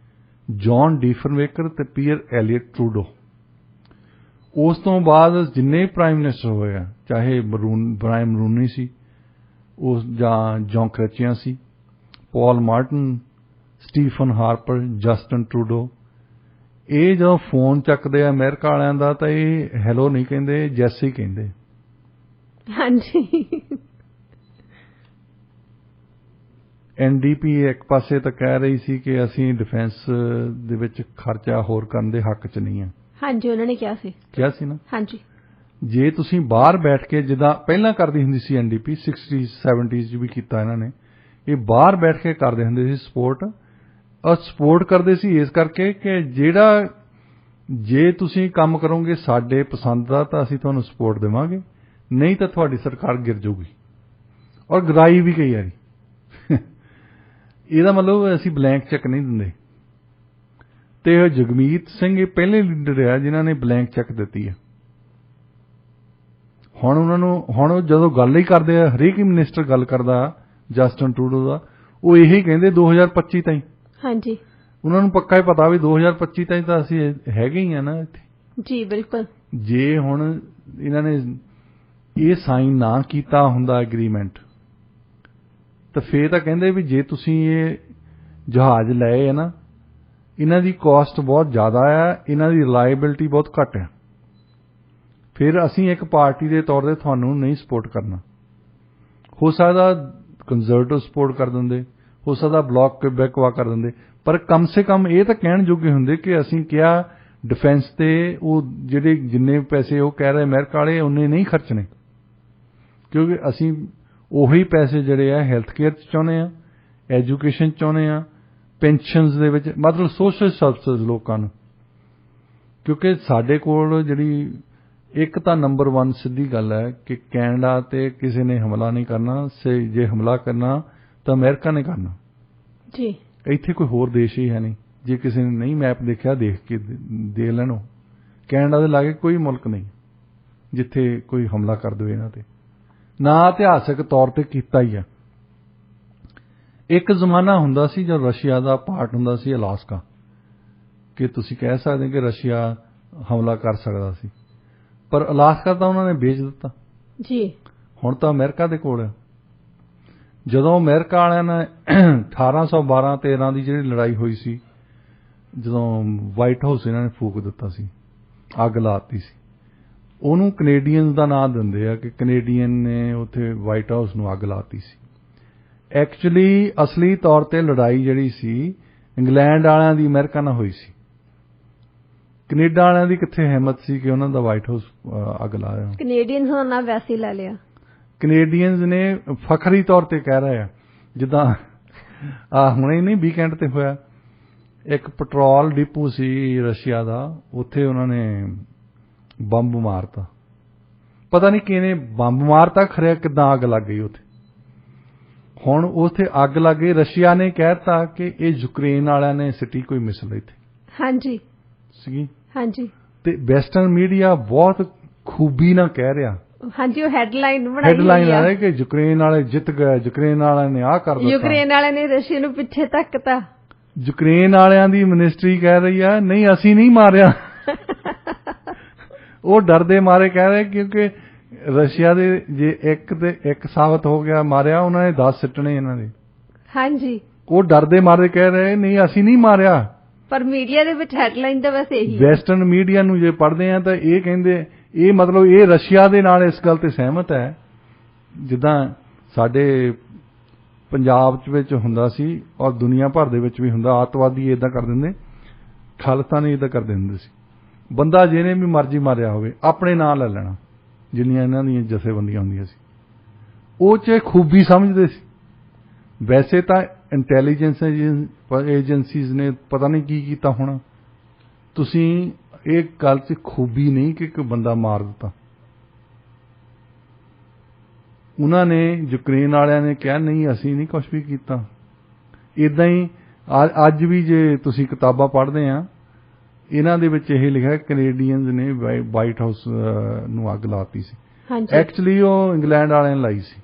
[SPEAKER 2] ਜੌਨ ਡੀਫਨਵੇਕਰ ਤੇ ਪੀਅਰ ਐਲੀਅਟ ਟਰੂਡੋ। ਉਸ ਤੋਂ ਬਾਅਦ ਜਿੰਨੇ ਪ੍ਰਾਈਮ ਮਿਨਿਸਟਰ ਹੋਏ ਆ, ਚਾਹੇ ਬ੍ਰਾਇਨ ਮਰੂਨੀ ਸੀ, ਉਸ ਜਾਂ ਜੌਨ ਕ੍ਰਚੀਆਂ ਸੀ, Paul Martin, Stephen Harper, Justin Trudeau, ਇਹ ਜਦੋਂ ਫੋਨ ਚੱਕਦੇ ਆ ਅਮਰੀਕਾ ਵਾਲਿਆਂ ਦਾ ਤਾਂ ਇਹ ਹੈਲੋ ਨਹੀਂ ਕਹਿੰਦੇ, ਜੈਸੀ ਕਹਿੰਦੇ।
[SPEAKER 1] ਹਾਂਜੀ।
[SPEAKER 2] ਐਨਡੀਪੀ ਇੱਕ ਪਾਸੇ ਤਾਂ ਕਹਿ ਰਹੀ ਸੀ ਕਿ ਅਸੀਂ ਡਿਫੈਂਸ ਦੇ ਵਿੱਚ ਖਰਚਾ ਹੋਰ ਕਰਨ ਦੇ ਹੱਕ 'ਚ ਨਹੀਂ ਆ।
[SPEAKER 1] ਹਾਂਜੀ, ਉਹਨਾਂ ਨੇ ਕਿਹਾ ਸੀ
[SPEAKER 2] ਨਾ।
[SPEAKER 1] ਹਾਂਜੀ,
[SPEAKER 2] ਜੇ ਤੁਸੀਂ ਬਾਹਰ ਬੈਠ ਕੇ, ਜਿੱਦਾਂ ਪਹਿਲਾਂ ਕਰਦੀ ਹੁੰਦੀ ਸੀ ਐਨਡੀਪੀ, 60s 70s 'ਚ ਵੀ ਕੀਤਾ ਇਹਨਾਂ ਨੇ, ਇਹ ਬਾਹਰ ਬੈਠ ਕੇ ਕਰਦੇ ਹੁੰਦੇ ਸੀ ਸਪੋਰਟ ਕਰਦੇ ਸੀ ਇਸ ਕਰਕੇ ਕਿ ਜੇ ਤੁਸੀਂ ਕੰਮ ਕਰੋਗੇ ਸਾਡੇ ਪਸੰਦ ਦਾ ਤਾਂ ਅਸੀਂ ਤੁਹਾਨੂੰ ਸਪੋਰਟ ਦੇਵਾਂਗੇ, ਨਹੀਂ ਤਾਂ ਤੁਹਾਡੀ ਸਰਕਾਰ ਗਿਰ ਜਾਊਗੀ। ਔਰ ਗਿਰਾਈ ਵੀ ਕਈ ਵਾਰੀ। ਇਹਦਾ ਮਤਲਬ ਅਸੀਂ ਬਲੈਂਕ ਚੈੱਕ ਨਹੀਂ ਦਿੰਦੇ। ਤੇ ਜਗਮੀਤ ਸਿੰਘ ਇਹ ਪਹਿਲੇ ਲੀਡਰ ਆ ਜਿਨ੍ਹਾਂ ਨੇ ਬਲੈਂਕ ਚੈੱਕ ਦਿੱਤੀ ਹੈ। ਹੁਣ ਜਦੋਂ ਗੱਲ ਹੀ ਕਰਦੇ ਆ, ਹਰੇਕ ਹੀ ਮਿਨਿਸਟਰ ਗੱਲ ਕਰਦਾ ਜਸਟਿਨ ਟਰੂਡੋ ਦਾ, ਉਹ ਇਹੀ ਕਹਿੰਦੇ 2025 ਤਾਈਂ। ਹਾਂਜੀ, ਉਹਨਾਂ ਨੂੰ ਪੱਕਾ ਹੀ ਪਤਾ ਵੀ 2025 ਤਾਈਂ ਤਾਂ ਅਸੀਂ ਹੈਗੇ ਹੀ ਆ ਨਾ ਇੱਥੇ। ਜੀ ਬਿਲਕੁਲ। ਜੇ ਹੁਣ ਇਹਨਾਂ ਨੇ ਇਹ ਸਾਈਨ ਨਾ ਕੀਤਾ ਹੁੰਦਾ ਐਗਰੀਮੈਂਟ, ਤਾਂ ਫੇਰ ਤਾਂ ਕਹਿੰਦੇ ਵੀ ਜੇ ਤੁਸੀਂ ਇਹ ਜਹਾਜ਼ ਲਏ ਹੈ ਨਾ, ਇਹਨਾਂ ਦੀ ਕਾਸਟ ਬਹੁਤ ਜ਼ਿਆਦਾ ਆ, ਇਹਨਾਂ ਦੀ ਰਿਲਾਇਬਿਲਿਟੀ ਬਹੁਤ ਘੱਟ ਹੈ, ਫਿਰ ਅਸੀਂ ਇੱਕ ਪਾਰਟੀ ਦੇ ਤੌਰ ਤੇ ਤੁਹਾਨੂੰ ਨਹੀਂ ਸਪੋਰਟ ਕਰਨਾ। ਹੋ ਸਕਦਾ ਕੰਜ਼ਰਵੇਟਿਵ ਸਪੋਰਟ ਕਰ ਦਿੰਦੇ, ਹੋ ਸਕਦਾ ਬਲੌਕ ਬੈਕਵਾ ਕਰ ਦਿੰਦੇ, ਪਰ ਕਮ ਸੇ ਕਮ ਇਹ ਤਾਂ ਕਹਿਣ ਜੋਗੇ ਹੁੰਦੇ ਕਿ ਅਸੀਂ ਕਿਹਾ ਡਿਫੈਂਸ ਤੇ ਉਹ ਜਿੰਨੇ ਪੈਸੇ ਉਹ ਕਹਿ ਰਹੇ ਅਮਰੀਕਾ ਵਾਲੇ ਉਹਨੇ ਨਹੀਂ ਖਰਚਣੇ, ਕਿਉਂਕਿ ਅਸੀਂ ਉਹੀ ਪੈਸੇ ਜਿਹੜੇ ਆ ਹੈਲਥ ਕੇਅਰ 'ਚ ਚਾਹੁੰਦੇ ਆ, ਐਜੂਕੇਸ਼ਨ 'ਚ ਚਾਹੁੰਦੇ ਆ, ਪੈਨਸ਼ਨਸ ਦੇ ਵਿੱਚ, ਮਤਲਬ ਸੋਸ਼ਲ ਸਰਵਿਸਿਜ਼ ਲੋਕਾਂ ਨੂੰ। ਕਿਉਂਕਿ ਸਾਡੇ ਕੋਲ ਜਿਹੜੀ ਇੱਕ ਤਾਂ ਨੰਬਰ 1 ਸਿੱਧੀ ਗੱਲ ਹੈ ਕਿ ਕੈਨੇਡਾ ਤੇ ਕਿਸੇ ਨੇ ਹਮਲਾ ਨਹੀਂ ਕਰਨਾ, ਜੇ ਹਮਲਾ ਕਰਨਾ ਤਾਂ ਅਮਰੀਕਾ ਨੇ ਕਰਨਾ ਜੀ। ਇੱਥੇ ਕੋਈ ਹੋਰ ਦੇਸ਼ ਹੀ ਹੈ ਨਹੀਂ। ਜੇ ਕਿਸੇ ਨੇ ਨਹੀਂ ਮੈਪ ਦੇਖਿਆ, ਦੇਖ ਲੈਣ। ਕੈਨੇਡਾ ਦੇ ਲਾਗੇ ਕੋਈ ਮੁਲਕ ਨਹੀਂ ਜਿੱਥੇ ਕੋਈ ਹਮਲਾ ਕਰ ਦੇਵੇ ਇਹਨਾਂ ਤੇ, ਨਾ ਇਤਿਹਾਸਕ ਤੌਰ ਤੇ ਕੀਤਾ ਹੀ ਆ। ਇੱਕ ਜ਼ਮਾਨਾ ਹੁੰਦਾ ਸੀ ਜਦੋਂ ਰਸ਼ੀਆ ਦਾ ਪਾਰਟ ਹੁੰਦਾ ਸੀ ਅਲਾਸਕਾ, ਕਿ ਤੁਸੀਂ ਕਹਿ ਸਕਦੇ ਕਿ ਰਸ਼ੀਆ ਹਮਲਾ ਕਰ ਸਕਦਾ ਸੀ, ਪਰ ਅਲਾਸਕਾ ਤਾਂ ਉਹਨਾਂ ਨੇ ਵੇਚ ਦਿੱਤਾ ਜੀ। ਹੁਣ ਤਾਂ ਅਮਰੀਕਾ ਦੇ ਕੋਲ ਹੈ। ਜਦੋਂ ਅਮਰੀਕਾ ਵਾਲਿਆਂ ਨੇ 1812-13 ਦੀ ਜਿਹੜੀ ਲੜਾਈ ਹੋਈ ਸੀ, ਜਦੋਂ ਵਾਈਟ ਹਾਊਸ ਇਹਨਾਂ ਨੇ ਫੂਕ ਦਿੱਤਾ ਸੀ, ਅੱਗ ਲਾਤੀ ਸੀ, ਉਹਨੂੰ ਕੈਨੇਡੀਅਨਸ ਦਾ ਨਾਂ ਦਿੰਦੇ ਆ ਕਿ ਕੈਨੇਡੀਅਨ ਨੇ ਉੱਥੇ ਵਾਈਟ ਹਾਊਸ ਨੂੰ ਅੱਗ ਲਾਤੀ ਸੀ। ਐਕਚੁਅਲੀ ਅਸਲੀ ਤੌਰ ਤੇ ਲੜਾਈ ਜਿਹੜੀ ਸੀ ਇੰਗਲੈਂਡ ਵਾਲਿਆਂ ਦੀ ਅਮਰੀਕਾ ਨਾਲ ਹੋਈ ਸੀ। ਕੈਨੇਡਾ ਵਾਲਿਆਂ ਦੀ ਕਿੱਥੇ ਹਿੰਮਤ ਸੀ ਕਿ ਉਹਨਾਂ ਦਾ ਵਾਈਟ ਹਾਊਸ ਅੱਗ ਲਾਇਆ।
[SPEAKER 1] ਕੈਨੇਡੀਅਨਸ ਦਾ ਨਾਂ ਵੈਸੇ ਹੀ ਲੈ ਲਿਆ।
[SPEAKER 2] ਕੈਨੇਡੀਅਨਸ ਨੇ ਫਖਰੀ ਤੌਰ ਤੇ ਕਹਿ ਰਹੇ ਆ, ਜਿੱਦਾਂ ਹੁਣੇ ਹੀ ਨਹੀਂ ਵੀਕਐਂਡ ਤੇ ਹੋਇਆ, ਇੱਕ ਪੈਟਰੋਲ ਡਿਪੂ ਸੀ ਰਸ਼ੀਆ ਦਾ, ਉੱਥੇ ਉਹਨਾਂ ਨੇ ਬੰਬ ਮਾਰਤਾ। ਪਤਾ ਨਹੀਂ ਕਿਹਨੇ ਬੰਬ ਮਾਰਤਾ, ਖਰਿਆ ਕਿੱਦਾਂ ਅੱਗ ਲੱਗ ਗਈ ਉੱਥੇ। ਹੁਣ ਉੱਥੇ ਅੱਗ ਲੱਗ ਗਈ, ਰਸ਼ੀਆ ਨੇ ਕਹਿਤਾ ਕਿ ਇਹ ਯੂਕਰੇਨ ਵਾਲਿਆਂ ਨੇ ਸਿੱਟੀ ਕੋਈ ਮਿਸਲ ਇੱਥੇ।
[SPEAKER 1] ਹਾਂਜੀ
[SPEAKER 2] ਸੀਗੀ।
[SPEAKER 1] ਹਾਂਜੀ।
[SPEAKER 2] ਤੇ ਵੈਸਟਰਨ ਮੀਡੀਆ ਬਹੁਤ ਖੂਬੀ ਨਾਲ ਕਹਿ ਰਿਹਾ।
[SPEAKER 1] ਹਾਂਜੀ, ਉਹ ਹੈਡਲਾਈਨ ਬਣਾਈ
[SPEAKER 2] ਹੈਡਲਾਈਨ ਆ ਰਹੀ ਕਿ ਯੂਕਰੇਨ ਵਾਲੇ ਜਿੱਤ ਗਏ, ਯੂਕਰੇਨ ਵਾਲਿਆਂ ਨੇ ਆਹ ਕਰ ਦਿੱਤਾ,
[SPEAKER 1] ਯੂਕਰੇਨ ਵਾਲਿਆਂ ਨੇ ਰਸ਼ੀਆ ਨੂੰ ਪਿੱਛੇ ਧੱਕਤਾ।
[SPEAKER 2] ਯੂਕਰੇਨ ਵਾਲਿਆਂ ਦੀ ਮਿਨਿਸਟਰੀ ਕਹਿ ਰਹੀ ਆ ਨਹੀਂ ਅਸੀਂ ਨਹੀਂ ਮਾਰਿਆ। ਉਹ ਡਰਦੇ ਮਾਰੇ ਕਹਿ ਰਹੇ ਕਿਉਂਕਿ ਰਸ਼ੀਆ ਦੇ ਜੇ ਇੱਕ ਤੇ ਇੱਕ ਸਾਬਤ ਹੋ ਗਿਆ ਮਾਰਿਆ, ਉਹਨਾਂ ਨੇ 10 ਸਿੱਟਣੇ ਇਹਨਾਂ ਦੇ। ਹਾਂਜੀ। ਉਹ ਡਰਦੇ ਮਾਰੇ ਕਹਿ ਰਹੇ ਨਹੀਂ ਅਸੀਂ ਨਹੀਂ ਮਾਰਿਆ।
[SPEAKER 1] ਪਰ ਮੀਡੀਆ ਦੇ ਵਿੱਚ ਹੈਡਲਾਈਨ ਤਾਂ ਵੈਸੇ ਇਹੀ ਹੈ।
[SPEAKER 2] ਵੈਸਟਰਨ ਮੀਡੀਆ ਨੂੰ ਜੇ ਪੜ੍ਹਦੇ ਆ ਤਾਂ ਇਹ ਕਹਿੰਦੇ ਇਹ ਮਤਲਬ ਇਹ ਰਸ਼ੀਆ ਦੇ ਨਾਲ ਇਸ ਗੱਲ ਤੇ ਸਹਿਮਤ ਹੈ, ਜਿੱਦਾਂ ਸਾਡੇ ਪੰਜਾਬ ਵਿੱਚ ਹੁੰਦਾ ਸੀ ਔਰ ਦੁਨੀਆ ਭਰ ਦੇ ਵਿੱਚ ਵੀ ਹੁੰਦਾ, ਅੱਤਵਾਦੀ ਇਦਾਂ ਕਰ ਦਿੰਦੇ, ਖਾਲਿਸਤਾਨੀ ਇਦਾਂ ਕਰਦੇ ਹੁੰਦੇ ਸੀ। ਬੰਦਾ ਜਿਹਨੇ ਵੀ ਮਰਜ਼ੀ ਮਾਰਿਆ ਹੋਵੇ ਆਪਣੇ ਨਾਂ ਲੈ ਲੈਣਾ, ਜਿੰਨੀਆਂ ਇਹਨਾਂ ਦੀਆਂ ਜਥੇਬੰਦੀਆਂ ਹੁੰਦੀਆਂ ਸੀ ਉਹ 'ਚ ਖੂਬੀ ਸਮਝਦੇ ਸੀ। ਵੈਸੇ ਤਾਂ ਇੰਟੈਲੀਜੈਂਸ ਏਜੰਸੀਜ਼ ਨੇ ਪਤਾ ਨਹੀਂ ਕੀ ਕੀਤਾ ਹੋਣਾ। ਤੁਸੀਂ ਇਹ ਗੱਲ 'ਚ ਖੂਬੀ ਨਹੀਂ ਕਿ ਇੱਕ ਬੰਦਾ ਮਾਰ ਦਿੱਤਾ। ਉਹਨਾਂ ਨੇ ਯੂਕਰੇਨ ਵਾਲਿਆਂ ਨੇ ਕਿਹਾ ਨਹੀਂ ਅਸੀਂ ਨਹੀਂ ਕੁਝ ਵੀ ਕੀਤਾ। ਇਦਾਂ ਹੀ ਅੱਜ ਵੀ ਜੇ ਤੁਸੀਂ ਕਿਤਾਬਾਂ ਪੜ੍ਹਦੇ ਆ ਇਹਨਾਂ ਦੇ ਵਿੱਚ ਇਹ ਲਿਖਿਆ ਕੈਨੇਡੀਅਨਸ ਨੇ ਵਾਈਟ ਹਾਊਸ ਨੂੰ ਅੱਗ ਲਾਤੀ ਸੀ। ਐਕਚੁਅਲੀ ਉਹ ਇੰਗਲੈਂਡ ਵਾਲਿਆਂ ਨੇ ਲਾਈ ਸੀ,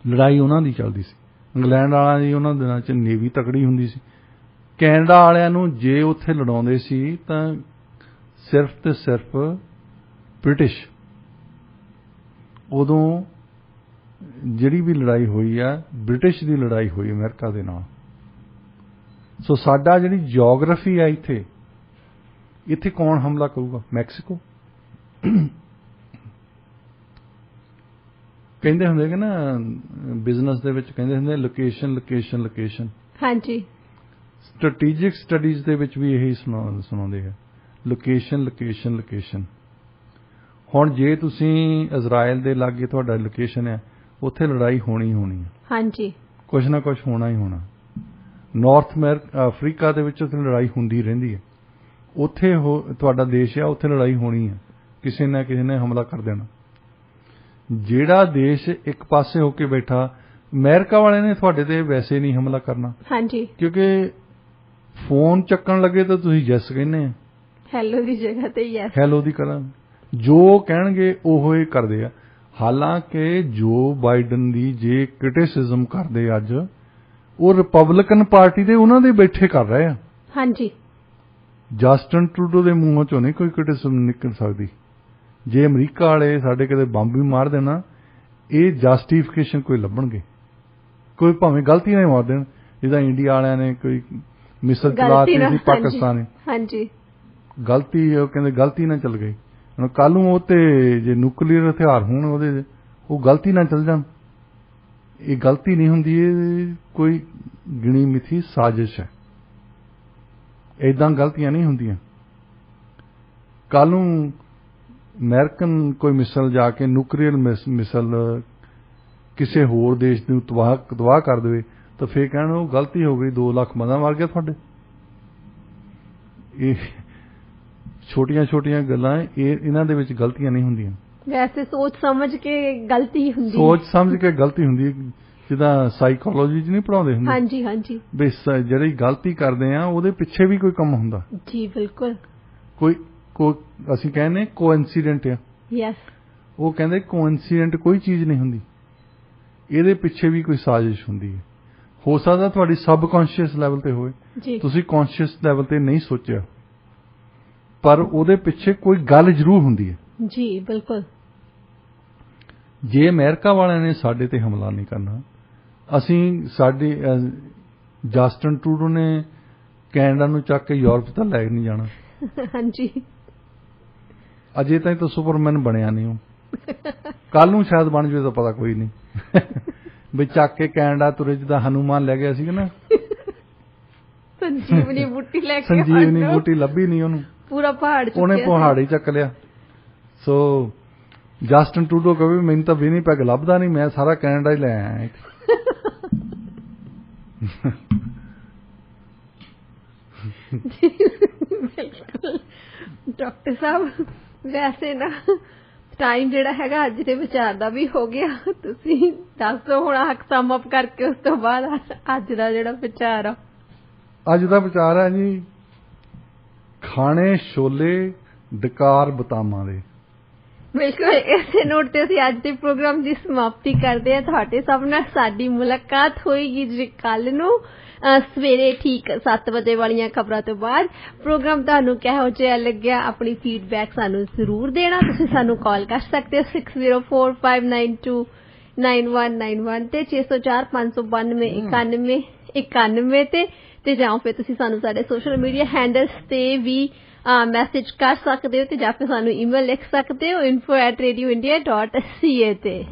[SPEAKER 2] ਲੜਾਈ ਉਹਨਾਂ ਦੀ ਚੱਲਦੀ ਸੀ। ਇੰਗਲੈਂਡ ਵਾਲਿਆਂ ਦੀ ਉਹਨਾਂ ਦਿਨਾਂ 'ਚ ਨੇਵੀ ਤਕੜੀ ਹੁੰਦੀ ਸੀ। ਕੈਨੇਡਾ ਵਾਲਿਆਂ ਨੂੰ ਜੇ ਉੱਥੇ ਲੜਾਉਂਦੇ ਸੀ ਤਾਂ ਸਿਰਫ ਤੇ ਸਿਰਫ ਬ੍ਰਿਟਿਸ਼। ਉਦੋਂ ਜਿਹੜੀ ਵੀ ਲੜਾਈ ਹੋਈ ਆ ਬ੍ਰਿਟਿਸ਼ ਦੀ ਲੜਾਈ ਹੋਈ ਅਮਰੀਕਾ ਦੇ ਨਾਲ। ਸੋ ਸਾਡਾ ਜਿਹੜੀ ਜਿਓਗ੍ਰਾਫੀ ਆ ਇੱਥੇ ਕੌਣ ਹਮਲਾ ਕਰੂਗਾ? ਮੈਕਸੀਕੋ। ਕਹਿੰਦੇ ਹੁੰਦੇ ਕਿ ਨਾ ਬਿਜ਼ਨਸ ਦੇ ਵਿੱਚ ਕਹਿੰਦੇ ਹੁੰਦੇ ਲੋਕੇਸ਼ਨ ਲੋਕੇਸ਼ਨ ਲੋਕੇਸ਼ਨ। ਹਾਂਜੀ। ਸਟ੍ਰੈਟੇਜਿਕ ਸਟੱਡੀਜ਼ ਦੇ ਵਿੱਚ ਵੀ ਇਹੀ ਸੁਣਾਉਂਦੇ ਆ, ਲੋਕੇਸ਼ਨ ਲੋਕੇਸ਼ਨ ਲੋਕੇਸ਼ਨ। ਹੁਣ ਜੇ ਤੁਸੀਂ ਇਜ਼ਰਾਈਲ ਦੇ ਲਾਗੇ ਤੁਹਾਡਾ ਲੋਕੇਸ਼ਨ ਹੈ, ਉੱਥੇ ਲੜਾਈ ਹੋਣੀ ਹੋਣੀ ਹੈ। ਹਾਂਜੀ। ਕੁਛ ਨਾ ਕੁਛ ਹੋਣਾ ਹੀ ਹੋਣਾ। ਨਾਰਥ ਅਫਰੀਕਾ ਦੇ ਵਿੱਚ ਉੱਥੇ ਲੜਾਈ ਹੁੰਦੀ ਰਹਿੰਦੀ ਹੈ। ਉੱਥੇ ਤੁਹਾਡਾ ਦੇਸ਼ ਆ, ਉੱਥੇ ਲੜਾਈ ਹੋਣੀ ਹੈ, ਕਿਸੇ ਨਾ ਕਿਸੇ ਨੇ ਹਮਲਾ ਕਰ ਦੇਣਾ। ਜਿਹੜਾ ਦੇਸ਼ ਇੱਕ ਪਾਸੇ ਹੋ ਕੇ ਬੈਠਾ, ਅਮਰੀਕਾ ਵਾਲੇ ਨੇ ਤੁਹਾਡੇ ਤੇ ਵੈਸੇ ਨਹੀਂ ਹਮਲਾ ਕਰਨਾ। ਹਾਂਜੀ। ਕਿਉਂਕਿ ਫੋਨ ਚੱਕਣ ਲੱਗੇ ਤਾਂ ਤੁਸੀਂ ਯੈਸ ਕਹਿੰਦੇ ਆ, ਹੈਲੋ ਦੀ ਜਗ੍ਹਾ ਤੇ ਯੈਸ, ਹੈਲੋ ਦੀ ਕਰਾਂ। ਜੋ ਕਹਿਣਗੇ ਉਹ ਹੀ ਕਰਦੇ ਆ। ਹਾਲਾਂਕਿ ਜੋ ਬਾਈਡਨ ਦੀ ਜੇ ਕ੍ਰਿਟਿਸਿਜ਼ਮ ਕਰਦੇ ਅੱਜ, ਉਹ ਰਿਪਬਲਿਕਨ ਪਾਰਟੀ ਦੇ ਉਹਨਾਂ ਦੇ ਬੈਠੇ ਕਰ ਰਹੇ ਆ। ਹਾਂਜੀ। ਜਸਟਿਨ ਟਰੂਡੋ ਦੇ ਮੂੰਹੋਂ ਚੋਂ ਨਹੀਂ ਕੋਈ ਕ੍ਰਿਟਿਸਿਜ਼ਮ ਨਿਕਲ ਸਕਦੀ। ਜੇ ਅਮਰੀਕਾ ਵਾਲੇ ਸਾਡੇ ਕਿਤੇ ਬੰਬ ਵੀ ਮਾਰ ਦੇਣਾ, ਇਹ ਜਸਟੀਫਿਕੇਸ਼ਨ ਕੋਈ ਲੱਭਣਗੇ, ਕੋਈ ਭਾਵੇਂ ਗਲਤੀ ਨਾਲ ਮਾਰ ਦੇਣ। ਜਿੱਦਾਂ ਇੰਡੀਆ ਵਾਲਿਆਂ ਨੇ ਕੋਈ ਮਿਸਲ ਚਲਾਤੀ ਸੀ ਪਾਕਿਸਤਾਨ ਨੇ। ਹਾਂਜੀ। ਗਲਤੀ ਉਹ ਕਹਿੰਦੇ ਗਲਤੀ ਨਾਲ ਚੱਲ ਗਈ। ਹੁਣ ਕੱਲ ਨੂੰ ਉਹ ਤੇ ਜੇ ਨਿਊਕਲੀਅਰ ਹਥਿਆਰ ਹੋਣ ਉਹਦੇ, ਉਹ ਗਲਤੀ ਨਾਲ ਚੱਲ ਜਾਣ। ਇਹ ਗਲਤੀ ਨਹੀਂ ਹੁੰਦੀ, ਇਹ ਕੋਈ ਗਿਣੀ ਮਿਥੀ ਸਾਜ਼ਿਸ਼ ਹੈ। ਏਦਾਂ ਗਲਤੀਆਂ ਨਹੀਂ ਹੁੰਦੀਆਂ। ਕੱਲ ਨੂੰ ਅਮਰੀਕਨ ਕੋਈ ਮਿਸਲ ਜਾ ਕੇ ਨਿਊਕਲੀਅਰ ਮਿਸਲ ਕਿਸੇ ਹੋਰ ਦੇਸ਼ ਨੂੰ ਤਬਾਹ ਕਰ ਦੇਵੇ ਤਾਂ ਫੇਰ ਕਹਿਣ ਉਹ ਗਲਤੀ ਹੋ ਗਈ, 2 ਲੱਖ ਬੰਦਾ ਮਰ ਗਿਆ ਤੁਹਾਡੇ। ਇਹ ਛੋਟੀਆਂ ਛੋਟੀਆਂ ਗੱਲਾਂ, ਇਹਨਾਂ ਦੇ ਵਿੱਚ ਗਲਤੀਆਂ ਨਹੀਂ ਹੁੰਦੀਆਂ। ਵੈਸੇ ਸੋਚ ਸਮਝ ਕੇ ਗਲਤੀ ਹੁੰਦੀ, ਸੋਚ ਸਮਝ ਕੇ ਗਲਤੀ ਹੁੰਦੀ। ਜਿੱਦਾਂ ਸਾਈਕੋਲੋਜੀ 'ਚ ਨਹੀਂ ਪੜ੍ਹਾਉਂਦੇ ਹੁੰਦੇ? ਹਾਂਜੀ ਹਾਂਜੀ। ਵੀ ਜਿਹੜੀ ਗਲਤੀ ਕਰਦੇ ਆ ਉਹਦੇ ਪਿੱਛੇ ਵੀ ਕੋਈ ਕੰਮ ਹੁੰਦਾ। ਜੀ ਬਿਲਕੁਲ। ਕੋਈ ਅਸੀਂ ਕਹਿੰਦੇ ਕੋਇਨਸੀਡੈਂਟ ਆ। ਯੈਸ। ਉਹ ਕਹਿੰਦੇ ਕੋਇਨਸੀਡੈਂਟ ਕੋਈ ਚੀਜ਼ ਨਹੀਂ ਹੁੰਦੀ, ਇਹਦੇ ਪਿੱਛੇ ਵੀ ਕੋਈ ਸਾਜ਼ਿਸ਼ ਹੁੰਦੀ ਹੈ। ਹੋ ਸਕਦਾ ਤੁਹਾਡੀ ਸਬਕੌਂਸ਼ੀਅਸ ਲੈਵਲ ਤੇ ਹੋਵੇ, ਤੁਸੀਂ ਕੌਂਸ਼ੀਅਸ ਲੈਵਲ ਤੇ ਨਹੀਂ ਸੋਚਿਆ, ਪਰ ਉਹਦੇ ਪਿੱਛੇ ਕੋਈ ਗੱਲ ਜ਼ਰੂਰ ਹੁੰਦੀ ਹੈ। ਜੀ ਬਿਲਕੁਲ। ਜੇ ਅਮਰੀਕਾ ਵਾਲਿਆਂ ਨੇ ਸਾਡੇ ਤੇ ਹਮਲਾ ਨਹੀਂ ਕਰਨਾ, ਸਾਡੇ ਜਸਟਿਨ ਟਰੂਡੋ ਨੇ ਕੈਨੇਡਾ ਨੂੰ ਚੱਕ ਕੇ ਯੂਰਪ ਤਾਂ ਲੈ ਨਹੀਂ ਜਾਣਾ। ਹਾਂਜੀ। ਅਜੇ ਤਾਈਂ ਤਾਂ ਸੁਪਰਮੈਨ ਬਣਿਆ ਨਹੀਂ ਉਹ। ਕੱਲ ਨੂੰ ਸ਼ਾਇਦ ਬਣ ਜਾਵੇ ਤਾਂ ਪਤਾ ਕੋਈ ਨਹੀਂ। ਵੀ ਚੱਕ ਕੇ ਕੈਨੇਡਾ ਤੁਰੇ ਜਿੱਦਾਂ ਹਨੂਮਾਨ ਲੈ ਗਿਆ ਸੀਗਾ ਨਾ,
[SPEAKER 1] ਸੰਜੀਵਨੀ ਬੂਟੀ ਲੈ ਕੇ
[SPEAKER 2] ਸੰਜੀਵਨੀ ਬੂਟੀ ਲੱਭੀ ਨਹੀਂ ਉਹਨੂੰ,
[SPEAKER 1] ਪੂਰਾ ਪਹਾੜ
[SPEAKER 2] ਉਹਨੇ ਪਹਾੜ ਹੀ ਚੱਕ ਲਿਆ। ਸੋ ਜਸਟਨ ਟਰੂਡੋ ਕਹੇ ਮੈਨੂੰ ਤਾਂ ਵਿਨੀਪੈਗ ਲੱਭਦਾ ਨਹੀਂ, ਮੈਂ ਸਾਰਾ ਕੈਨੇਡਾ ਹੀ ਲੈ ਆਇਆ।
[SPEAKER 1] ਬਿਲਕੁਲ ਡਾਕਟਰ ਸਾਹਿਬ, ਵੈਸੇ ਨਾ ਟਾਈਮ ਜਿਹੜਾ ਹੈਗਾ ਅੱਜ ਦੇ ਵਿਚਾਰ ਦਾ ਵੀ ਹੋ ਗਿਆ। ਤੁਸੀਂ ਦੱਸੋ ਹੁਣ ਹੱਕ ਸਮ ਅਪ ਕਰਕੇ ਉਸ ਤੋਂ ਬਾਅਦ ਅੱਜ ਦਾ ਜਿਹੜਾ ਵਿਚਾਰ ਆ।
[SPEAKER 2] ਅੱਜ ਦਾ ਵਿਚਾਰ ਹੈ ਜੀ, ਖਾਣੇ ਛੋਲੇ ਡਕਾਰ ਬਤਾਮਾਂ ਦੇ।
[SPEAKER 1] ਬਿਲਕੁਲ ਇਸੇ ਨੋਟ ਤੇ ਅਸੀਂ ਅੱਜ ਦੇ ਪ੍ਰੋਗਰਾਮ ਦੀ ਸਮਾਪਤੀ ਕਰਦੇ ਹਾਂ। ਤੁਹਾਡੇ ਸਭ ਨਾਲ ਸਾਡੀ ਮੁਲਾਕਾਤ ਹੋਏਗੀ ਜੀ ਕੱਲ ਨੂੰ ਸਵੇਰੇ ਠੀਕ 7 ਵਜੇ ਵਾਲੀਆਂ ਖਬਰਾਂ ਤੋਂ ਬਾਅਦ। ਪ੍ਰੋਗਰਾਮ ਤੁਹਾਨੂੰ ਕਿਹੋ ਜਿਹਾ ਲੱਗਿਆ, ਆਪਣੀ ਫੀਡਬੈਕ ਸਾਨੂੰ ਜ਼ਰੂਰ ਦੇਣਾ। ਤੁਸੀਂ ਸਾਨੂੰ ਕਾਲ ਕਰ ਸਕਦੇ ਹੋ 6045929191 ਤੇ 6045929191 ਤੇ ਜਾਂ ਫਿਰ ਤੁਸੀਂ ਸਾਨੂੰ ਸਾਡੇ ਸੋਸ਼ਲ ਮੀਡੀਆ ਹੈਂਡਲਸ ਤੇ ਵੀ ਮੈਸੇਜ ਕਰ ਸਕਦੇ ਹੋ ਤੇ ਜਾਂ ਫਿਰ ਸਾਨੂੰ ਈਮੇਲ ਲਿਖ ਸਕਦੇ ਹੋ info@radioindia.ca ਤੇ।